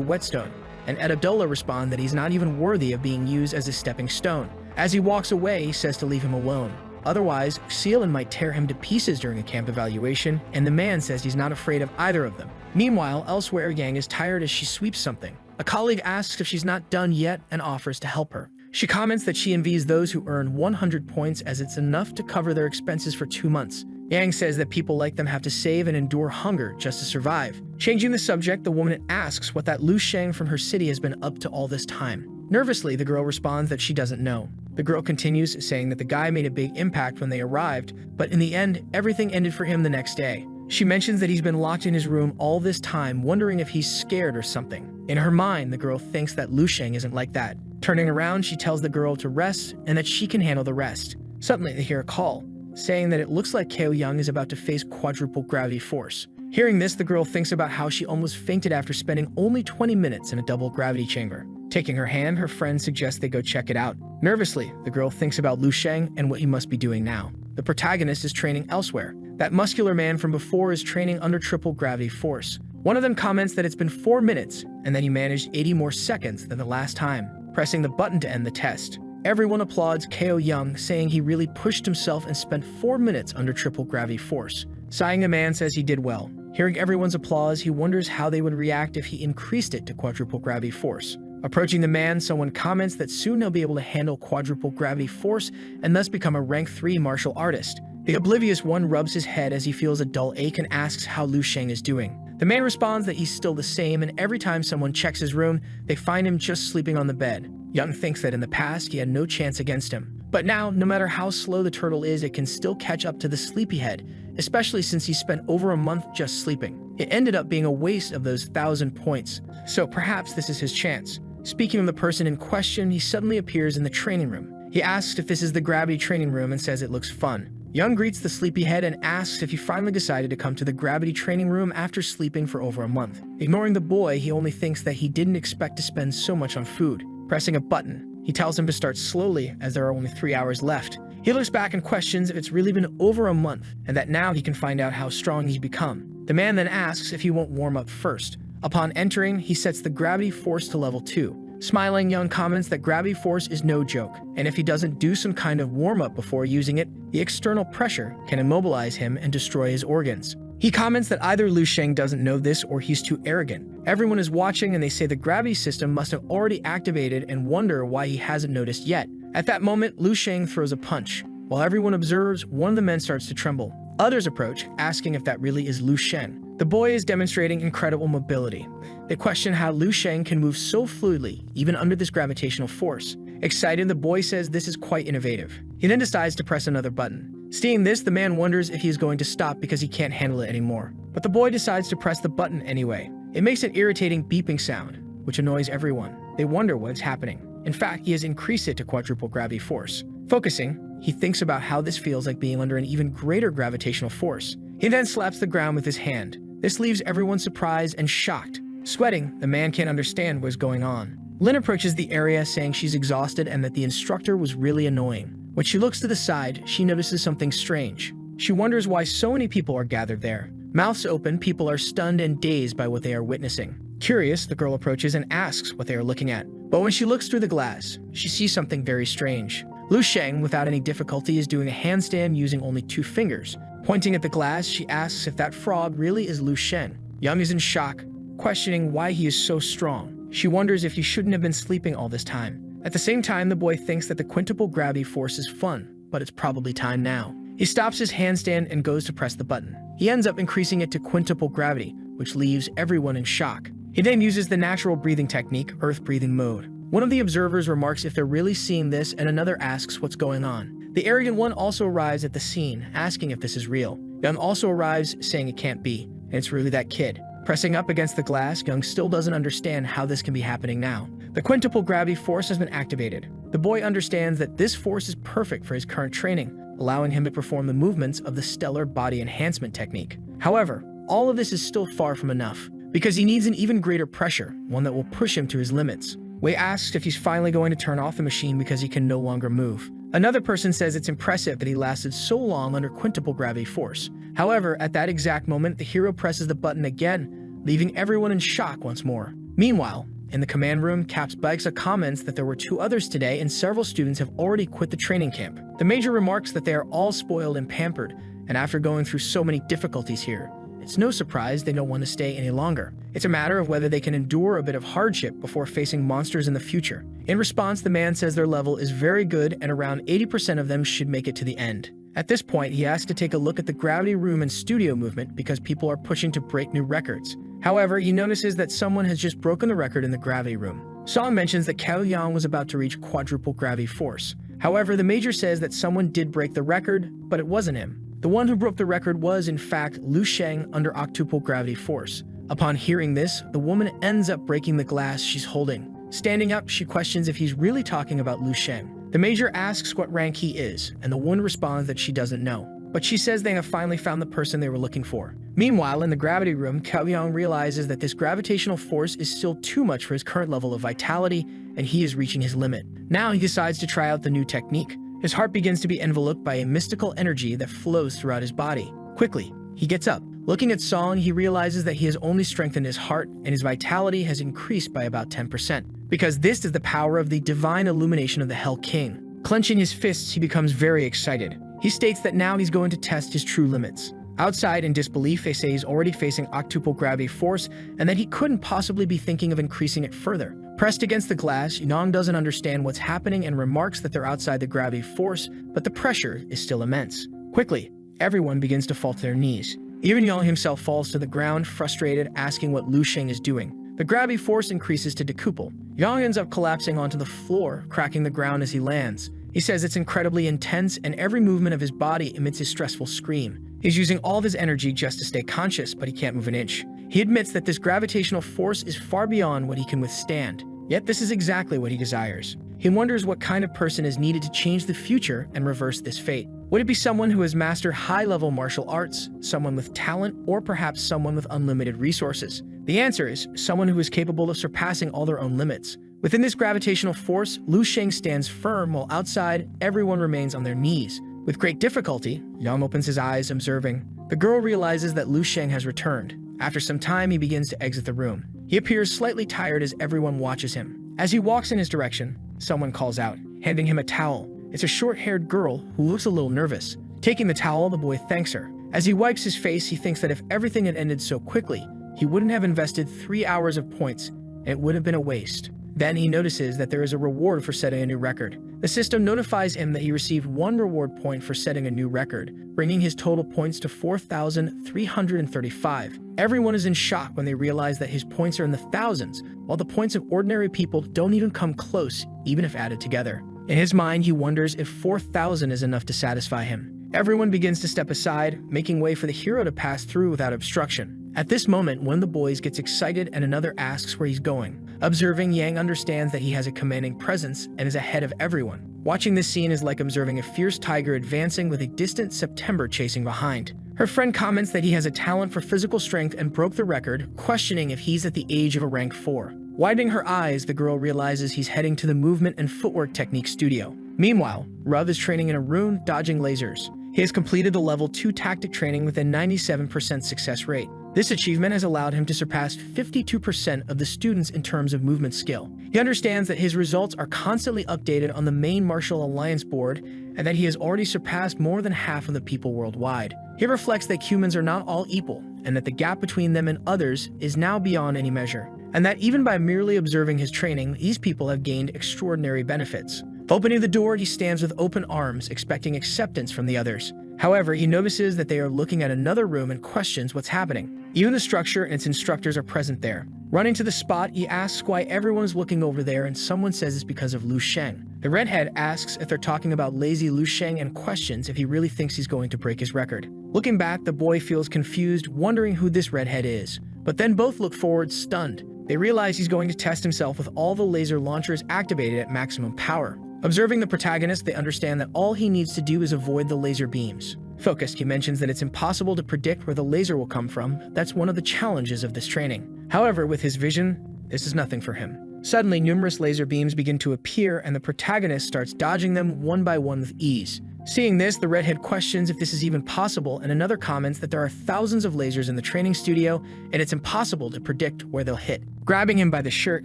whetstone, and Ed Abdullah responds that he's not even worthy of being used as a stepping stone. As he walks away, he says to leave him alone. Otherwise, Seelin might tear him to pieces during a camp evaluation, and the man says he's not afraid of either of them. Meanwhile, elsewhere, Yang is tired as she sweeps something. A colleague asks if she's not done yet and offers to help her. She comments that she envies those who earn 100 points as it's enough to cover their expenses for 2 months. Yang says that people like them have to save and endure hunger just to survive. Changing the subject, the woman asks what that Lu Sheng from her city has been up to all this time. Nervously, the girl responds that she doesn't know. The girl continues, saying that the guy made a big impact when they arrived, but in the end, everything ended for him the next day. She mentions that he's been locked in his room all this time, wondering if he's scared or something. In her mind, the girl thinks that Lu Sheng isn't like that. Turning around, she tells the girl to rest and that she can handle the rest. Suddenly, they hear a call, saying that it looks like Ko Young is about to face quadruple gravity force. Hearing this, the girl thinks about how she almost fainted after spending only 20 minutes in a double gravity chamber. Taking her hand, her friend suggests they go check it out. Nervously, the girl thinks about Lu Sheng and what he must be doing now. The protagonist is training elsewhere. That muscular man from before is training under triple gravity force. One of them comments that it's been 4 minutes and that he managed 80 more seconds than the last time, pressing the button to end the test. Everyone applauds Ko Young, saying he really pushed himself and spent 4 minutes under triple gravity force. Sighing, the man says he did well. Hearing everyone's applause, he wonders how they would react if he increased it to quadruple gravity force. Approaching the man, someone comments that soon he'll be able to handle quadruple gravity force and thus become a rank 3 martial artist. The oblivious one rubs his head as he feels a dull ache and asks how Lu Sheng is doing. The man responds that he's still the same, and every time someone checks his room, they find him just sleeping on the bed. Young thinks that in the past he had no chance against him. But now, no matter how slow the turtle is, it can still catch up to the sleepyhead, especially since he spent over a month just sleeping. It ended up being a waste of those 1,000 points, so perhaps this is his chance. Speaking of the person in question, he suddenly appears in the training room. He asks if this is the gravity training room and says it looks fun. Young greets the sleepyhead and asks if he finally decided to come to the gravity training room after sleeping for over a month. Ignoring the boy, he only thinks that he didn't expect to spend so much on food. Pressing a button, he tells him to start slowly as there are only 3 hours left. He looks back and questions if it's really been over a month and that now he can find out how strong he's become. The man then asks if he won't warm up first. Upon entering, he sets the gravity force to level 2. Smiling, Young comments that gravity force is no joke, and if he doesn't do some kind of warm-up before using it, the external pressure can immobilize him and destroy his organs. He comments that either Lu Sheng doesn't know this or he's too arrogant. Everyone is watching and they say the gravity system must have already activated and wonder why he hasn't noticed yet. At that moment, Lu Sheng throws a punch. While everyone observes, one of the men starts to tremble. Others approach, asking if that really is Lu Sheng. The boy is demonstrating incredible mobility. They question how Lu Sheng can move so fluidly, even under this gravitational force. Excited, the boy says this is quite innovative. He then decides to press another button. Seeing this, the man wonders if he is going to stop because he can't handle it anymore. but the boy decides to press the button anyway. It makes an irritating beeping sound, which annoys everyone. They wonder what's happening. In fact, he has increased it to quadruple gravity force. Focusing, he thinks about how this feels like being under an even greater gravitational force. He then slaps the ground with his hand. This leaves everyone surprised and shocked. Sweating, the man can't understand what's going on. Lynn approaches the area saying she's exhausted and that the instructor was really annoying. When she looks to the side, she notices something strange. She wonders why so many people are gathered there. Mouths open, people are stunned and dazed by what they are witnessing. Curious, the girl approaches and asks what they are looking at. But when she looks through the glass, she sees something very strange. Lu Sheng, without any difficulty, is doing a handstand using only 2 fingers. Pointing at the glass, she asks if that frog really is Lu Sheng. Young is in shock, questioning why he is so strong. She wonders if he shouldn't have been sleeping all this time. At the same time, the boy thinks that the quintuple gravity force is fun, but it's probably time now. He stops his handstand and goes to press the button. He ends up increasing it to quintuple gravity, which leaves everyone in shock. He then uses the natural breathing technique, earth breathing mode. One of the observers remarks if they're really seeing this, and another asks what's going on. The arrogant one also arrives at the scene, asking if this is real. Young also arrives, saying it can't be, and it's really that kid. Pressing up against the glass, Young still doesn't understand how this can be happening now. The quintuple gravity force has been activated. The boy understands that this force is perfect for his current training, allowing him to perform the movements of the stellar body enhancement technique. However, all of this is still far from enough, because he needs an even greater pressure, one that will push him to his limits. Wei asks if he's finally going to turn off the machine because he can no longer move. Another person says it's impressive that he lasted so long under quintuple gravity force. However, at that exact moment, the hero presses the button again, leaving everyone in shock once more. Meanwhile, in the command room, Caps Baigsa comments that there were 2 others today and several students have already quit the training camp. The major remarks that they are all spoiled and pampered, and after going through so many difficulties here, it's no surprise they don't want to stay any longer. It's a matter of whether they can endure a bit of hardship before facing monsters in the future. In response, the man says their level is very good and around 80% of them should make it to the end. At this point, he asks to take a look at the gravity room and studio movement because people are pushing to break new records. However, he notices that someone has just broken the record in the gravity room. Song mentions that Cao Yang was about to reach quadruple gravity force. However, the major says that someone did break the record, but it wasn't him. The one who broke the record was, in fact, Lu Sheng under octuple gravity force. Upon hearing this, the woman ends up breaking the glass she's holding. Standing up, she questions if he's really talking about Lu Sheng. The major asks what rank he is, and the woman responds that she doesn't know. But she says they have finally found the person they were looking for. Meanwhile, in the gravity room, Cao Yang realizes that this gravitational force is still too much for his current level of vitality, and he is reaching his limit. Now he decides to try out the new technique. His heart begins to be enveloped by a mystical energy that flows throughout his body. Quickly, he gets up. Looking at Song, he realizes that he has only strengthened his heart, and his vitality has increased by about 10%. Because this is the power of the divine illumination of the Hell King. Clenching his fists, he becomes very excited. He states that now he's going to test his true limits. Outside, in disbelief, they say he's already facing octuple gravity force and that he couldn't possibly be thinking of increasing it further. Pressed against the glass, Yunong doesn't understand what's happening and remarks that they're outside the gravity force, but the pressure is still immense. Quickly, everyone begins to fall to their knees. Even Yang himself falls to the ground, frustrated, asking what Lu Sheng is doing. The gravity force increases to decuple. Yang ends up collapsing onto the floor, cracking the ground as he lands. He says it's incredibly intense and every movement of his body emits a stressful scream. He's using all of his energy just to stay conscious, but he can't move an inch. He admits that this gravitational force is far beyond what he can withstand. Yet this is exactly what he desires. He wonders what kind of person is needed to change the future and reverse this fate. Would it be someone who has mastered high-level martial arts, someone with talent, or perhaps someone with unlimited resources? The answer is someone who is capable of surpassing all their own limits. Within this gravitational force, Lu Sheng stands firm while outside, everyone remains on their knees. With great difficulty, Yang opens his eyes, observing. The girl realizes that Lu Sheng has returned. After some time, he begins to exit the room. He appears slightly tired as everyone watches him. As he walks in his direction, someone calls out, handing him a towel. It's a short-haired girl who looks a little nervous. Taking the towel, the boy thanks her. As he wipes his face, he thinks that if everything had ended so quickly, he wouldn't have invested 3 hours of points, and it would have been a waste. Then he notices that there is a reward for setting a new record. The system notifies him that he received 1 reward point for setting a new record, bringing his total points to 4,335. Everyone is in shock when they realize that his points are in the thousands, while the points of ordinary people don't even come close, even if added together. In his mind, he wonders if 4,000 is enough to satisfy him. Everyone begins to step aside, making way for the hero to pass through without obstruction. At this moment, one of the boys gets excited and another asks where he's going. Observing, Yang understands that he has a commanding presence and is ahead of everyone. Watching this scene is like observing a fierce tiger advancing with a distant September chasing behind. Her friend comments that he has a talent for physical strength and broke the record, questioning if he's at the age of a rank 4. Widening her eyes, the girl realizes he's heading to the movement and footwork technique studio. Meanwhile, Rav is training in a rune, dodging lasers. He has completed the level 2 tactic training with a 97% success rate. This achievement has allowed him to surpass 52% of the students in terms of movement skill. He understands that his results are constantly updated on the main martial alliance board and that he has already surpassed more than half of the people worldwide. He reflects that humans are not all equal and that the gap between them and others is now beyond any measure, and that even by merely observing his training, these people have gained extraordinary benefits. Opening the door, he stands with open arms, expecting acceptance from the others. However, he notices that they are looking at another room and questions what's happening. Even the structure and its instructors are present there. Running to the spot, he asks why everyone is looking over there, and someone says it's because of Lu Sheng. The redhead asks if they're talking about lazy Lu Sheng and questions if he really thinks he's going to break his record. Looking back, the boy feels confused, wondering who this redhead is. But then both look forward, stunned. They realize he's going to test himself with all the laser launchers activated at maximum power. Observing the protagonist, they understand that all he needs to do is avoid the laser beams. Focused, he mentions that it's impossible to predict where the laser will come from. That's one of the challenges of this training. However, with his vision, this is nothing for him. Suddenly, numerous laser beams begin to appear, and the protagonist starts dodging them one by one with ease. Seeing this, the redhead questions if this is even possible, and another comments that there are thousands of lasers in the training studio, and it's impossible to predict where they'll hit. Grabbing him by the shirt,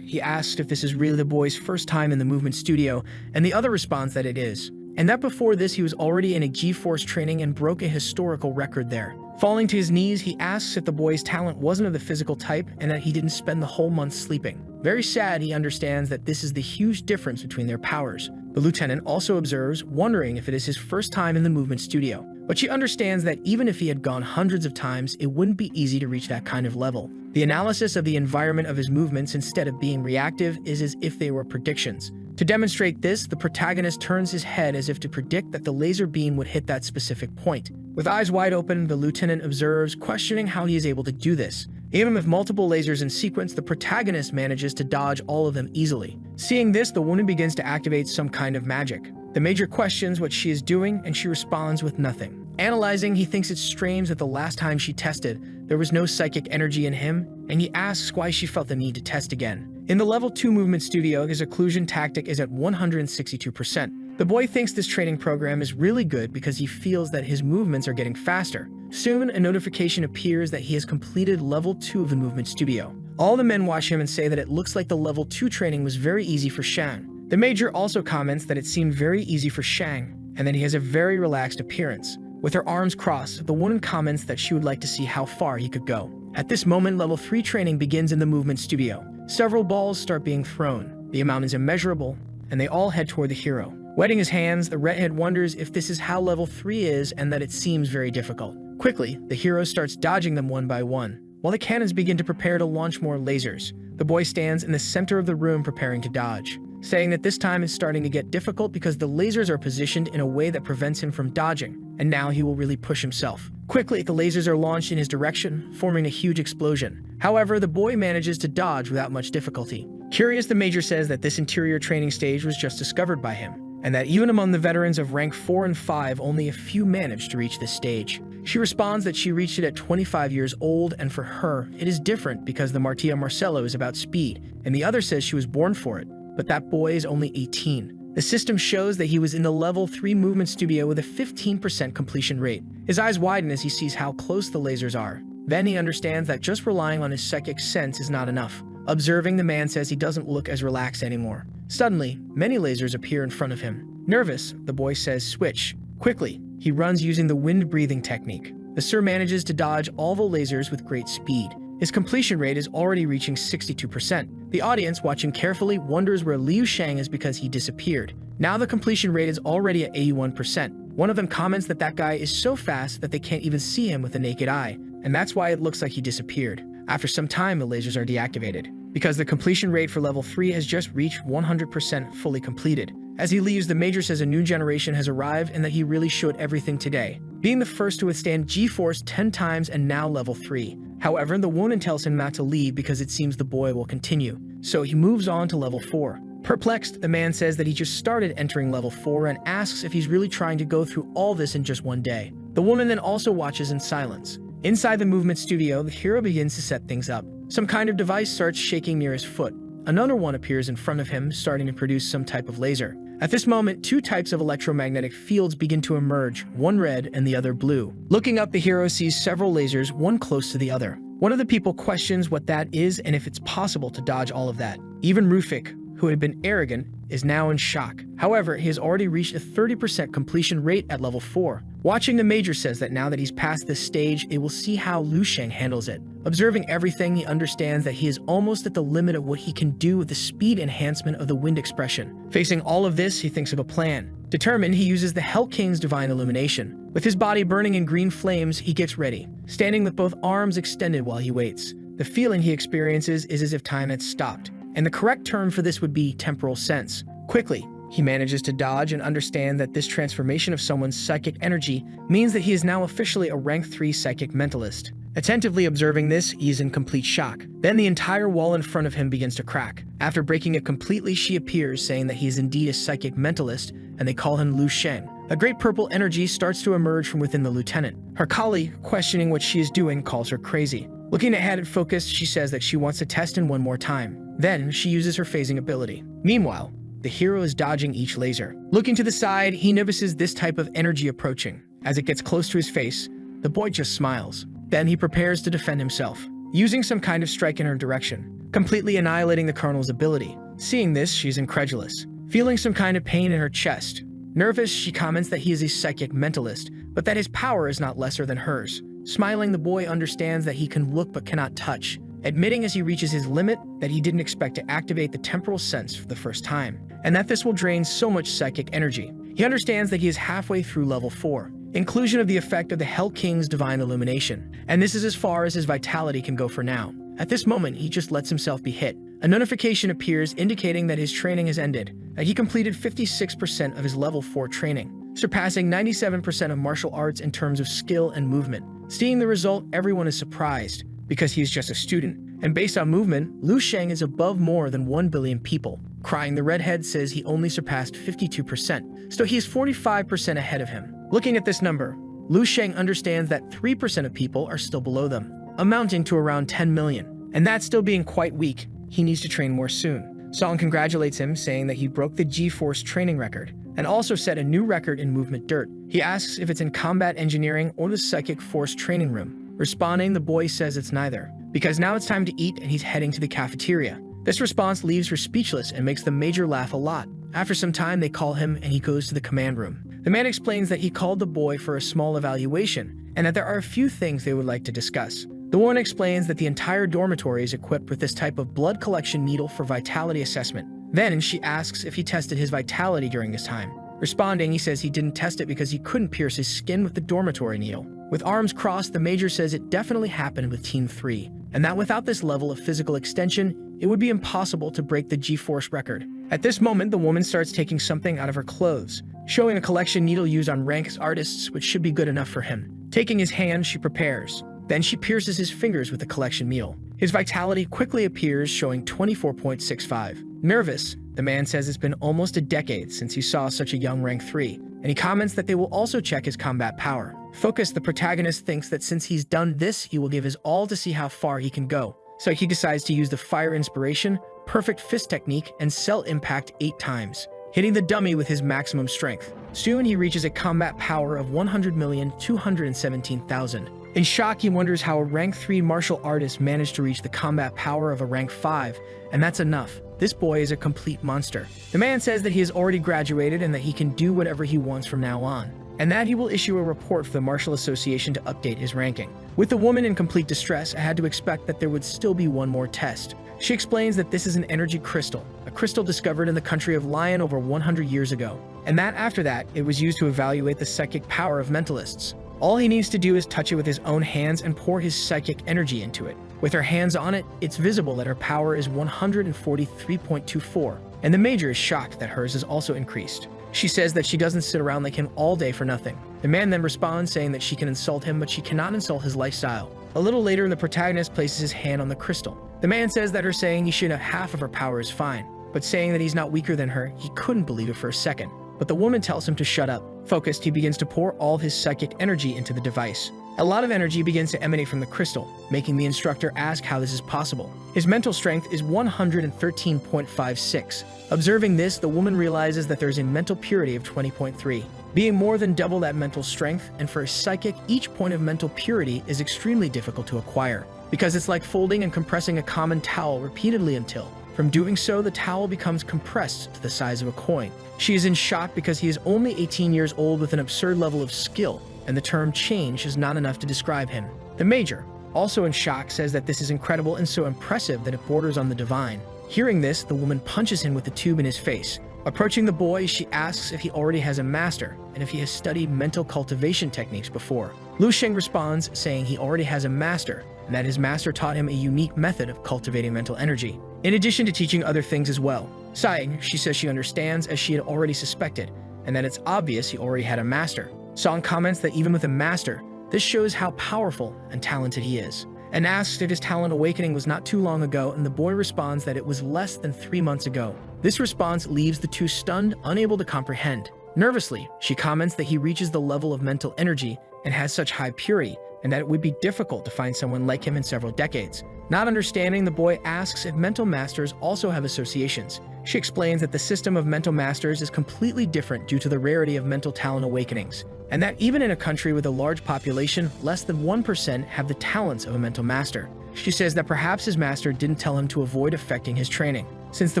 he asks if this is really the boy's first time in the movement studio, and the other responds that it is, and that before this he was already in a G-Force training and broke a historical record there. Falling to his knees, he asks if the boy's talent wasn't of the physical type and that he didn't spend the whole month sleeping. Very sad, he understands that this is the huge difference between their powers. The lieutenant also observes, wondering if it is his first time in the movement studio. But she understands that even if he had gone hundreds of times, it wouldn't be easy to reach that kind of level. The analysis of the environment of his movements instead of being reactive is as if they were predictions. To demonstrate this, the protagonist turns his head as if to predict that the laser beam would hit that specific point. With eyes wide open, the lieutenant observes, questioning how he is able to do this. Even with multiple lasers in sequence, the protagonist manages to dodge all of them easily. Seeing this, the woman begins to activate some kind of magic. The major questions what she is doing, and she responds with nothing. Analyzing, he thinks it's strange that the last time she tested, there was no psychic energy in him, and he asks why she felt the need to test again. In the level 2 movement studio, his occlusion tactic is at 162%. The boy thinks this training program is really good because he feels that his movements are getting faster. Soon, a notification appears that he has completed level 2 of the movement studio. All the men watch him and say that it looks like the level 2 training was very easy for Shang. The major also comments that it seemed very easy for Shang, and that he has a very relaxed appearance. With her arms crossed, the woman comments that she would like to see how far he could go. At this moment, level 3 training begins in the movement studio. Several balls start being thrown. The amount is immeasurable, and they all head toward the hero. Wetting his hands, the redhead wonders if this is how level 3 is and that it seems very difficult. Quickly, the hero starts dodging them one by one, while the cannons begin to prepare to launch more lasers. The boy stands in the center of the room preparing to dodge, saying that this time is starting to get difficult because the lasers are positioned in a way that prevents him from dodging, and now he will really push himself. Quickly, the lasers are launched in his direction, forming a huge explosion. However, the boy manages to dodge without much difficulty. Curious, the major says that this interior training stage was just discovered by him, and that even among the veterans of rank 4 and 5, only a few managed to reach this stage. She responds that she reached it at 25 years old, and for her, it is different because the Martia Marcello is about speed, and the other says she was born for it, but that boy is only 18. The system shows that he was in the level 3 movement studio with a 15% completion rate. His eyes widen as he sees how close the lasers are. Then he understands that just relying on his psychic sense is not enough. Observing, the man says he doesn't look as relaxed anymore. Suddenly, many lasers appear in front of him. Nervous, the boy says switch. Quickly, he runs using the wind-breathing technique. The Sir manages to dodge all the lasers with great speed. His completion rate is already reaching 62%. The audience, watching carefully, wonders where Liu Shang is because he disappeared. Now the completion rate is already at 81%. One of them comments that that guy is so fast that they can't even see him with the naked eye, and that's why it looks like he disappeared. After some time, the lasers are deactivated, because the completion rate for level 3 has just reached 100% fully completed. As he leaves, the Major says a new generation has arrived and that he really showed everything today, being the first to withstand G-Force 10 times and now level 3. However, the woman tells him not to leave because it seems the boy will continue, so he moves on to level 4. Perplexed, the man says that he just started entering level 4 and asks if he's really trying to go through all this in just one day. The woman then also watches in silence. Inside the movement studio, the hero begins to set things up. Some kind of device starts shaking near his foot. Another one appears in front of him, starting to produce some type of laser. At this moment, two types of electromagnetic fields begin to emerge, one red and the other blue. Looking up, the hero sees several lasers, one close to the other. One of the people questions what that is and if it's possible to dodge all of that. Even Rufik, who had been arrogant, is now in shock. However, he has already reached a 30% completion rate at level 4. Watching, the Major says that now that he's past this stage, it will see how Lu Sheng handles it. Observing everything, he understands that he is almost at the limit of what he can do with the speed enhancement of the wind expression. Facing all of this, he thinks of a plan. Determined, he uses the Hell King's divine illumination. With his body burning in green flames, he gets ready, standing with both arms extended while he waits. The feeling he experiences is as if time had stopped, and the correct term for this would be temporal sense. Quickly, he manages to dodge and understand that this transformation of someone's psychic energy means that he is now officially a rank 3 psychic mentalist. Attentively observing this, he is in complete shock. Then the entire wall in front of him begins to crack. After breaking it completely, she appears, saying that he is indeed a psychic mentalist, and they call him Lu Sheng. A great purple energy starts to emerge from within the lieutenant. Her colleague, questioning what she is doing, calls her crazy. Looking ahead at Focus, she says that she wants to test in one more time. Then, she uses her phasing ability. Meanwhile, the hero is dodging each laser. Looking to the side, he notices this type of energy approaching. As it gets close to his face, the boy just smiles. Then he prepares to defend himself, using some kind of strike in her direction, completely annihilating the Colonel's ability. Seeing this, she's incredulous, feeling some kind of pain in her chest. Nervous, she comments that he is a psychic mentalist, but that his power is not lesser than hers. Smiling, the boy understands that he can look but cannot touch, admitting as he reaches his limit that he didn't expect to activate the temporal sense for the first time, and that this will drain so much psychic energy. He understands that he is halfway through level 4, inclusion of the effect of the Hell King's divine illumination, and this is as far as his vitality can go for now. At this moment, he just lets himself be hit. A notification appears indicating that his training has ended, that he completed 56% of his level 4 training, surpassing 97% of martial arts in terms of skill and movement. Seeing the result, everyone is surprised, because he is just a student, and based on movement, Lu Sheng is above more than 1 billion people. Crying, the redhead says he only surpassed 52%, so he is 45% ahead of him. Looking at this number, Lu Sheng understands that 3% of people are still below them, amounting to around 10 million, and that still being quite weak, he needs to train more soon. Song congratulates him, saying that he broke the G-Force training record, and also set a new record in movement dirt. He asks if it's in combat engineering or the psychic force training room. Responding, the boy says it's neither, because now it's time to eat and he's heading to the cafeteria. This response leaves her speechless and makes the Major laugh a lot. After some time, they call him and he goes to the command room. The man explains that he called the boy for a small evaluation and that there are a few things they would like to discuss. The woman explains that the entire dormitory is equipped with this type of blood collection needle for vitality assessment. Then she asks if he tested his vitality during this time. Responding, he says he didn't test it because he couldn't pierce his skin with the dormitory needle. With arms crossed, the Major says it definitely happened with Team 3, and that without this level of physical extension, it would be impossible to break the G-Force record. At this moment, the woman starts taking something out of her clothes, showing a collection needle used on rank artists, which should be good enough for him. Taking his hand, she prepares. Then she pierces his fingers with the collection needle. His vitality quickly appears, showing 24.65. Nervous, the man says it's been almost a decade since he saw such a young rank 3, and he comments that they will also check his combat power. Focus, the protagonist, thinks that since he's done this, he will give his all to see how far he can go. So he decides to use the Fire Inspiration, Perfect Fist Technique, and Cell Impact 8 times, hitting the dummy with his maximum strength. Soon he reaches a combat power of 100,217,000. In shock, he wonders how a rank 3 martial artist managed to reach the combat power of a rank 5, and that's enough. This boy is a complete monster. The man says that he has already graduated and that he can do whatever he wants from now on, and that he will issue a report for the Martial Association to update his ranking. With the woman in complete distress, I had to expect that there would still be one more test. She explains that this is an energy crystal, a crystal discovered in the country of Lion over 100 years ago, and that after that, it was used to evaluate the psychic power of mentalists. All he needs to do is touch it with his own hands and pour his psychic energy into it. With her hands on it, it's visible that her power is 143.24, and the Major is shocked that hers is also increased. She says that she doesn't sit around like him all day for nothing. The man then responds saying that she can insult him, but she cannot insult his lifestyle. A little later, the protagonist places his hand on the crystal. The man says that her saying he should have half of her power is fine, but saying that he's not weaker than her, he couldn't believe it for a second. But the woman tells him to shut up. Focused, he begins to pour all his psychic energy into the device. A lot of energy begins to emanate from the crystal, making the instructor ask how this is possible. His mental strength is 113.56. Observing this, the woman realizes that there's a mental purity of 20.3, being more than double that mental strength, and for a psychic, each point of mental purity is extremely difficult to acquire, because it's like folding and compressing a common towel repeatedly until, from doing so, the towel becomes compressed to the size of a coin. She is in shock because he is only 18 years old with an absurd level of skill, and the term change is not enough to describe him. The Major, also in shock, says that this is incredible and so impressive that it borders on the divine. Hearing this, the woman punches him with the tube in his face. Approaching the boy, she asks if he already has a master, and if he has studied mental cultivation techniques before. Lu Sheng responds, saying he already has a master, and that his master taught him a unique method of cultivating mental energy, in addition to teaching other things as well. Sighing, she says she understands, as she had already suspected, and that it's obvious he already had a master. Song comments that even with a master, this shows how powerful and talented he is, and asks if his talent awakening was not too long ago, and the boy responds that it was less than 3 months ago. This response leaves the two stunned, unable to comprehend. Nervously, she comments that he reaches the level of mental energy and has such high purity, and that it would be difficult to find someone like him in several decades. Not understanding, the boy asks if mental masters also have associations. She explains that the system of mental masters is completely different due to the rarity of mental talent awakenings, and that even in a country with a large population, less than 1% have the talents of a mental master. She says that perhaps his master didn't tell him to avoid affecting his training, since the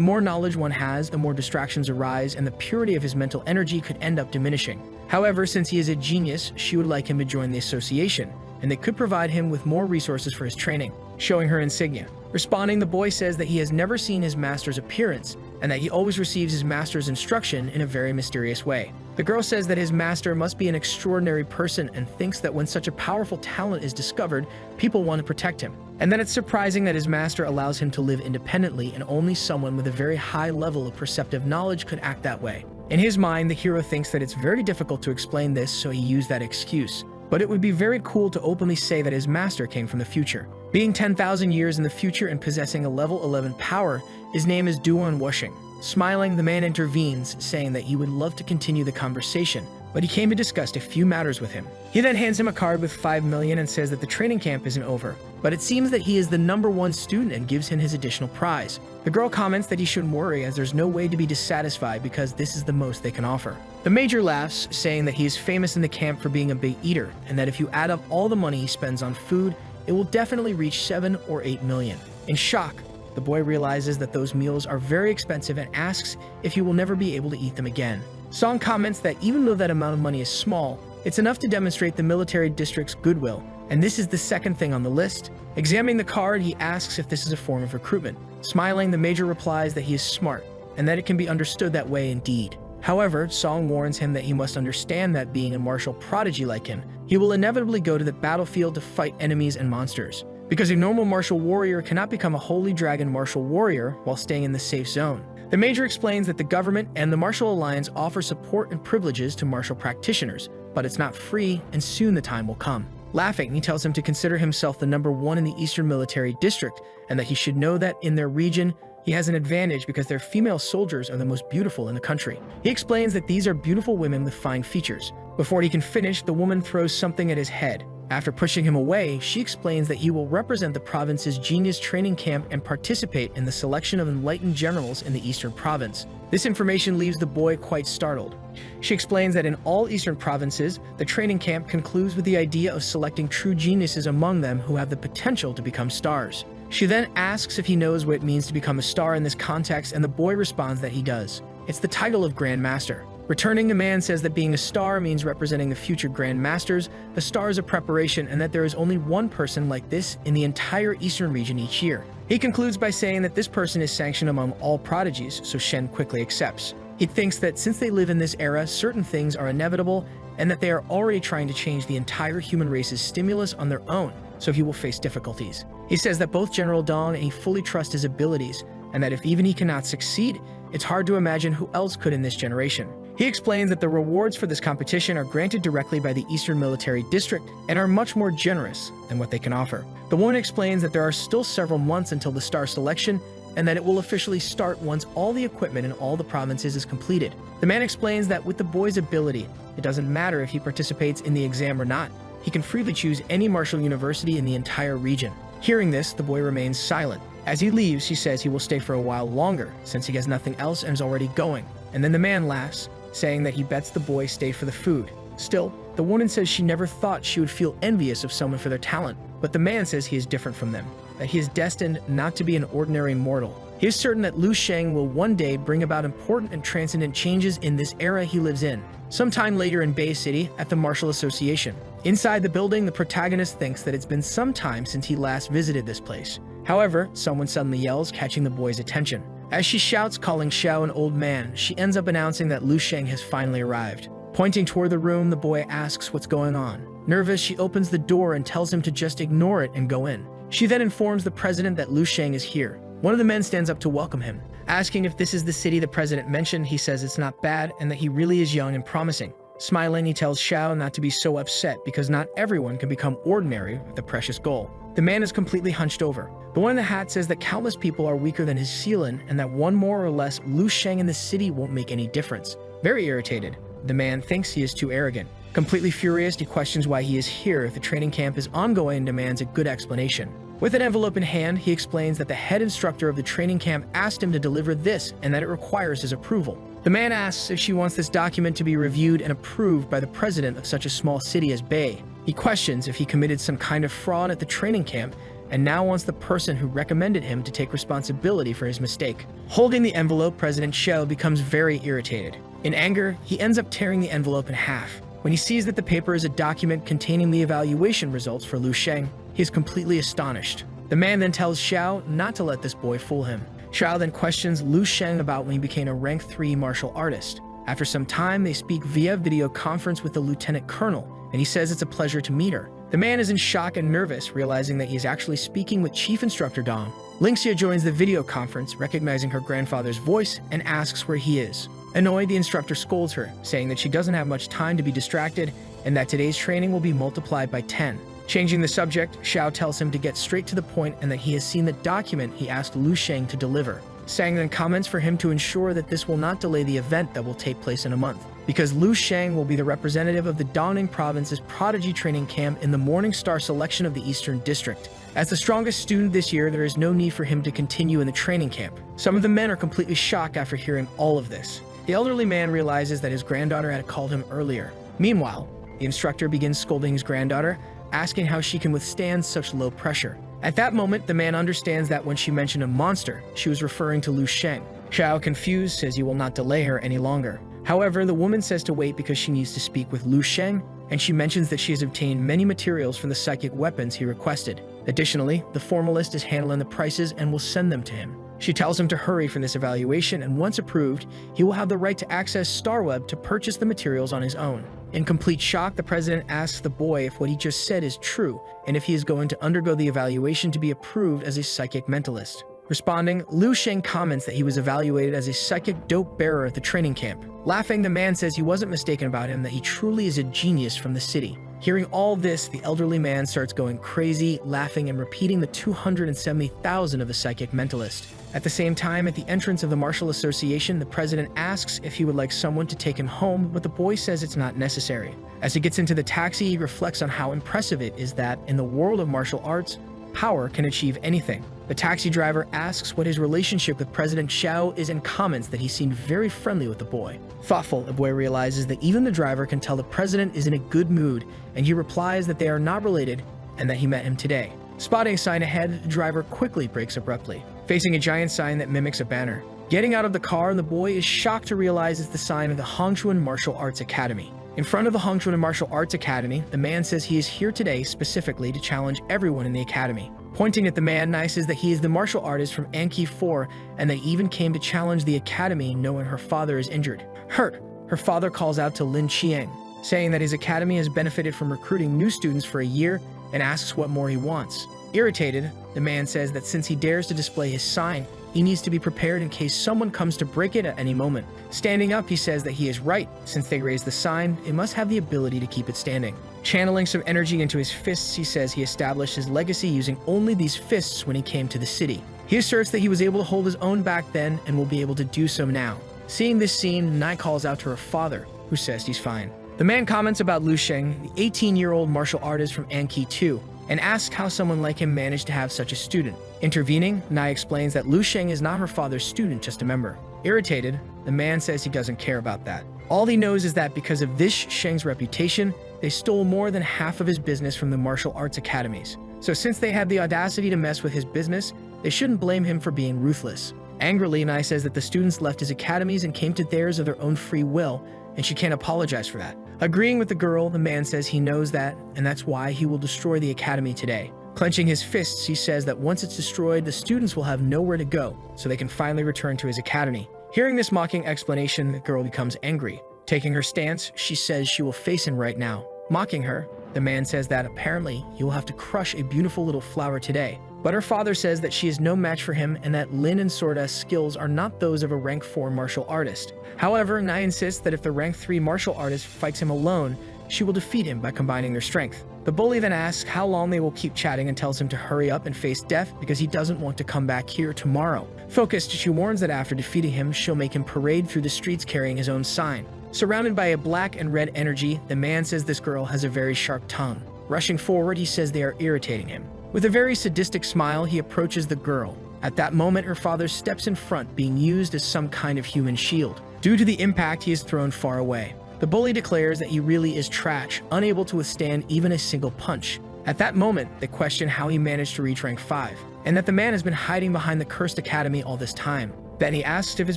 more knowledge one has, the more distractions arise, and the purity of his mental energy could end up diminishing. However, since he is a genius, she would like him to join the association, and they could provide him with more resources for his training, showing her insignia. Responding, the boy says that he has never seen his master's appearance, and that he always receives his master's instruction in a very mysterious way. The girl says that his master must be an extraordinary person and thinks that when such a powerful talent is discovered, people want to protect him, and that it's surprising that his master allows him to live independently and only someone with a very high level of perceptive knowledge could act that way. In his mind, the hero thinks that it's very difficult to explain this, so he used that excuse. But it would be very cool to openly say that his master came from the future. Being 10,000 years in the future and possessing a level 11 power, his name is Duan Wushing. Smiling, the man intervenes, saying that he would love to continue the conversation, but he came to discuss a few matters with him. He then hands him a card with 5 million and says that the training camp isn't over, but it seems that he is the #1 student and gives him his additional prize. The girl comments that he shouldn't worry, as there's no way to be dissatisfied because this is the most they can offer. The Major laughs, saying that he is famous in the camp for being a big eater, and that if you add up all the money he spends on food, it will definitely reach 7 or 8 million. In shock, the boy realizes that those meals are very expensive and asks if he will never be able to eat them again. Song comments that even though that amount of money is small, it's enough to demonstrate the military district's goodwill, and this is the second thing on the list. Examining the card, he asks if this is a form of recruitment. Smiling, the Major replies that he is smart, and that it can be understood that way indeed. However, Song warns him that he must understand that being a martial prodigy like him, he will inevitably go to the battlefield to fight enemies and monsters, because a normal martial warrior cannot become a holy dragon martial warrior while staying in the safe zone. The Major explains that the government and the Martial Alliance offer support and privileges to martial practitioners, but it's not free, and soon the time will come. Laughing, he tells him to consider himself the #1 in the Eastern Military District, and that he should know that in their region, he has an advantage because their female soldiers are the most beautiful in the country. He explains that these are beautiful women with fine features. Before he can finish, the woman throws something at his head. After pushing him away, she explains that he will represent the province's genius training camp and participate in the selection of enlightened generals in the Eastern Province. This information leaves the boy quite startled. She explains that in all Eastern provinces, the training camp concludes with the idea of selecting true geniuses among them who have the potential to become stars. She then asks if he knows what it means to become a star in this context, and the boy responds that he does. It's the title of Grand Master. Returning, the man says that being a star means representing the future Grand Masters, the stars of preparation, and that there is only one person like this in the entire Eastern region each year. He concludes by saying that this person is sanctioned among all prodigies, so Shen quickly accepts. He thinks that since they live in this era, certain things are inevitable and that they are already trying to change the entire human race's stimulus on their own, so he will face difficulties. He says that both General Dong and he fully trusts his abilities, and that if even he cannot succeed, it's hard to imagine who else could in this generation. He explains that the rewards for this competition are granted directly by the Eastern Military District and are much more generous than what they can offer. The woman explains that there are still several months until the star selection, and that it will officially start once all the equipment in all the provinces is completed. The man explains that with the boy's ability, it doesn't matter if he participates in the exam or not. He can freely choose any martial university in the entire region. Hearing this, the boy remains silent. As he leaves, he says he will stay for a while longer, since he has nothing else and is already going. And then the man laughs, saying that he bets the boy stayed for the food. Still, the woman says she never thought she would feel envious of someone for their talent, but the man says he is different from them, that he is destined not to be an ordinary mortal. He is certain that Lu Sheng will one day bring about important and transcendent changes in this era he lives in. Sometime later in Bay City, at the Martial Association. Inside the building, the protagonist thinks that it's been some time since he last visited this place. However, someone suddenly yells, catching the boy's attention. As she shouts, calling Xiao an old man, she ends up announcing that Lu Sheng has finally arrived. Pointing toward the room, the boy asks what's going on. Nervous, she opens the door and tells him to just ignore it and go in. She then informs the president that Lu Sheng is here. One of the men stands up to welcome him. Asking if this is the city the president mentioned, he says it's not bad and that he really is young and promising. Smiling, he tells Xiao not to be so upset because not everyone can become ordinary with a precious goal. The man is completely hunched over. The one in the hat says that countless people are weaker than his ceiling and that one more or less Lu Sheng in the city won't make any difference. Very irritated, the man thinks he is too arrogant. Completely furious, he questions why he is here if the training camp is ongoing and demands a good explanation. With an envelope in hand, he explains that the head instructor of the training camp asked him to deliver this and that it requires his approval. The man asks if she wants this document to be reviewed and approved by the president of such a small city as Bay. He questions if he committed some kind of fraud at the training camp and now wants the person who recommended him to take responsibility for his mistake. Holding the envelope, President Xiao becomes very irritated. In anger, he ends up tearing the envelope in half. When he sees that the paper is a document containing the evaluation results for Lu Sheng, he is completely astonished. The man then tells Xiao not to let this boy fool him. Xiao then questions Lu Sheng about when he became a rank 3 martial artist. After some time, they speak via video conference with the lieutenant colonel, and he says it's a pleasure to meet her. The man is in shock and nervous, realizing that he is actually speaking with Chief Instructor Dong. Lingxia joins the video conference, recognizing her grandfather's voice, and asks where he is. Annoyed, the instructor scolds her, saying that she doesn't have much time to be distracted and that today's training will be multiplied by 10. Changing the subject, Xiao tells him to get straight to the point and that he has seen the document he asked Lu Sheng to deliver. Sang then comments for him to ensure that this will not delay the event that will take place in a month, because Lu Sheng will be the representative of the Dongning Province's Prodigy Training Camp in the Morning Star selection of the Eastern District. As the strongest student this year, there is no need for him to continue in the training camp. Some of the men are completely shocked after hearing all of this. The elderly man realizes that his granddaughter had called him earlier. Meanwhile, the instructor begins scolding his granddaughter, asking how she can withstand such low pressure. At that moment, the man understands that when she mentioned a monster, she was referring to Lu Sheng. Xiao, confused, says he will not delay her any longer. However, the woman says to wait because she needs to speak with Lu Sheng, and she mentions that she has obtained many materials from the psychic weapons he requested. Additionally, the formalist is handling the prices and will send them to him. She tells him to hurry for this evaluation, and once approved, he will have the right to access StarWeb to purchase the materials on his own. In complete shock, the president asks the boy if what he just said is true, and if he is going to undergo the evaluation to be approved as a psychic mentalist. Responding, Lu Sheng comments that he was evaluated as a psychic dope bearer at the training camp. Laughing, the man says he wasn't mistaken about him, that he truly is a genius from the city. Hearing all this, the elderly man starts going crazy, laughing and repeating the 270,000 of a psychic mentalist. At the same time, at the entrance of the Martial Association, the president asks if he would like someone to take him home, but the boy says it's not necessary. As he gets into the taxi, he reflects on how impressive it is that, in the world of martial arts, power can achieve anything. The taxi driver asks what his relationship with President Xiao is and comments that he seemed very friendly with the boy. Thoughtful, the boy realizes that even the driver can tell the president is in a good mood, and he replies that they are not related and that he met him today. Spotting a sign ahead, the driver quickly brakes abruptly, facing a giant sign that mimics a banner. Getting out of the car, the boy is shocked to realize it's the sign of the Hongchuan Martial Arts Academy. In front of the Hongchuan Martial Arts Academy, the man says he is here today specifically to challenge everyone in the academy. Pointing at the man, Nai says that he is the martial artist from Anki 4 and that he even came to challenge the academy knowing her father is injured. Hurt, her father calls out to Lin Qiang, saying that his academy has benefited from recruiting new students for a year and asks what more he wants. Irritated, the man says that since he dares to display his sign, he needs to be prepared in case someone comes to break it at any moment. Standing up, he says that he is right. Since they raised the sign, it must have the ability to keep it standing. Channeling some energy into his fists, he says he established his legacy using only these fists when he came to the city. He asserts that he was able to hold his own back then and will be able to do so now. Seeing this scene, Nai calls out to her father, who says he's fine. The man comments about Lu Sheng, the 18-year-old martial artist from Anki 2, and asks how someone like him managed to have such a student. Intervening, Nai explains that Lu Sheng is not her father's student, just a member. Irritated, the man says he doesn't care about that. All he knows is that because of this Sheng's reputation, they stole more than half of his business from the martial arts academies. So since they had the audacity to mess with his business, they shouldn't blame him for being ruthless. Angrily, Nai says that the students left his academies and came to theirs of their own free will, and she can't apologize for that. Agreeing with the girl, the man says he knows that, and that's why he will destroy the academy today. Clenching his fists, he says that once it's destroyed, the students will have nowhere to go, so they can finally return to his academy. Hearing this mocking explanation, the girl becomes angry. Taking her stance, she says she will face him right now. Mocking her, the man says that apparently he will have to crush a beautiful little flower today. But her father says that she is no match for him and that Lin and Sorda's skills are not those of a rank 4 martial artist. However, Nai insists that if the rank 3 martial artist fights him alone, she will defeat him by combining their strength. The bully then asks how long they will keep chatting and tells him to hurry up and face death because he doesn't want to come back here tomorrow. Focused, she warns that after defeating him, she'll make him parade through the streets carrying his own sign. Surrounded by a black and red energy, the man says this girl has a very sharp tongue. Rushing forward, he says they are irritating him. With a very sadistic smile, he approaches the girl. At that moment, her father steps in front, being used as some kind of human shield. Due to the impact, he is thrown far away. The bully declares that he really is trash, unable to withstand even a single punch. At that moment, they question how he managed to reach rank 5, and that the man has been hiding behind the cursed academy all this time. Then he asks if it's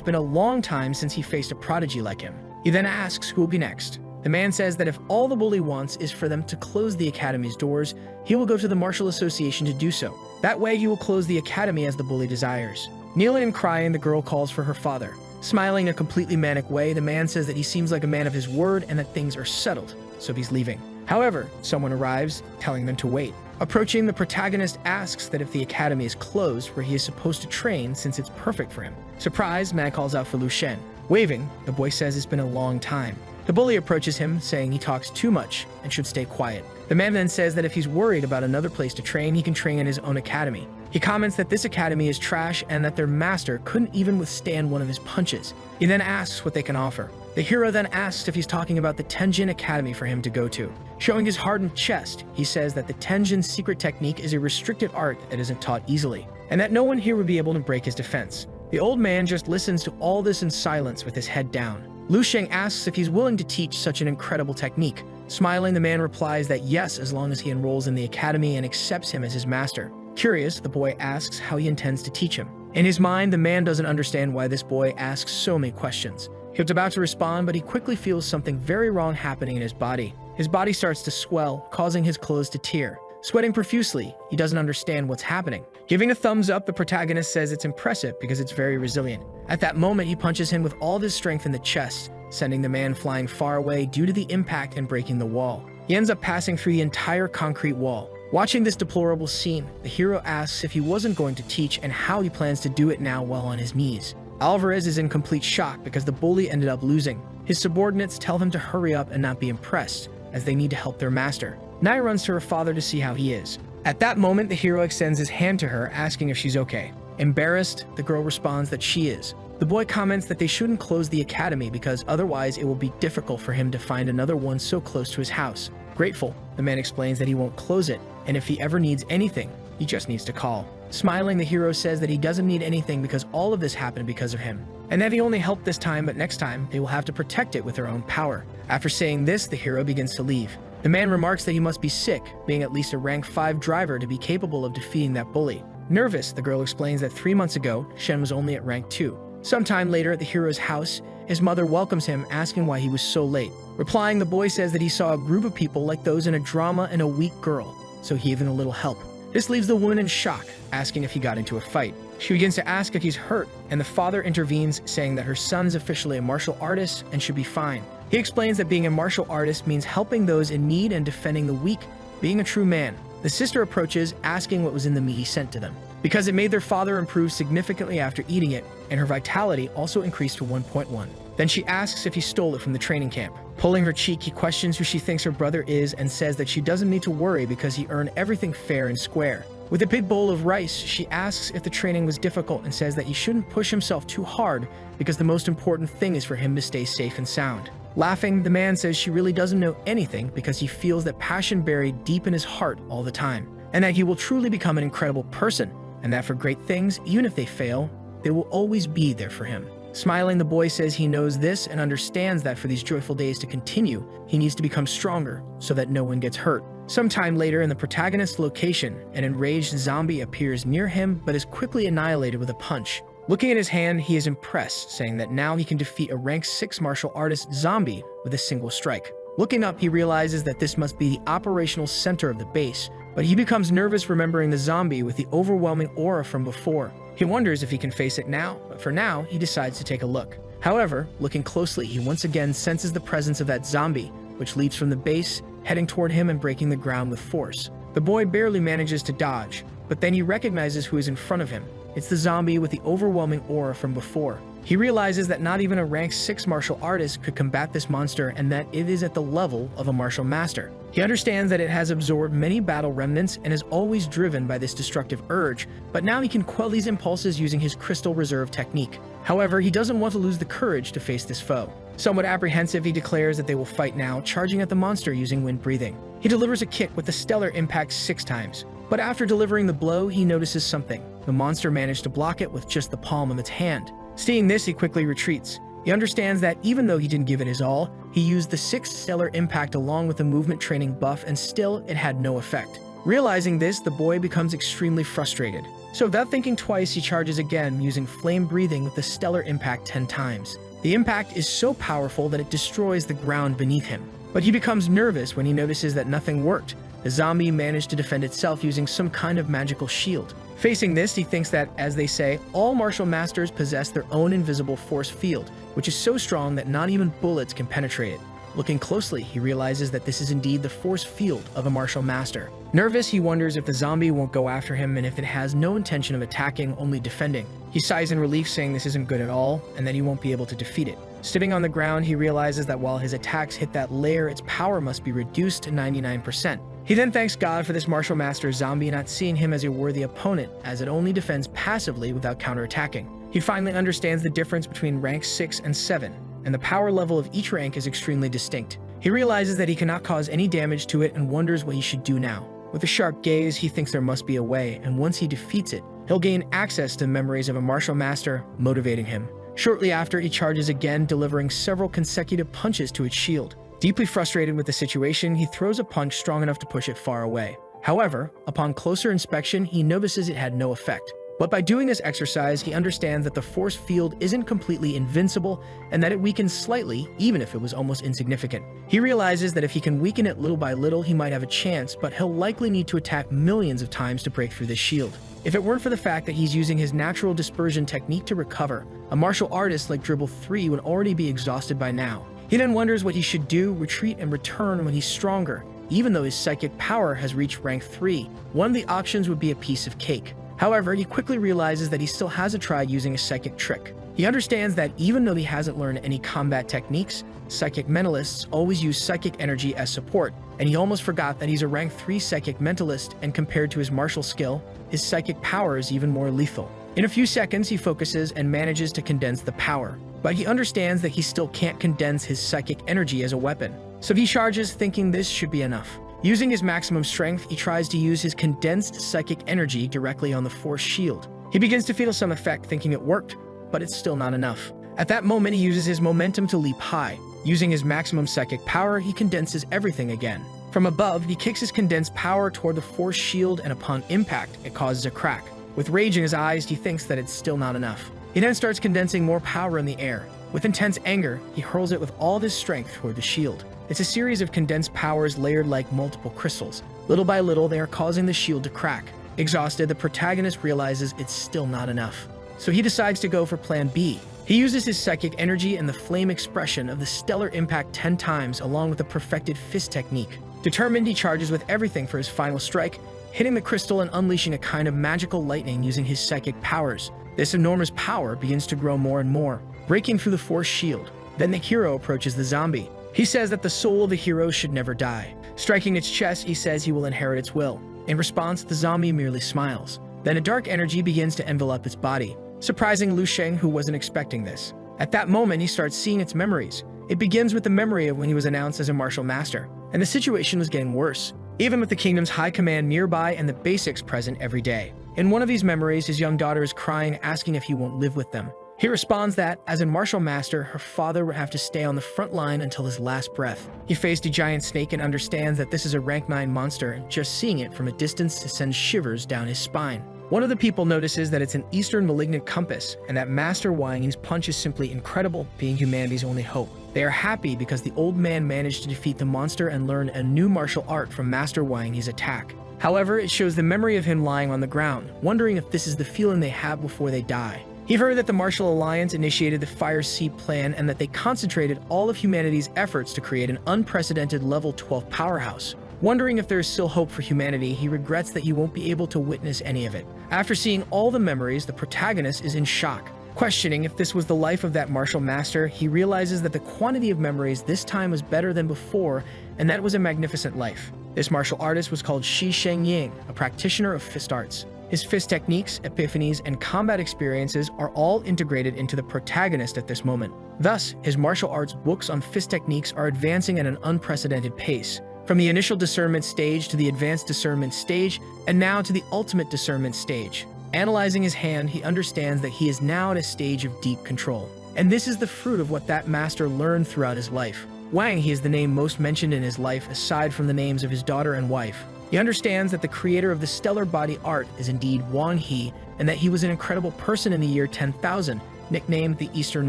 been a long time since he faced a prodigy like him. He then asks who will be next. The man says that if all the bully wants is for them to close the academy's doors, he will go to the Martial Association to do so. That way he will close the academy as the bully desires. Kneeling and crying, the girl calls for her father. Smiling in a completely manic way, the man says that he seems like a man of his word and that things are settled, so he's leaving. However, someone arrives, telling them to wait. Approaching, the protagonist asks that if the academy is closed where he is supposed to train since it's perfect for him. Surprised, man calls out for Lu Shen. Waving, the boy says it's been a long time. The bully approaches him, saying he talks too much and should stay quiet. The man then says that if he's worried about another place to train, he can train in his own academy. He comments that this academy is trash and that their master couldn't even withstand one of his punches. He then asks what they can offer. The hero then asks if he's talking about the Tenjin Academy for him to go to. Showing his hardened chest, he says that the Tenjin secret technique is a restricted art that isn't taught easily, and that no one here would be able to break his defense. The old man just listens to all this in silence with his head down. Lu Sheng asks if he's willing to teach such an incredible technique. Smiling, the man replies that yes, as long as he enrolls in the academy and accepts him as his master. Curious, the boy asks how he intends to teach him. In his mind, the man doesn't understand why this boy asks so many questions. He was about to respond, but he quickly feels something very wrong happening in his body. His body starts to swell, causing his clothes to tear. Sweating profusely, he doesn't understand what's happening. Giving a thumbs up, the protagonist says it's impressive because it's very resilient. At that moment, he punches him with all his strength in the chest, sending the man flying far away due to the impact and breaking the wall. He ends up passing through the entire concrete wall. Watching this deplorable scene, the hero asks if he wasn't going to teach and how he plans to do it now while on his knees. Alvarez is in complete shock because the bully ended up losing. His subordinates tell him to hurry up and not be impressed, as they need to help their master. Nai runs to her father to see how he is. At that moment, the hero extends his hand to her, asking if she's okay. Embarrassed, the girl responds that she is. The boy comments that they shouldn't close the academy because otherwise it will be difficult for him to find another one so close to his house. Grateful, the man explains that he won't close it, and if he ever needs anything, he just needs to call. Smiling, the hero says that he doesn't need anything because all of this happened because of him, and that he only helped this time, but next time they will have to protect it with their own power. After saying this, the hero begins to leave. The man remarks that he must be sick, being at least a rank 5 driver to be capable of defeating that bully. Nervous, the girl explains that 3 months ago, Shen was only at rank 2. Sometime later at the hero's house, his mother welcomes him, asking why he was so late. Replying, the boy says that he saw a group of people like those in a drama and a weak girl, so he gave him a little help. This leaves the woman in shock, asking if he got into a fight. She begins to ask if he's hurt, and the father intervenes, saying that her son is officially a martial artist and should be fine. He explains that being a martial artist means helping those in need and defending the weak, being a true man. The sister approaches, asking what was in the meat he sent to them, because it made their father improve significantly after eating it, and her vitality also increased to 1.1. Then she asks if he stole it from the training camp. Pulling her cheek, he questions who she thinks her brother is and says that she doesn't need to worry because he earned everything fair and square. With a big bowl of rice, she asks if the training was difficult and says that he shouldn't push himself too hard because the most important thing is for him to stay safe and sound. Laughing, the man says she really doesn't know anything because he feels that passion buried deep in his heart all the time, and that he will truly become an incredible person, and that for great things, even if they fail, they will always be there for him. Smiling, the boy says he knows this and understands that for these joyful days to continue, he needs to become stronger so that no one gets hurt. Sometime later in the protagonist's location, an enraged zombie appears near him but is quickly annihilated with a punch. Looking at his hand, he is impressed, saying that now he can defeat a rank 6 martial artist zombie with a single strike. Looking up, he realizes that this must be the operational center of the base, but he becomes nervous remembering the zombie with the overwhelming aura from before. He wonders if he can face it now, but for now, he decides to take a look. However, looking closely, he once again senses the presence of that zombie, which leaps from the base, heading toward him and breaking the ground with force. The boy barely manages to dodge, but then he recognizes who is in front of him. It's the zombie with the overwhelming aura from before. He realizes that not even a rank 6 martial artist could combat this monster and that it is at the level of a martial master. He understands that it has absorbed many battle remnants and is always driven by this destructive urge, but now he can quell these impulses using his crystal reserve technique. However, he doesn't want to lose the courage to face this foe. Somewhat apprehensive, he declares that they will fight now, charging at the monster using wind breathing. He delivers a kick with the stellar impact 6 times, but after delivering the blow, he notices something. The monster managed to block it with just the palm of its hand. Seeing this, he quickly retreats. He understands that even though he didn't give it his all, he used the 6th stellar impact along with the movement training buff and still it had no effect. Realizing this, the boy becomes extremely frustrated. So without thinking twice, he charges again using flame breathing with the stellar impact 10 times. The impact is so powerful that it destroys the ground beneath him. But he becomes nervous when he notices that nothing worked. The zombie managed to defend itself using some kind of magical shield. Facing this, he thinks that, as they say, all martial masters possess their own invisible force field, which is so strong that not even bullets can penetrate it. Looking closely, he realizes that this is indeed the force field of a martial master. Nervous, he wonders if the zombie won't go after him and if it has no intention of attacking, only defending. He sighs in relief, saying this isn't good at all, and that he won't be able to defeat it. Sitting on the ground, he realizes that while his attacks hit that layer, its power must be reduced to 99%. He then thanks God for this martial master zombie not seeing him as a worthy opponent, as it only defends passively without counterattacking. He finally understands the difference between rank 6 and 7, and the power level of each rank is extremely distinct. He realizes that he cannot cause any damage to it and wonders what he should do now. With a sharp gaze, he thinks there must be a way, and once he defeats it, he'll gain access to the memories of a martial master, motivating him. Shortly after, he charges again, delivering several consecutive punches to its shield. Deeply frustrated with the situation, he throws a punch strong enough to push it far away. However, upon closer inspection, he notices it had no effect. But by doing this exercise, he understands that the force field isn't completely invincible and that it weakens slightly, even if it was almost insignificant. He realizes that if he can weaken it little by little, he might have a chance, but he'll likely need to attack millions of times to break through this shield. If it weren't for the fact that he's using his natural dispersion technique to recover, a martial artist like Dribble 3 would already be exhausted by now. He then wonders what he should do, retreat and return when he's stronger. Even though his psychic power has reached rank 3, one of the options would be a piece of cake. However, he quickly realizes that he still hasn't tried using a psychic trick. He understands that even though he hasn't learned any combat techniques, psychic mentalists always use psychic energy as support, and he almost forgot that he's a rank 3 psychic mentalist, and compared to his martial skill, his psychic power is even more lethal. In a few seconds, he focuses and manages to condense the power, but he understands that he still can't condense his psychic energy as a weapon. So he charges, thinking this should be enough. Using his maximum strength, he tries to use his condensed psychic energy directly on the force shield. He begins to feel some effect, thinking it worked, but it's still not enough. At that moment, he uses his momentum to leap high. Using his maximum psychic power, he condenses everything again. From above, he kicks his condensed power toward the force shield, and upon impact, it causes a crack. With rage in his eyes, he thinks that it's still not enough. He then starts condensing more power in the air. With intense anger, he hurls it with all of his strength toward the shield. It's a series of condensed powers layered like multiple crystals. Little by little, they are causing the shield to crack. Exhausted, the protagonist realizes it's still not enough. So he decides to go for plan B. He uses his psychic energy and the flame expression of the stellar impact 10 times along with a perfected fist technique. Determined, he charges with everything for his final strike, hitting the crystal and unleashing a kind of magical lightning using his psychic powers. This enormous power begins to grow more and more, breaking through the force shield. Then the hero approaches the zombie. He says that the soul of the hero should never die. Striking its chest, he says he will inherit its will. In response, the zombie merely smiles. Then a dark energy begins to envelop its body, surprising Lu Sheng, who wasn't expecting this. At that moment, he starts seeing its memories. It begins with the memory of when he was announced as a martial master, and the situation was getting worse, even with the kingdom's high command nearby and the basics present every day. In one of these memories, his young daughter is crying, asking if he won't live with them. He responds that, as a martial master, her father would have to stay on the front line until his last breath. He faced a giant snake and understands that this is a rank 9 monster, and just seeing it from a distance sends shivers down his spine. One of the people notices that it's an Eastern malignant compass, and that Master Wang Ying's punch is simply incredible, being humanity's only hope. They are happy because the old man managed to defeat the monster and learn a new martial art from Master Wang Ying's attack. However, it shows the memory of him lying on the ground, wondering if this is the feeling they have before they die. He heard that the Martial Alliance initiated the Fire Sea Plan and that they concentrated all of humanity's efforts to create an unprecedented level 12 powerhouse. Wondering if there is still hope for humanity, he regrets that he won't be able to witness any of it. After seeing all the memories, the protagonist is in shock. Questioning if this was the life of that martial master, he realizes that the quantity of memories this time was better than before, and that was a magnificent life. This martial artist was called Shi Sheng Ying, a practitioner of fist arts. His fist techniques, epiphanies, and combat experiences are all integrated into the protagonist at this moment. Thus, his martial arts books on fist techniques are advancing at an unprecedented pace. From the initial discernment stage to the advanced discernment stage, and now to the ultimate discernment stage. Analyzing his hand, he understands that he is now at a stage of deep control. And this is the fruit of what that master learned throughout his life. Wang He is the name most mentioned in his life aside from the names of his daughter and wife. He understands that the creator of the stellar body art is indeed Wang He, and that he was an incredible person in the year 10,000, nicknamed the Eastern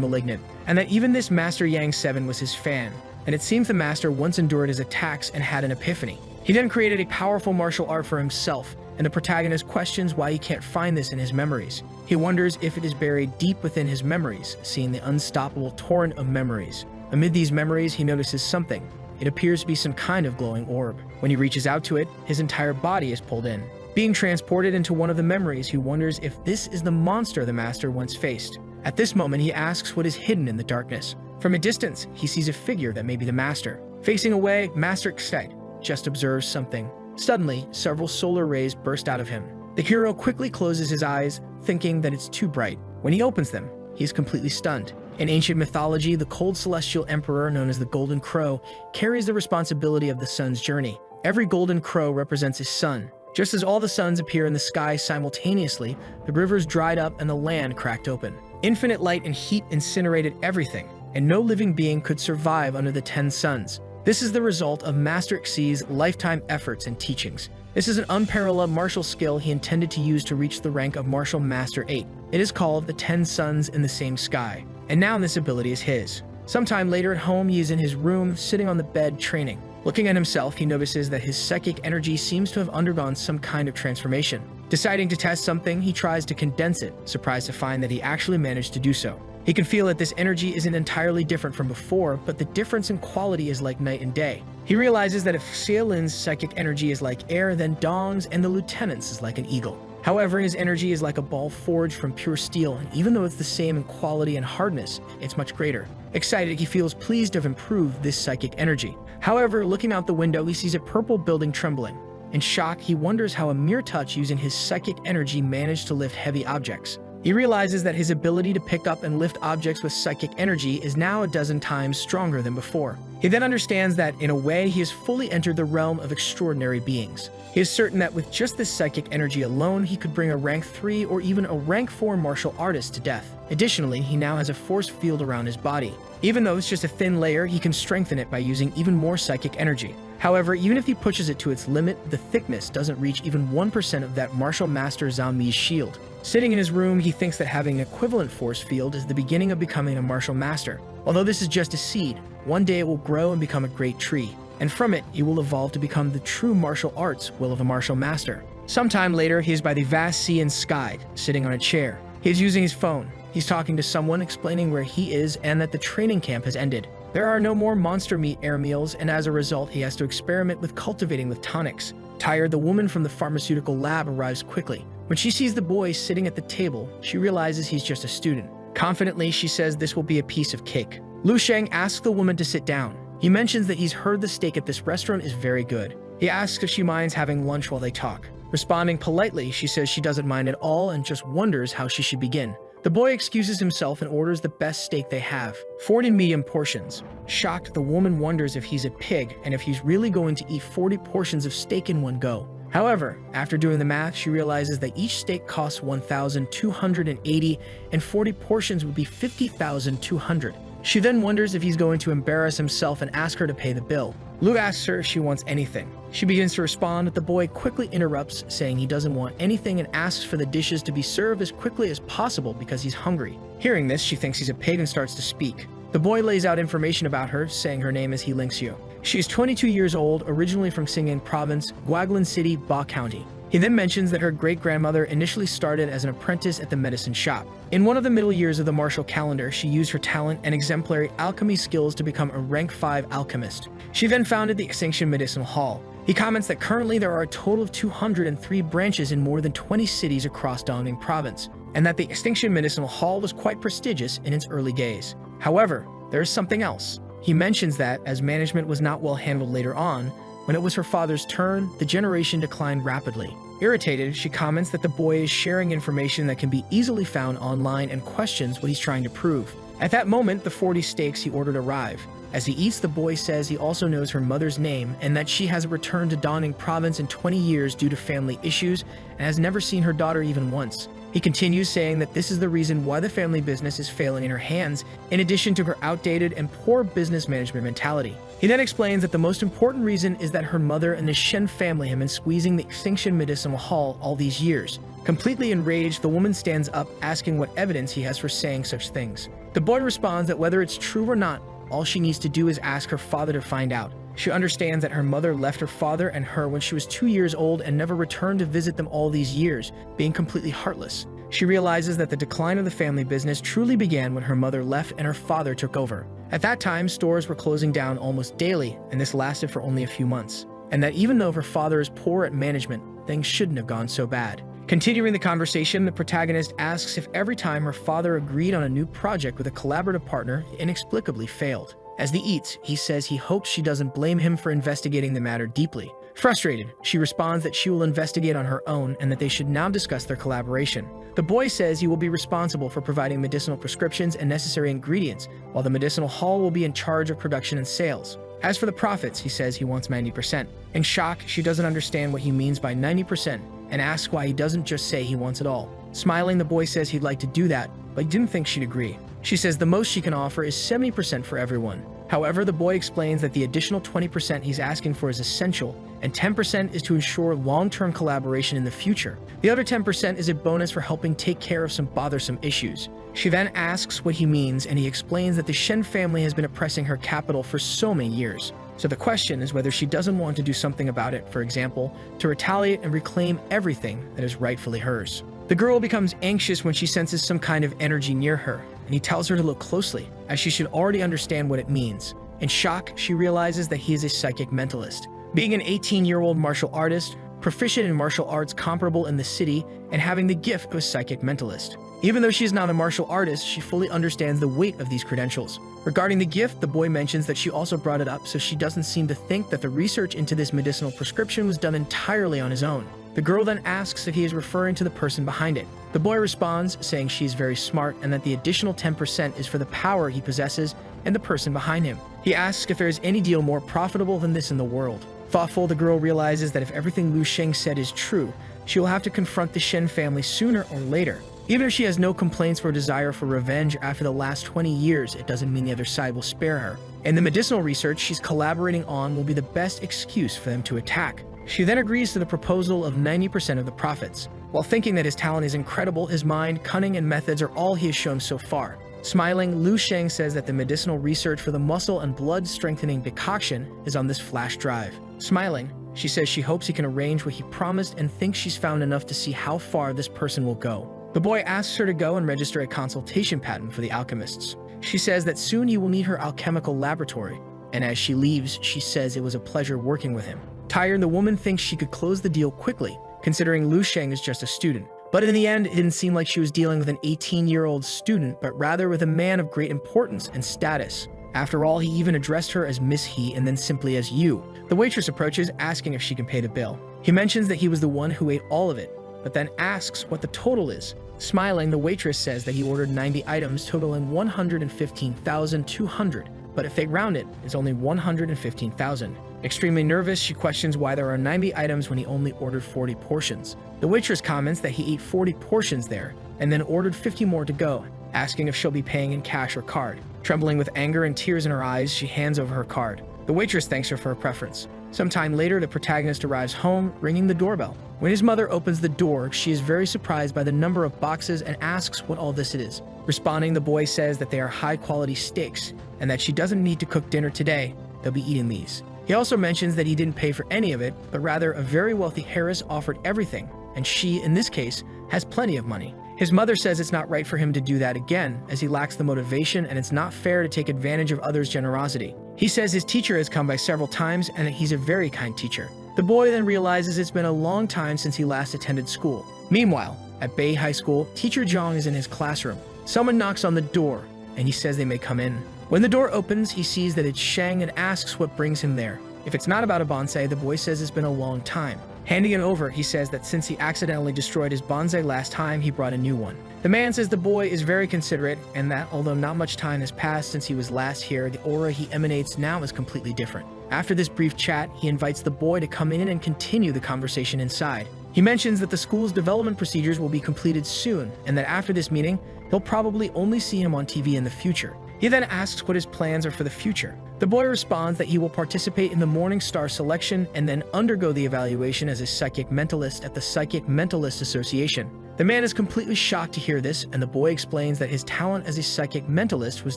Malignant, and that even this Master Yang 7 was his fan. And it seems the master once endured his attacks and had an epiphany. He then created a powerful martial art for himself, and the protagonist questions why he can't find this in his memories. He wonders if it is buried deep within his memories, seeing the unstoppable torrent of memories. Amid these memories, he notices something. It appears to be some kind of glowing orb. When he reaches out to it, his entire body is pulled in. Being transported into one of the memories, he wonders if this is the monster the master once faced. At this moment, he asks what is hidden in the darkness. From a distance, he sees a figure that may be the master. Facing away, Master Xtite just observes something. Suddenly, several solar rays burst out of him. The hero quickly closes his eyes, thinking that it's too bright. When he opens them, he is completely stunned. In ancient mythology, the cold celestial emperor, known as the Golden Crow, carries the responsibility of the sun's journey. Every golden crow represents his sun. Just as all the suns appear in the sky simultaneously, the rivers dried up and the land cracked open. Infinite light and heat incinerated everything, and no living being could survive under the 10 suns. This is the result of Master Xi's lifetime efforts and teachings. This is an unparalleled martial skill he intended to use to reach the rank of Martial Master 8. It is called the 10 Suns in the Same Sky, and now this ability is his. Sometime later at home, he is in his room, sitting on the bed, training. Looking at himself, he notices that his psychic energy seems to have undergone some kind of transformation. Deciding to test something, he tries to condense it, surprised to find that he actually managed to do so. He can feel that this energy isn't entirely different from before, but the difference in quality is like night and day. He realizes that if Xiaolin's psychic energy is like air, then Dong's and the lieutenant's is like an eagle. However, his energy is like a ball forged from pure steel, and even though it's the same in quality and hardness, it's much greater. Excited, he feels pleased to have improved this psychic energy. However, looking out the window, he sees a purple building trembling. In shock, he wonders how a mere touch using his psychic energy managed to lift heavy objects. He realizes that his ability to pick up and lift objects with psychic energy is now a dozen times stronger than before. He then understands that, in a way, he has fully entered the realm of extraordinary beings. He is certain that with just this psychic energy alone, he could bring a rank 3 or even a rank 4 martial artist to death. Additionally, he now has a force field around his body. Even though it's just a thin layer, he can strengthen it by using even more psychic energy. However, even if he pushes it to its limit, the thickness doesn't reach even 1% of that martial master Zhao Mi's shield. Sitting in his room, he thinks that having an equivalent force field is the beginning of becoming a martial master. Although this is just a seed, one day it will grow and become a great tree, and from it, he will evolve to become the true martial arts will of a martial master. Sometime later, he is by the vast sea and sky, sitting on a chair. He is using his phone. He's talking to someone, explaining where he is and that the training camp has ended. There are no more monster meat air meals, and as a result, he has to experiment with cultivating with tonics. Tired, the woman from the pharmaceutical lab arrives quickly. When she sees the boy sitting at the table, she realizes he's just a student. Confidently, she says this will be a piece of cake. Lu Sheng asks the woman to sit down. He mentions that he's heard the steak at this restaurant is very good. He asks if she minds having lunch while they talk. Responding politely, she says she doesn't mind at all and just wonders how she should begin. The boy excuses himself and orders the best steak they have, 40 medium portions. Shocked, the woman wonders if he's a pig and if he's really going to eat 40 portions of steak in one go. However, after doing the math, she realizes that each steak costs 1,280 and 40 portions would be 50,200. She then wonders if he's going to embarrass himself and ask her to pay the bill. Lu asks her if she wants anything. She begins to respond, but the boy quickly interrupts, saying he doesn't want anything and asks for the dishes to be served as quickly as possible because he's hungry. Hearing this, she thinks he's a pig and starts to speak. The boy lays out information about her, saying her name is Heelingxiu. She is 22 years old, originally from Xing'an Province, Guaglin City, Ba County. He then mentions that her great-grandmother initially started as an apprentice at the medicine shop. In one of the middle years of the martial calendar, she used her talent and exemplary alchemy skills to become a rank 5 alchemist. She then founded the Extinction Medicinal Hall. He comments that currently there are a total of 203 branches in more than 20 cities across Dongning Province, and that the Extinction Medicinal Hall was quite prestigious in its early days. However, there is something else. He mentions that, as management was not well handled later on, when it was her father's turn, the generation declined rapidly. Irritated, she comments that the boy is sharing information that can be easily found online and questions what he's trying to prove. At that moment, the 40 steaks he ordered arrive. As he eats, the boy says he also knows her mother's name and that she hasn't returned to Dongning Province in 20 years due to family issues and has never seen her daughter even once. He continues saying that this is the reason why the family business is failing in her hands, in addition to her outdated and poor business management mentality. He then explains that the most important reason is that her mother and the Shen family have been squeezing the Extinction Medicinal Hall all these years. Completely enraged, the woman stands up, asking what evidence he has for saying such things. The boy responds that whether it's true or not, all she needs to do is ask her father to find out. She understands that her mother left her father and her when she was 2 years old and never returned to visit them all these years, being completely heartless. She realizes that the decline of the family business truly began when her mother left and her father took over. At that time, stores were closing down almost daily, and this lasted for only a few months. And that even though her father is poor at management, things shouldn't have gone so bad. Continuing the conversation, the protagonist asks if every time her father agreed on a new project with a collaborative partner, he inexplicably failed. As he eats, he says he hopes she doesn't blame him for investigating the matter deeply. Frustrated, she responds that she will investigate on her own and that they should now discuss their collaboration. The boy says he will be responsible for providing medicinal prescriptions and necessary ingredients, while the medicinal hall will be in charge of production and sales. As for the profits, he says he wants 90%. In shock, she doesn't understand what he means by 90% and asks why he doesn't just say he wants it all. Smiling, the boy says he'd like to do that, but he didn't think she'd agree. She says the most she can offer is 70% for everyone. However, the boy explains that the additional 20% he's asking for is essential, and 10% is to ensure long-term collaboration in the future. The other 10% is a bonus for helping take care of some bothersome issues. She then asks what he means, and he explains that the Shen family has been oppressing her capital for so many years. So the question is whether she doesn't want to do something about it, for example, to retaliate and reclaim everything that is rightfully hers. The girl becomes anxious when she senses some kind of energy near her, and he tells her to look closely, as she should already understand what it means. In shock, she realizes that he is a psychic mentalist. Being an 18-year-old martial artist, proficient in martial arts comparable in the city, and having the gift of a psychic mentalist. Even though she is not a martial artist, she fully understands the weight of these credentials. Regarding the gift, the boy mentions that she also brought it up so she doesn't seem to think that the research into this medicinal prescription was done entirely on his own. The girl then asks if he is referring to the person behind it. The boy responds, saying she is very smart and that the additional 10% is for the power he possesses and the person behind him. He asks if there is any deal more profitable than this in the world. Thoughtful, the girl realizes that if everything Lu Sheng said is true, she will have to confront the Shen family sooner or later. Even if she has no complaints or desire for revenge after the last 20 years, it doesn't mean the other side will spare her. And the medicinal research she's collaborating on will be the best excuse for them to attack. She then agrees to the proposal of 90% of the profits. While thinking that his talent is incredible, his mind, cunning, and methods are all he has shown so far. Smiling, Lu Sheng says that the medicinal research for the muscle and blood strengthening decoction is on this flash drive. Smiling, she says she hopes he can arrange what he promised and thinks she's found enough to see how far this person will go. The boy asks her to go and register a consultation patent for the alchemists. She says that soon he will need her alchemical laboratory, and as she leaves, she says it was a pleasure working with him. Tired, the woman thinks she could close the deal quickly, considering Lu Sheng is just a student. But in the end, it didn't seem like she was dealing with an 18-year-old student, but rather with a man of great importance and status. After all, he even addressed her as Miss He and then simply as you. The waitress approaches, asking if she can pay the bill. He mentions that he was the one who ate all of it, but then asks what the total is. Smiling, the waitress says that he ordered 90 items totaling 115,200, but if they round it, it's only 115,000. Extremely nervous, she questions why there are 90 items when he only ordered 40 portions. The waitress comments that he ate 40 portions there, and then ordered 50 more to go, asking if she'll be paying in cash or card. Trembling with anger and tears in her eyes, she hands over her card. The waitress thanks her for her preference. Sometime later, the protagonist arrives home, ringing the doorbell. When his mother opens the door, she is very surprised by the number of boxes and asks what all this is. Responding, the boy says that they are high-quality steaks, and that she doesn't need to cook dinner today, they'll be eating these. He also mentions that he didn't pay for any of it, but rather a very wealthy heiress offered everything, and she, in this case, has plenty of money. His mother says it's not right for him to do that again, as he lacks the motivation and it's not fair to take advantage of others' generosity. He says his teacher has come by several times and that he's a very kind teacher. The boy then realizes it's been a long time since he last attended school. Meanwhile, at Bay High School, teacher Zhang is in his classroom. Someone knocks on the door, and he says they may come in. When the door opens, he sees that it's Shang and asks what brings him there. If it's not about a bonsai, the boy says it's been a long time. Handing it over, he says that since he accidentally destroyed his bonsai last time, he brought a new one. The man says the boy is very considerate and that although not much time has passed since he was last here, the aura he emanates now is completely different. After this brief chat, he invites the boy to come in and continue the conversation inside. He mentions that the school's development procedures will be completed soon and that after this meeting, he'll probably only see him on TV in the future. He then asks what his plans are for the future. The boy responds that he will participate in the Morning Star selection and then undergo the evaluation as a psychic mentalist at the Psychic Mentalist Association. The man is completely shocked to hear this, and the boy explains that his talent as a psychic mentalist was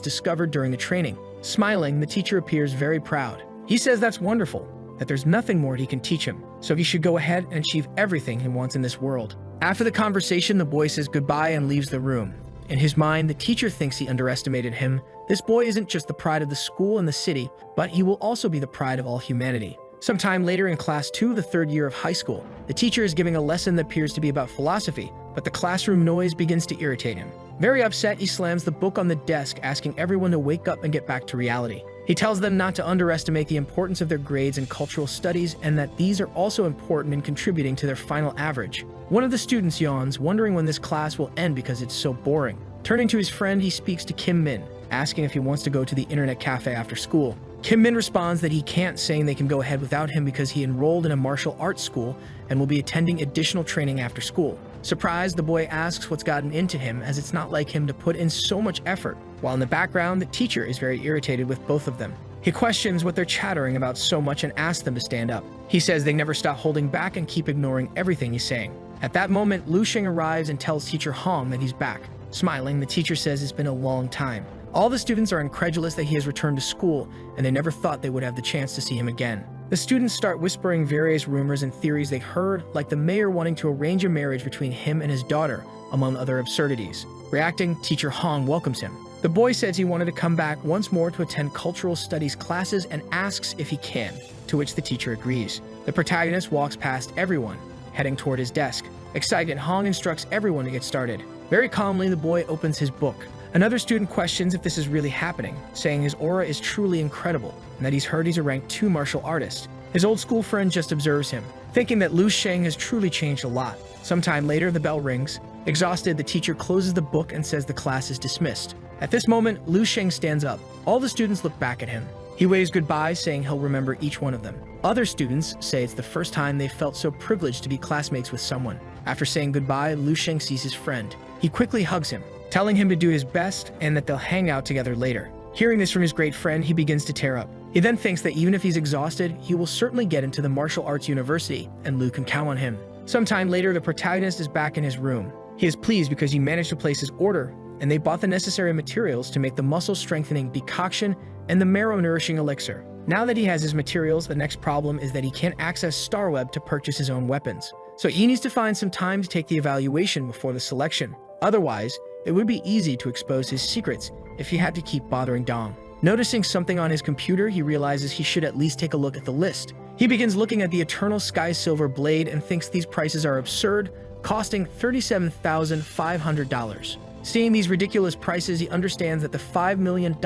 discovered during the training. Smiling, the teacher appears very proud. He says that's wonderful, that there's nothing more he can teach him, so he should go ahead and achieve everything he wants in this world. After the conversation, the boy says goodbye and leaves the room. In his mind, the teacher thinks he underestimated him. This boy isn't just the pride of the school and the city, but he will also be the pride of all humanity. Sometime later in class 2 of the 3rd year of high school, the teacher is giving a lesson that appears to be about philosophy, but the classroom noise begins to irritate him. Very upset, he slams the book on the desk, asking everyone to wake up and get back to reality. He tells them not to underestimate the importance of their grades and cultural studies, and that these are also important in contributing to their final average. One of the students yawns, wondering when this class will end because it's so boring. Turning to his friend, he speaks to Kim Min, asking if he wants to go to the internet cafe after school. Kim Min responds that he can't, saying they can go ahead without him because he enrolled in a martial arts school and will be attending additional training after school. Surprised, the boy asks what's gotten into him, as it's not like him to put in so much effort, while in the background, the teacher is very irritated with both of them. He questions what they're chattering about so much and asks them to stand up. He says they never stop holding back and keep ignoring everything he's saying. At that moment, Lu Sheng arrives and tells teacher Hong that he's back. Smiling, the teacher says it's been a long time. All the students are incredulous that he has returned to school, and they never thought they would have the chance to see him again. The students start whispering various rumors and theories they heard, like the mayor wanting to arrange a marriage between him and his daughter, among other absurdities. Reacting, teacher Hong welcomes him. The boy says he wanted to come back once more to attend cultural studies classes and asks if he can, to which the teacher agrees. The protagonist walks past everyone, heading toward his desk. Excited, Hong instructs everyone to get started. Very calmly, the boy opens his book. Another student questions if this is really happening, saying his aura is truly incredible, and that he's heard he's a rank 2 martial artist. His old school friend just observes him, thinking that Lu Sheng has truly changed a lot. Sometime later, the bell rings. Exhausted, the teacher closes the book and says the class is dismissed. At this moment, Lu Sheng stands up. All the students look back at him. He waves goodbye, saying he'll remember each one of them. Other students say it's the first time they've felt so privileged to be classmates with someone. After saying goodbye, Lu Sheng sees his friend. He quickly hugs him, telling him to do his best and that they'll hang out together later. Hearing this from his great friend, he begins to tear up. He then thinks that even if he's exhausted, he will certainly get into the martial arts university, and Lu can count on him. Sometime later, the protagonist is back in his room. He is pleased because he managed to place his order, and they bought the necessary materials to make the muscle-strengthening decoction and the marrow-nourishing elixir. Now that he has his materials, the next problem is that he can't access Starweb to purchase his own weapons. So he needs to find some time to take the evaluation before the selection. Otherwise, it would be easy to expose his secrets if he had to keep bothering Dong. Noticing something on his computer, he realizes he should at least take a look at the list. He begins looking at the Eternal Sky Silver blade and thinks these prices are absurd, costing $37,500. Seeing these ridiculous prices, he understands that the $5 million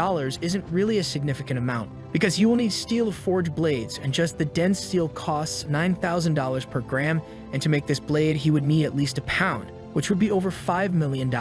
isn't really a significant amount, because he will need steel to forge blades, and just the dense steel costs $9,000 per gram, and to make this blade, he would need at least a pound, which would be over $5 million.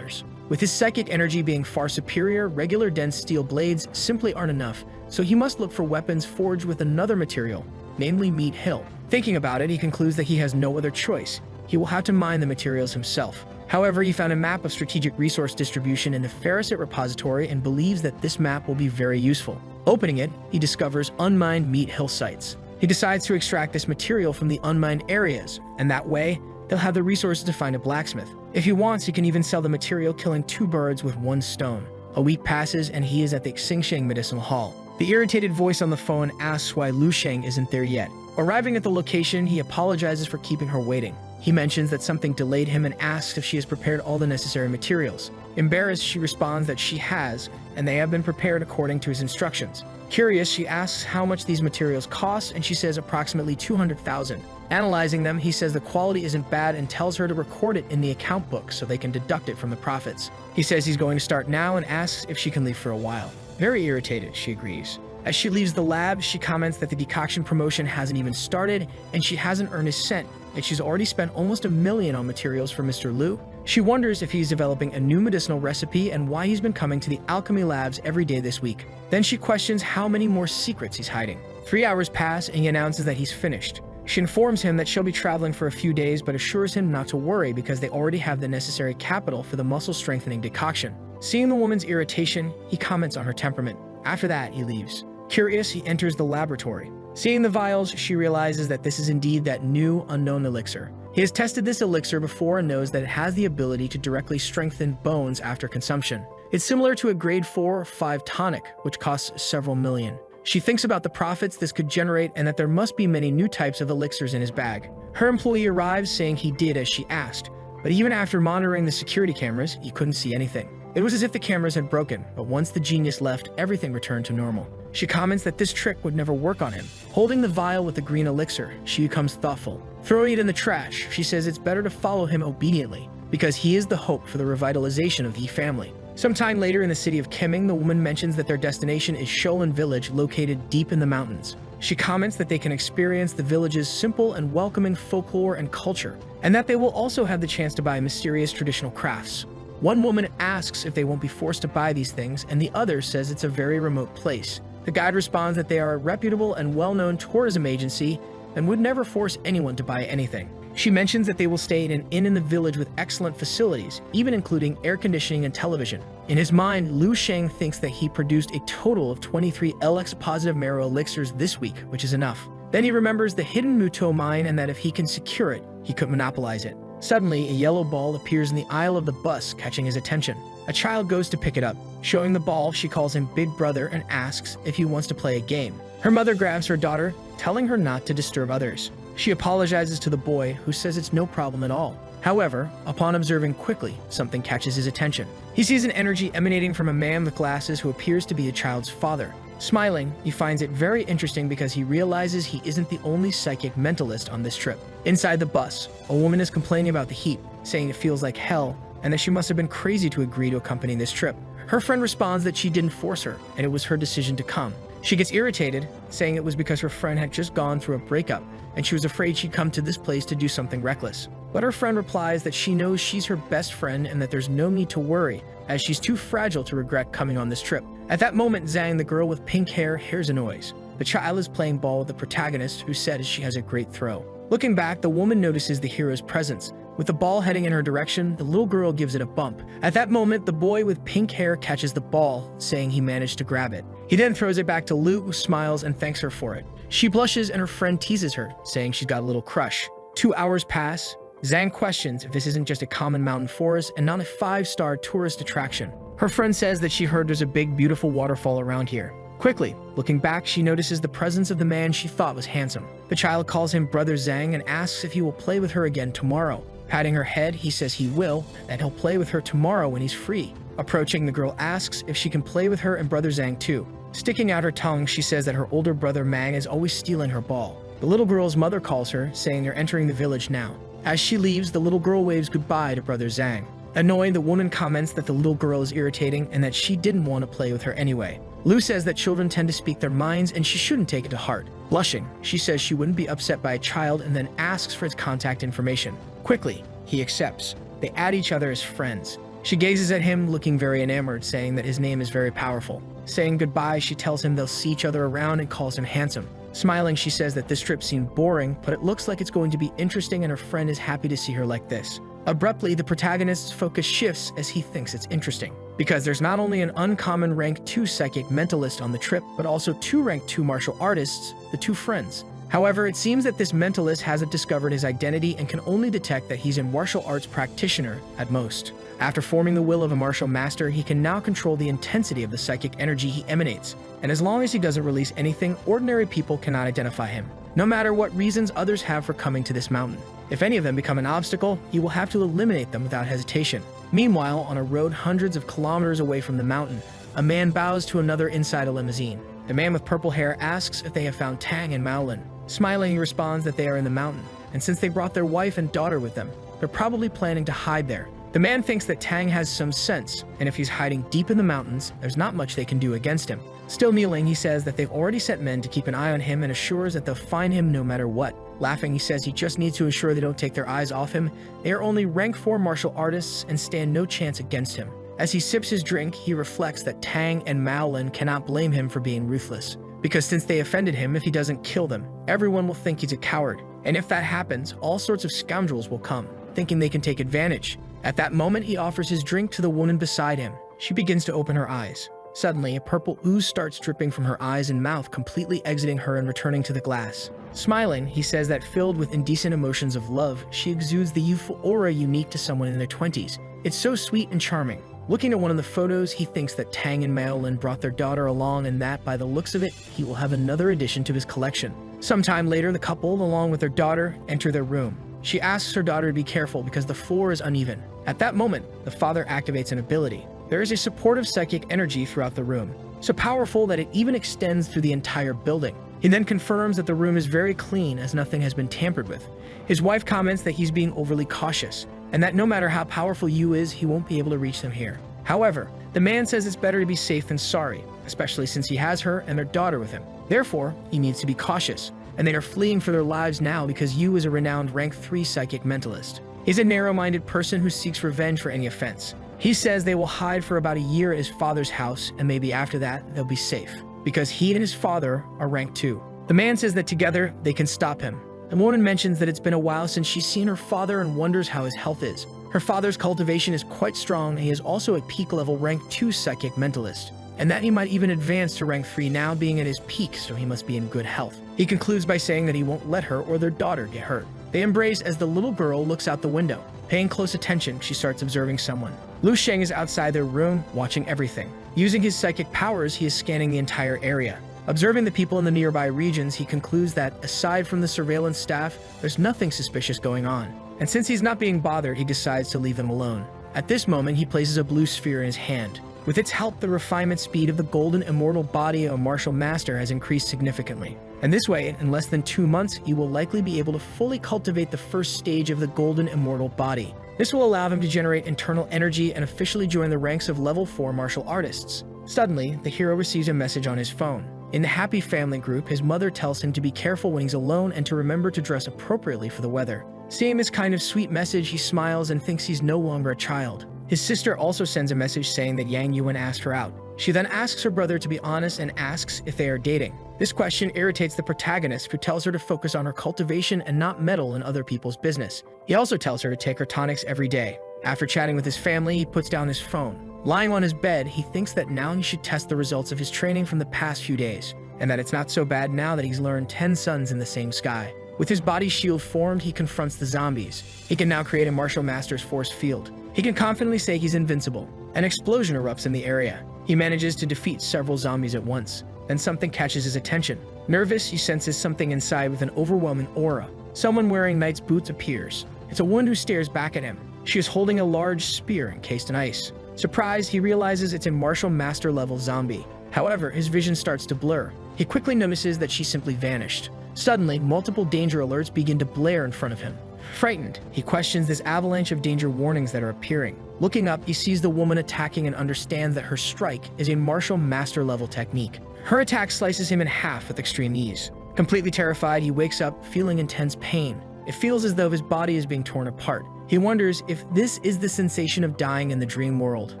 With his psychic energy being far superior, regular dense steel blades simply aren't enough, so he must look for weapons forged with another material, namely Meat Hill. Thinking about it, he concludes that he has no other choice. He will have to mine the materials himself. However, he found a map of strategic resource distribution in the Ferricet repository and believes that this map will be very useful. Opening it, he discovers unmined Meat Hill sites. He decides to extract this material from the unmined areas, and that way, they'll have the resources to find a blacksmith. If he wants, he can even sell the material, killing 2 birds with 1 stone. A week passes, and he is at the Xingsheng Medicinal Hall. The irritated voice on the phone asks why Lu Sheng isn't there yet. Arriving at the location, he apologizes for keeping her waiting. He mentions that something delayed him and asks if she has prepared all the necessary materials. Embarrassed, she responds that she has, and they have been prepared according to his instructions. Curious, she asks how much these materials cost, and she says approximately 200,000. Analyzing them, he says the quality isn't bad and tells her to record it in the account book so they can deduct it from the profits. He says he's going to start now and asks if she can leave for a while. Very irritated, she agrees. As she leaves the lab, she comments that the decoction promotion hasn't even started and she hasn't earned a cent, and she's already spent almost $1 million on materials for Mr. Lu. She wonders if he's developing a new medicinal recipe and why he's been coming to the alchemy labs every day this week. Then she questions how many more secrets he's hiding. 3 hours pass and he announces that he's finished. She informs him that she'll be traveling for a few days but assures him not to worry because they already have the necessary capital for the muscle-strengthening decoction. Seeing the woman's irritation, he comments on her temperament. After that, he leaves. Curious, he enters the laboratory. Seeing the vials, she realizes that this is indeed that new, unknown elixir. He has tested this elixir before and knows that it has the ability to directly strengthen bones after consumption. It's similar to a grade 4 or 5 tonic, which costs several million. She thinks about the profits this could generate and that there must be many new types of elixirs in his bag. Her employee arrives saying he did as she asked, but even after monitoring the security cameras, he couldn't see anything. It was as if the cameras had broken, but once the genius left, everything returned to normal. She comments that this trick would never work on him. Holding the vial with the green elixir, she becomes thoughtful. Throwing it in the trash, she says it's better to follow him obediently, because he is the hope for the revitalization of the family. Sometime later in the city of Kemming, the woman mentions that their destination is Sholin Village, located deep in the mountains. She comments that they can experience the village's simple and welcoming folklore and culture, and that they will also have the chance to buy mysterious traditional crafts. One woman asks if they won't be forced to buy these things, and the other says it's a very remote place. The guide responds that they are a reputable and well-known tourism agency and would never force anyone to buy anything. She mentions that they will stay in an inn in the village with excellent facilities, even including air conditioning and television. In his mind, Lu Sheng thinks that he produced a total of 23 LX-positive marrow elixirs this week, which is enough. Then he remembers the hidden Muto mine and that if he can secure it, he could monopolize it. Suddenly, a yellow ball appears in the aisle of the bus, catching his attention. A child goes to pick it up. Showing the ball, she calls him Big Brother and asks if he wants to play a game. Her mother grabs her daughter, telling her not to disturb others. She apologizes to the boy, who says it's no problem at all. However, upon observing quickly, something catches his attention. He sees an energy emanating from a man with glasses who appears to be a child's father. Smiling, he finds it very interesting because he realizes he isn't the only psychic mentalist on this trip. Inside the bus, a woman is complaining about the heat, saying it feels like hell, and that she must have been crazy to agree to accompany this trip. Her friend responds that she didn't force her, and it was her decision to come. She gets irritated, saying it was because her friend had just gone through a breakup, and she was afraid she'd come to this place to do something reckless. But her friend replies that she knows she's her best friend and that there's no need to worry, as she's too fragile to regret coming on this trip. At that moment, Zhang, the girl with pink hair, hears a noise. The child is playing ball with the protagonist, who says she has a great throw. Looking back, the woman notices the hero's presence, With the ball heading in her direction, the little girl gives it a bump. At that moment, the boy with pink hair catches the ball, saying he managed to grab it. He then throws it back to Lu, smiles and thanks her for it. She blushes and her friend teases her, saying she's got a little crush. 2 hours pass. Zhang questions if this isn't just a common mountain forest and not a 5-star tourist attraction. Her friend says that she heard there's a big, beautiful waterfall around here. Quickly, looking back, she notices the presence of the man she thought was handsome. The child calls him Brother Zhang and asks if he will play with her again tomorrow. Patting her head, he says he will, and he'll play with her tomorrow when he's free. Approaching, the girl asks if she can play with her and Brother Zhang too. Sticking out her tongue, she says that her older brother Mang is always stealing her ball. The little girl's mother calls her, saying they're entering the village now. As she leaves, the little girl waves goodbye to Brother Zhang. Annoyed, the woman comments that the little girl is irritating and that she didn't want to play with her anyway. Lu says that children tend to speak their minds and she shouldn't take it to heart. Blushing, she says she wouldn't be upset by a child and then asks for its contact information. Quickly, he accepts. They add each other as friends. She gazes at him, looking very enamored, saying that his name is very powerful. Saying goodbye, she tells him they'll see each other around and calls him handsome. Smiling, she says that this trip seemed boring, but it looks like it's going to be interesting and her friend is happy to see her like this. Abruptly, the protagonist's focus shifts as he thinks it's interesting, because there's not only an uncommon rank 2 psychic mentalist on the trip, but also 2 rank 2 martial artists, the 2 friends. However, it seems that this mentalist hasn't discovered his identity and can only detect that he's a martial arts practitioner at most. After forming the will of a martial master, he can now control the intensity of the psychic energy he emanates, and as long as he doesn't release anything, ordinary people cannot identify him, no matter what reasons others have for coming to this mountain. If any of them become an obstacle, he will have to eliminate them without hesitation. Meanwhile, on a road hundreds of kilometers away from the mountain, a man bows to another inside a limousine. The man with purple hair asks if they have found Tang and Maolin. Smiling, he responds that they are in the mountain, and since they brought their wife and daughter with them, they're probably planning to hide there. The man thinks that Tang has some sense, and if he's hiding deep in the mountains, there's not much they can do against him. Still kneeling, he says that they've already sent men to keep an eye on him and assures that they'll find him no matter what. Laughing, he says he just needs to ensure they don't take their eyes off him. They are only rank 4 martial artists and stand no chance against him. As he sips his drink, he reflects that Tang and Maolin cannot blame him for being ruthless, because since they offended him, if he doesn't kill them, everyone will think he's a coward. And if that happens, all sorts of scoundrels will come, thinking they can take advantage. At that moment, he offers his drink to the woman beside him. She begins to open her eyes. Suddenly, a purple ooze starts dripping from her eyes and mouth, completely exiting her and returning to the glass. Smiling, he says that filled with indecent emotions of love, she exudes the youthful aura unique to someone in their 20s. It's so sweet and charming. Looking at one of the photos, he thinks that Tang and Maolin brought their daughter along and that, by the looks of it, he will have another addition to his collection. Sometime later, the couple, along with their daughter, enter their room. She asks her daughter to be careful because the floor is uneven. At that moment, the father activates an ability. There is a supportive psychic energy throughout the room, so powerful that it even extends through the entire building. He then confirms that the room is very clean as nothing has been tampered with. His wife comments that he's being overly cautious, and that no matter how powerful Yu is, he won't be able to reach them here. However, the man says it's better to be safe than sorry, especially since he has her and their daughter with him. Therefore, he needs to be cautious, and they are fleeing for their lives now because Yu is a renowned rank 3 psychic mentalist. He's a narrow-minded person who seeks revenge for any offense. He says they will hide for about a year at his father's house, and maybe after that, they'll be safe, because he and his father are rank 2. The man says that together, they can stop him. The woman mentions that it's been a while since she's seen her father and wonders how his health is. Her father's cultivation is quite strong, and he is also a peak level rank 2 psychic mentalist, and that he might even advance to rank 3 now, being at his peak, so he must be in good health. He concludes by saying that he won't let her or their daughter get hurt. They embrace as the little girl looks out the window. Paying close attention, she starts observing someone. Lu Sheng is outside their room, watching everything. Using his psychic powers, he is scanning the entire area. Observing the people in the nearby regions, he concludes that, aside from the surveillance staff, there's nothing suspicious going on. And since he's not being bothered, he decides to leave them alone. At this moment, he places a blue sphere in his hand. With its help, the refinement speed of the golden immortal body of a martial master has increased significantly. And this way, in less than 2 months, he will likely be able to fully cultivate the first stage of the golden immortal body. This will allow him to generate internal energy and officially join the ranks of level 4 martial artists. Suddenly, the hero receives a message on his phone. In the happy family group, his mother tells him to be careful when he's alone and to remember to dress appropriately for the weather. Seeing this kind of sweet message, he smiles and thinks he's no longer a child. His sister also sends a message saying that Yang Yuan asked her out. She then asks her brother to be honest and asks if they are dating. This question irritates the protagonist, who tells her to focus on her cultivation and not meddle in other people's business. He also tells her to take her tonics every day. After chatting with his family, he puts down his phone. Lying on his bed, he thinks that now he should test the results of his training from the past few days, and that it's not so bad now that he's learned 10 suns in the same sky. With his body shield formed, he confronts the zombies. He can now create a martial master's force field. He can confidently say he's invincible. An explosion erupts in the area. He manages to defeat several zombies at once. Then something catches his attention. Nervous, he senses something inside with an overwhelming aura. Someone wearing knight's boots appears. It's a woman who stares back at him. She is holding a large spear encased in ice. Surprised, he realizes it's a martial master level zombie. However, his vision starts to blur. He quickly notices that she simply vanished. Suddenly, multiple danger alerts begin to blare in front of him. Frightened, he questions this avalanche of danger warnings that are appearing. Looking up, he sees the woman attacking and understands that her strike is a martial master level technique. Her attack slices him in half with extreme ease. Completely terrified, he wakes up feeling intense pain. It feels as though his body is being torn apart. He wonders if this is the sensation of dying in the dream world.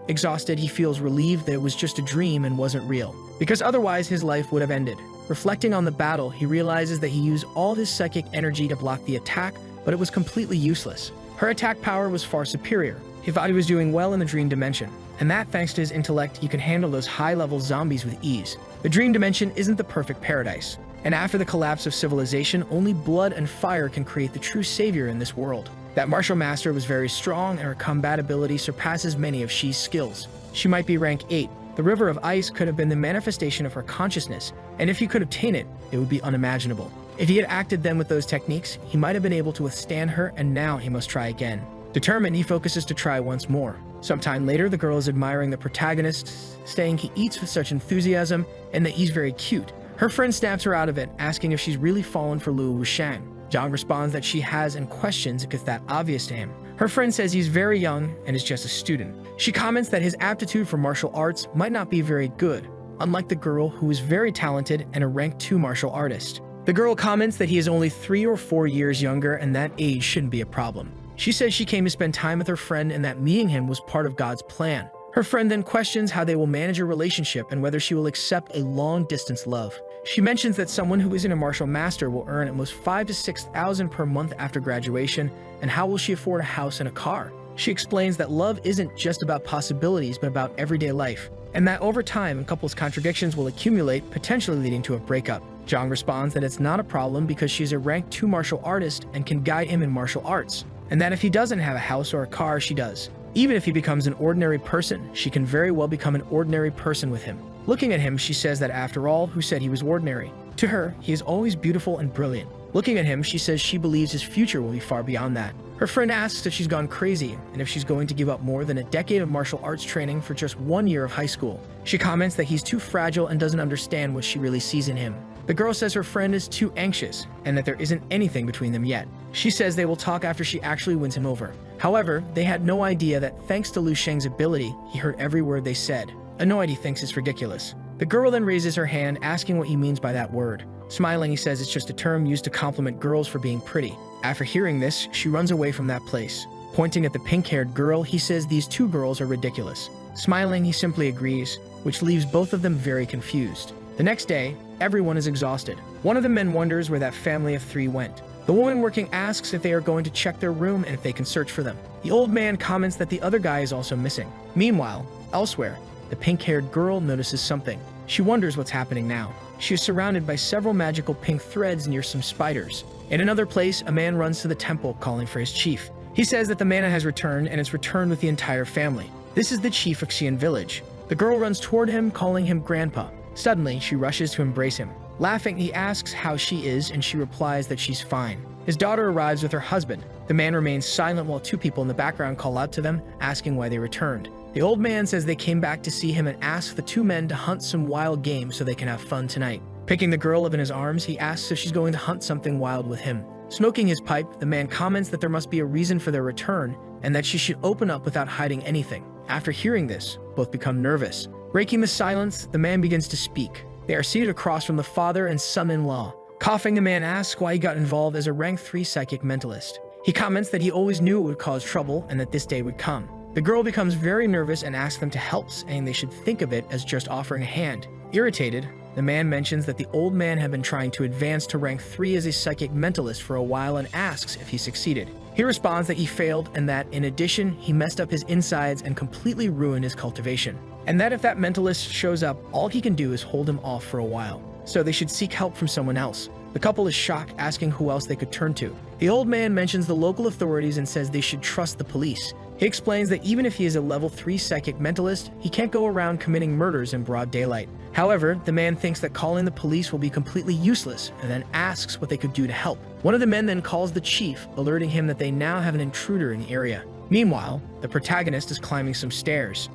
Exhausted, he feels relieved that it was just a dream and wasn't real, because otherwise his life would have ended. Reflecting on the battle, he realizes that he used all his psychic energy to block the attack, but it was completely useless. Her attack power was far superior. He thought he was doing well in the dream dimension, and that thanks to his intellect, he could handle those high-level zombies with ease. The dream dimension isn't the perfect paradise, and after the collapse of civilization, only blood and fire can create the true savior in this world. That martial master was very strong, and her combat ability surpasses many of Shi's skills. She might be rank 8. The river of ice could have been the manifestation of her consciousness, and if he could obtain it, it would be unimaginable. If he had acted then with those techniques, he might have been able to withstand her, and now he must try again. Determined, he focuses to try once more. Sometime later, the girl is admiring the protagonist, saying he eats with such enthusiasm and that he's very cute. Her friend snaps her out of it, asking if she's really fallen for Luo Wushang. Zhang responds that she has and questions if it's that obvious to him. Her friend says he's very young and is just a student. She comments that his aptitude for martial arts might not be very good, unlike the girl who is very talented and a rank 2 martial artist. The girl comments that he is only 3 or 4 years younger and that age shouldn't be a problem. She says she came to spend time with her friend and that meeting him was part of God's plan. Her friend then questions how they will manage a relationship and whether she will accept a long-distance love. She mentions that someone who isn't a martial master will earn at most 5,000 to 6,000 per month after graduation, and how will she afford a house and a car? She explains that love isn't just about possibilities but about everyday life, and that over time, couples' contradictions will accumulate, potentially leading to a breakup. Zhang responds that it's not a problem because she's a rank 2 martial artist and can guide him in martial arts, and that if he doesn't have a house or a car, she does. Even if he becomes an ordinary person, she can very well become an ordinary person with him. Looking at him, she says that after all, who said he was ordinary? To her, he is always beautiful and brilliant. Looking at him, she says she believes his future will be far beyond that. Her friend asks if she's gone crazy and if she's going to give up more than a decade of martial arts training for just 1 year of high school. She comments that he's too fragile and doesn't understand what she really sees in him. The girl says her friend is too anxious and that there isn't anything between them yet. She says they will talk after she actually wins him over. However, they had no idea that thanks to Lu Sheng's ability, he heard every word they said. Annoyed, he thinks it's ridiculous. The girl then raises her hand, asking what he means by that word. Smiling, he says it's just a term used to compliment girls for being pretty. After hearing this, she runs away from that place. Pointing at the pink-haired girl, he says these 2 girls are ridiculous. Smiling, he simply agrees, which leaves both of them very confused. The next day, everyone is exhausted. One of the men wonders where that family of 3 went. The woman working asks if they are going to check their room and if they can search for them. The old man comments that the other guy is also missing. Meanwhile, elsewhere, the pink-haired girl notices something. She wonders what's happening now. She is surrounded by several magical pink threads near some spiders. In another place, a man runs to the temple calling for his chief. He says that the mana has returned and it's returned with the entire family. This is the chief of Xian village. The girl runs toward him, calling him grandpa. Suddenly, she rushes to embrace him. Laughing, he asks how she is and she replies that she's fine. His daughter arrives with her husband. The man remains silent while 2 people in the background call out to them, asking why they returned. The old man says they came back to see him and asks the 2 men to hunt some wild game so they can have fun tonight. Picking the girl up in his arms, he asks if she's going to hunt something wild with him. Smoking his pipe, the man comments that there must be a reason for their return and that she should open up without hiding anything. After hearing this, both become nervous. Breaking the silence, the man begins to speak. They are seated across from the father and son-in-law. Coughing, the man asks why he got involved as a rank 3 psychic mentalist. He comments that he always knew it would cause trouble and that this day would come. The girl becomes very nervous and asks them to help, saying they should think of it as just offering a hand. Irritated, The man mentions that the old man had been trying to advance to rank 3 as a psychic mentalist for a while and asks if he succeeded. He responds that he failed and that, in addition, he messed up his insides and completely ruined his cultivation. And that if that mentalist shows up, all he can do is hold him off for a while. So they should seek help from someone else. The couple is shocked, asking who else they could turn to. The old man mentions the local authorities and says they should trust the police. He explains that even if he is a level 3 psychic mentalist, he can't go around committing murders in broad daylight. However, the man thinks that calling the police will be completely useless and then asks what they could do to help. One of the men then calls the chief, alerting him that they now have an intruder in the area. Meanwhile, the protagonist is climbing some stairs.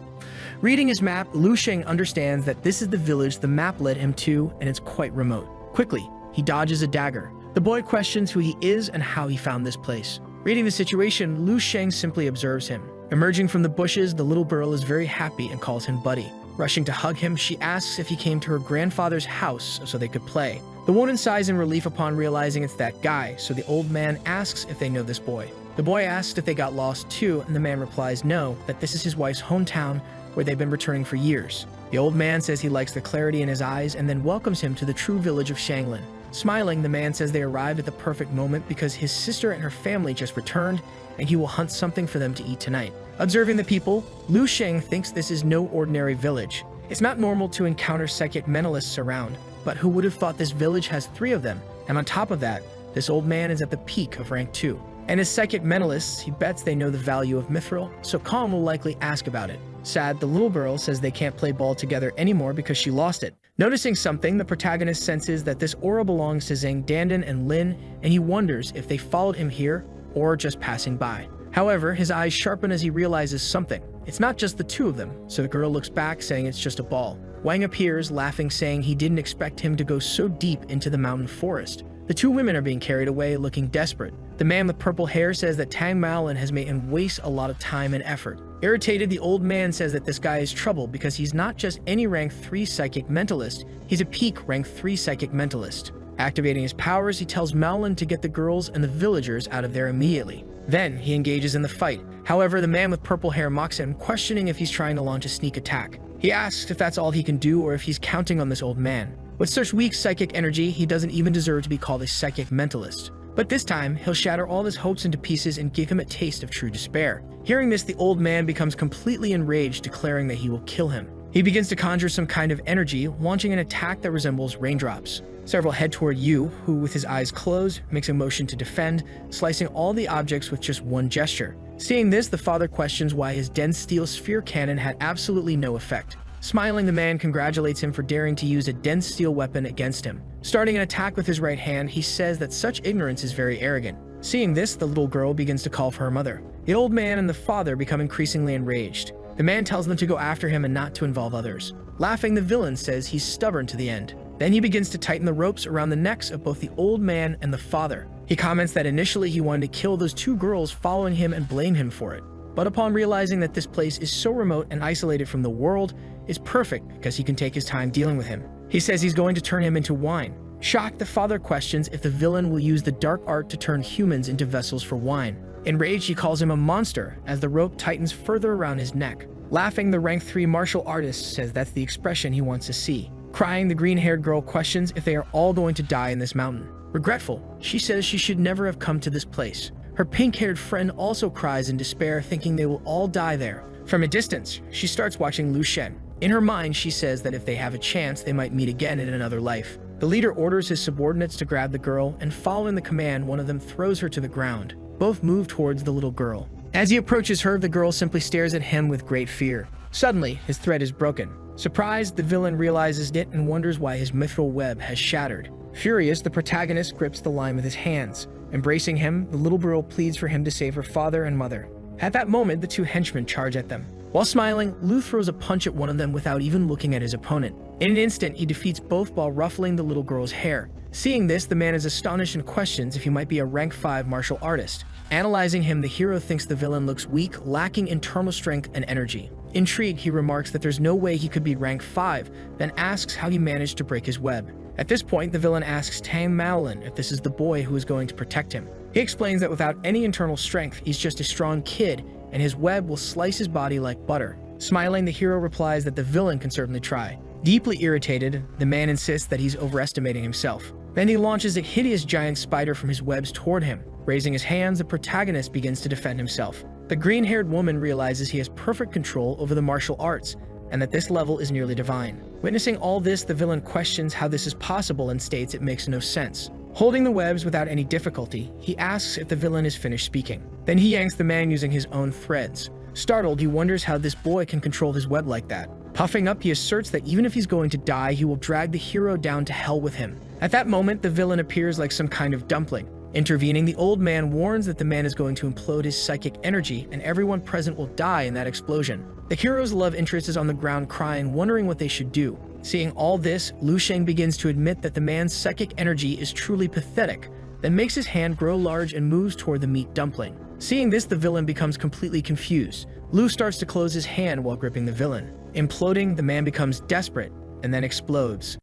Reading his map, Lu Sheng understands that this is the village the map led him to, and it's quite remote. Quickly, he dodges a dagger. The boy questions who he is and how he found this place. Reading the situation, Lu Sheng simply observes him. Emerging from the bushes, the little girl is very happy and calls him buddy. Rushing to hug him, she asks if he came to her grandfather's house so they could play. The woman sighs in relief upon realizing it's that guy, so the old man asks if they know this boy. The boy asks if they got lost too, and the man replies no, that this is his wife's hometown where they've been returning for years. The old man says he likes the clarity in his eyes and then welcomes him to the true village of Shanglin. Smiling, the man says they arrived at the perfect moment because his sister and her family just returned and he will hunt something for them to eat tonight. Observing the people, Lu Sheng thinks this is no ordinary village. It's not normal to encounter psychic mentalists around, but who would have thought this village has 3 of them? And on top of that, this old man is at the peak of rank 2. And as psychic mentalists, he bets they know the value of mithril, so Kong will likely ask about it. Sad, the little girl says they can't play ball together anymore because she lost it. Noticing something, the protagonist senses that this aura belongs to Zhang Dandan and Lin, and he wonders if they followed him here or just passing by. However, his eyes sharpen as he realizes something. It's not just the 2 of them, so the girl looks back saying it's just a ball. Wang appears, laughing, saying he didn't expect him to go so deep into the mountain forest. The 2 women are being carried away, looking desperate. The man with purple hair says that Tang Maolin has made him waste a lot of time and effort. Irritated, the old man says that this guy is trouble because he's not just any rank 3 psychic mentalist, he's a peak rank 3 psychic mentalist. Activating his powers, he tells Maolin to get the girls and the villagers out of there immediately. Then, he engages in the fight. However, the man with purple hair mocks him, questioning if he's trying to launch a sneak attack. He asks if that's all he can do or if he's counting on this old man. With such weak psychic energy, he doesn't even deserve to be called a psychic mentalist. But this time, he'll shatter all his hopes into pieces and give him a taste of true despair. Hearing this, the old man becomes completely enraged, declaring that he will kill him. He begins to conjure some kind of energy, launching an attack that resembles raindrops. Several head toward Yu, who, with his eyes closed, makes a motion to defend, slicing all the objects with just one gesture. Seeing this, the father questions why his dense steel sphere cannon had absolutely no effect. Smiling, the man congratulates him for daring to use a dense steel weapon against him. Starting an attack with his right hand, he says that such ignorance is very arrogant. Seeing this, the little girl begins to call for her mother. The old man and the father become increasingly enraged. The man tells them to go after him and not to involve others. Laughing, the villain says he's stubborn to the end. Then he begins to tighten the ropes around the necks of both the old man and the father. He comments that initially he wanted to kill those 2 girls following him and blame him for it. But upon realizing that this place is so remote and isolated from the world, is perfect because he can take his time dealing with him. He says he's going to turn him into wine. Shocked, the father questions if the villain will use the dark art to turn humans into vessels for wine. Enraged, he calls him a monster as the rope tightens further around his neck. Laughing, the rank 3 martial artist says that's the expression he wants to see. Crying, the green-haired girl questions if they are all going to die in this mountain. Regretful, she says she should never have come to this place. Her pink-haired friend also cries in despair, thinking they will all die there. From a distance, she starts watching Lu Shen. In her mind, she says that if they have a chance, they might meet again in another life. The leader orders his subordinates to grab the girl, and following the command, one of them throws her to the ground. Both move towards the little girl. As he approaches her, the girl simply stares at him with great fear. Suddenly, his thread is broken. Surprised, the villain realizes it and wonders why his mithril web has shattered. Furious, the protagonist grips the line with his hands. Embracing him, the little girl pleads for him to save her father and mother. At that moment, the 2 henchmen charge at them. While smiling, Lu throws a punch at one of them without even looking at his opponent. In an instant, he defeats both while ruffling the little girl's hair. Seeing this, the man is astonished and questions if he might be a rank 5 martial artist. Analyzing him, the hero thinks the villain looks weak, lacking internal strength and energy. Intrigued, he remarks that there's no way he could be rank 5, then asks how he managed to break his web. At this point, the villain asks Tang Maolin if this is the boy who is going to protect him. He explains that without any internal strength, he's just a strong kid, and his web will slice his body like butter. Smiling, the hero replies that the villain can certainly try. Deeply irritated, the man insists that he's overestimating himself. Then he launches a hideous giant spider from his webs toward him. Raising his hands, the protagonist begins to defend himself. The green-haired woman realizes he has perfect control over the martial arts, and that this level is nearly divine. Witnessing all this, the villain questions how this is possible and states it makes no sense. Holding the webs without any difficulty, he asks if the villain is finished speaking. Then he yanks the man using his own threads. Startled, he wonders how this boy can control his web like that. Puffing up, he asserts that even if he's going to die, he will drag the hero down to hell with him. At that moment, the villain appears like some kind of dumpling. Intervening, the old man warns that the man is going to implode his psychic energy and everyone present will die in that explosion. The hero's love interest is on the ground crying, wondering what they should do. Seeing all this, Lu Sheng begins to admit that the man's psychic energy is truly pathetic, then makes his hand grow large and moves toward the meat dumpling. Seeing this, the villain becomes completely confused. Lu starts to close his hand while gripping the villain. Imploding, the man becomes desperate and then explodes.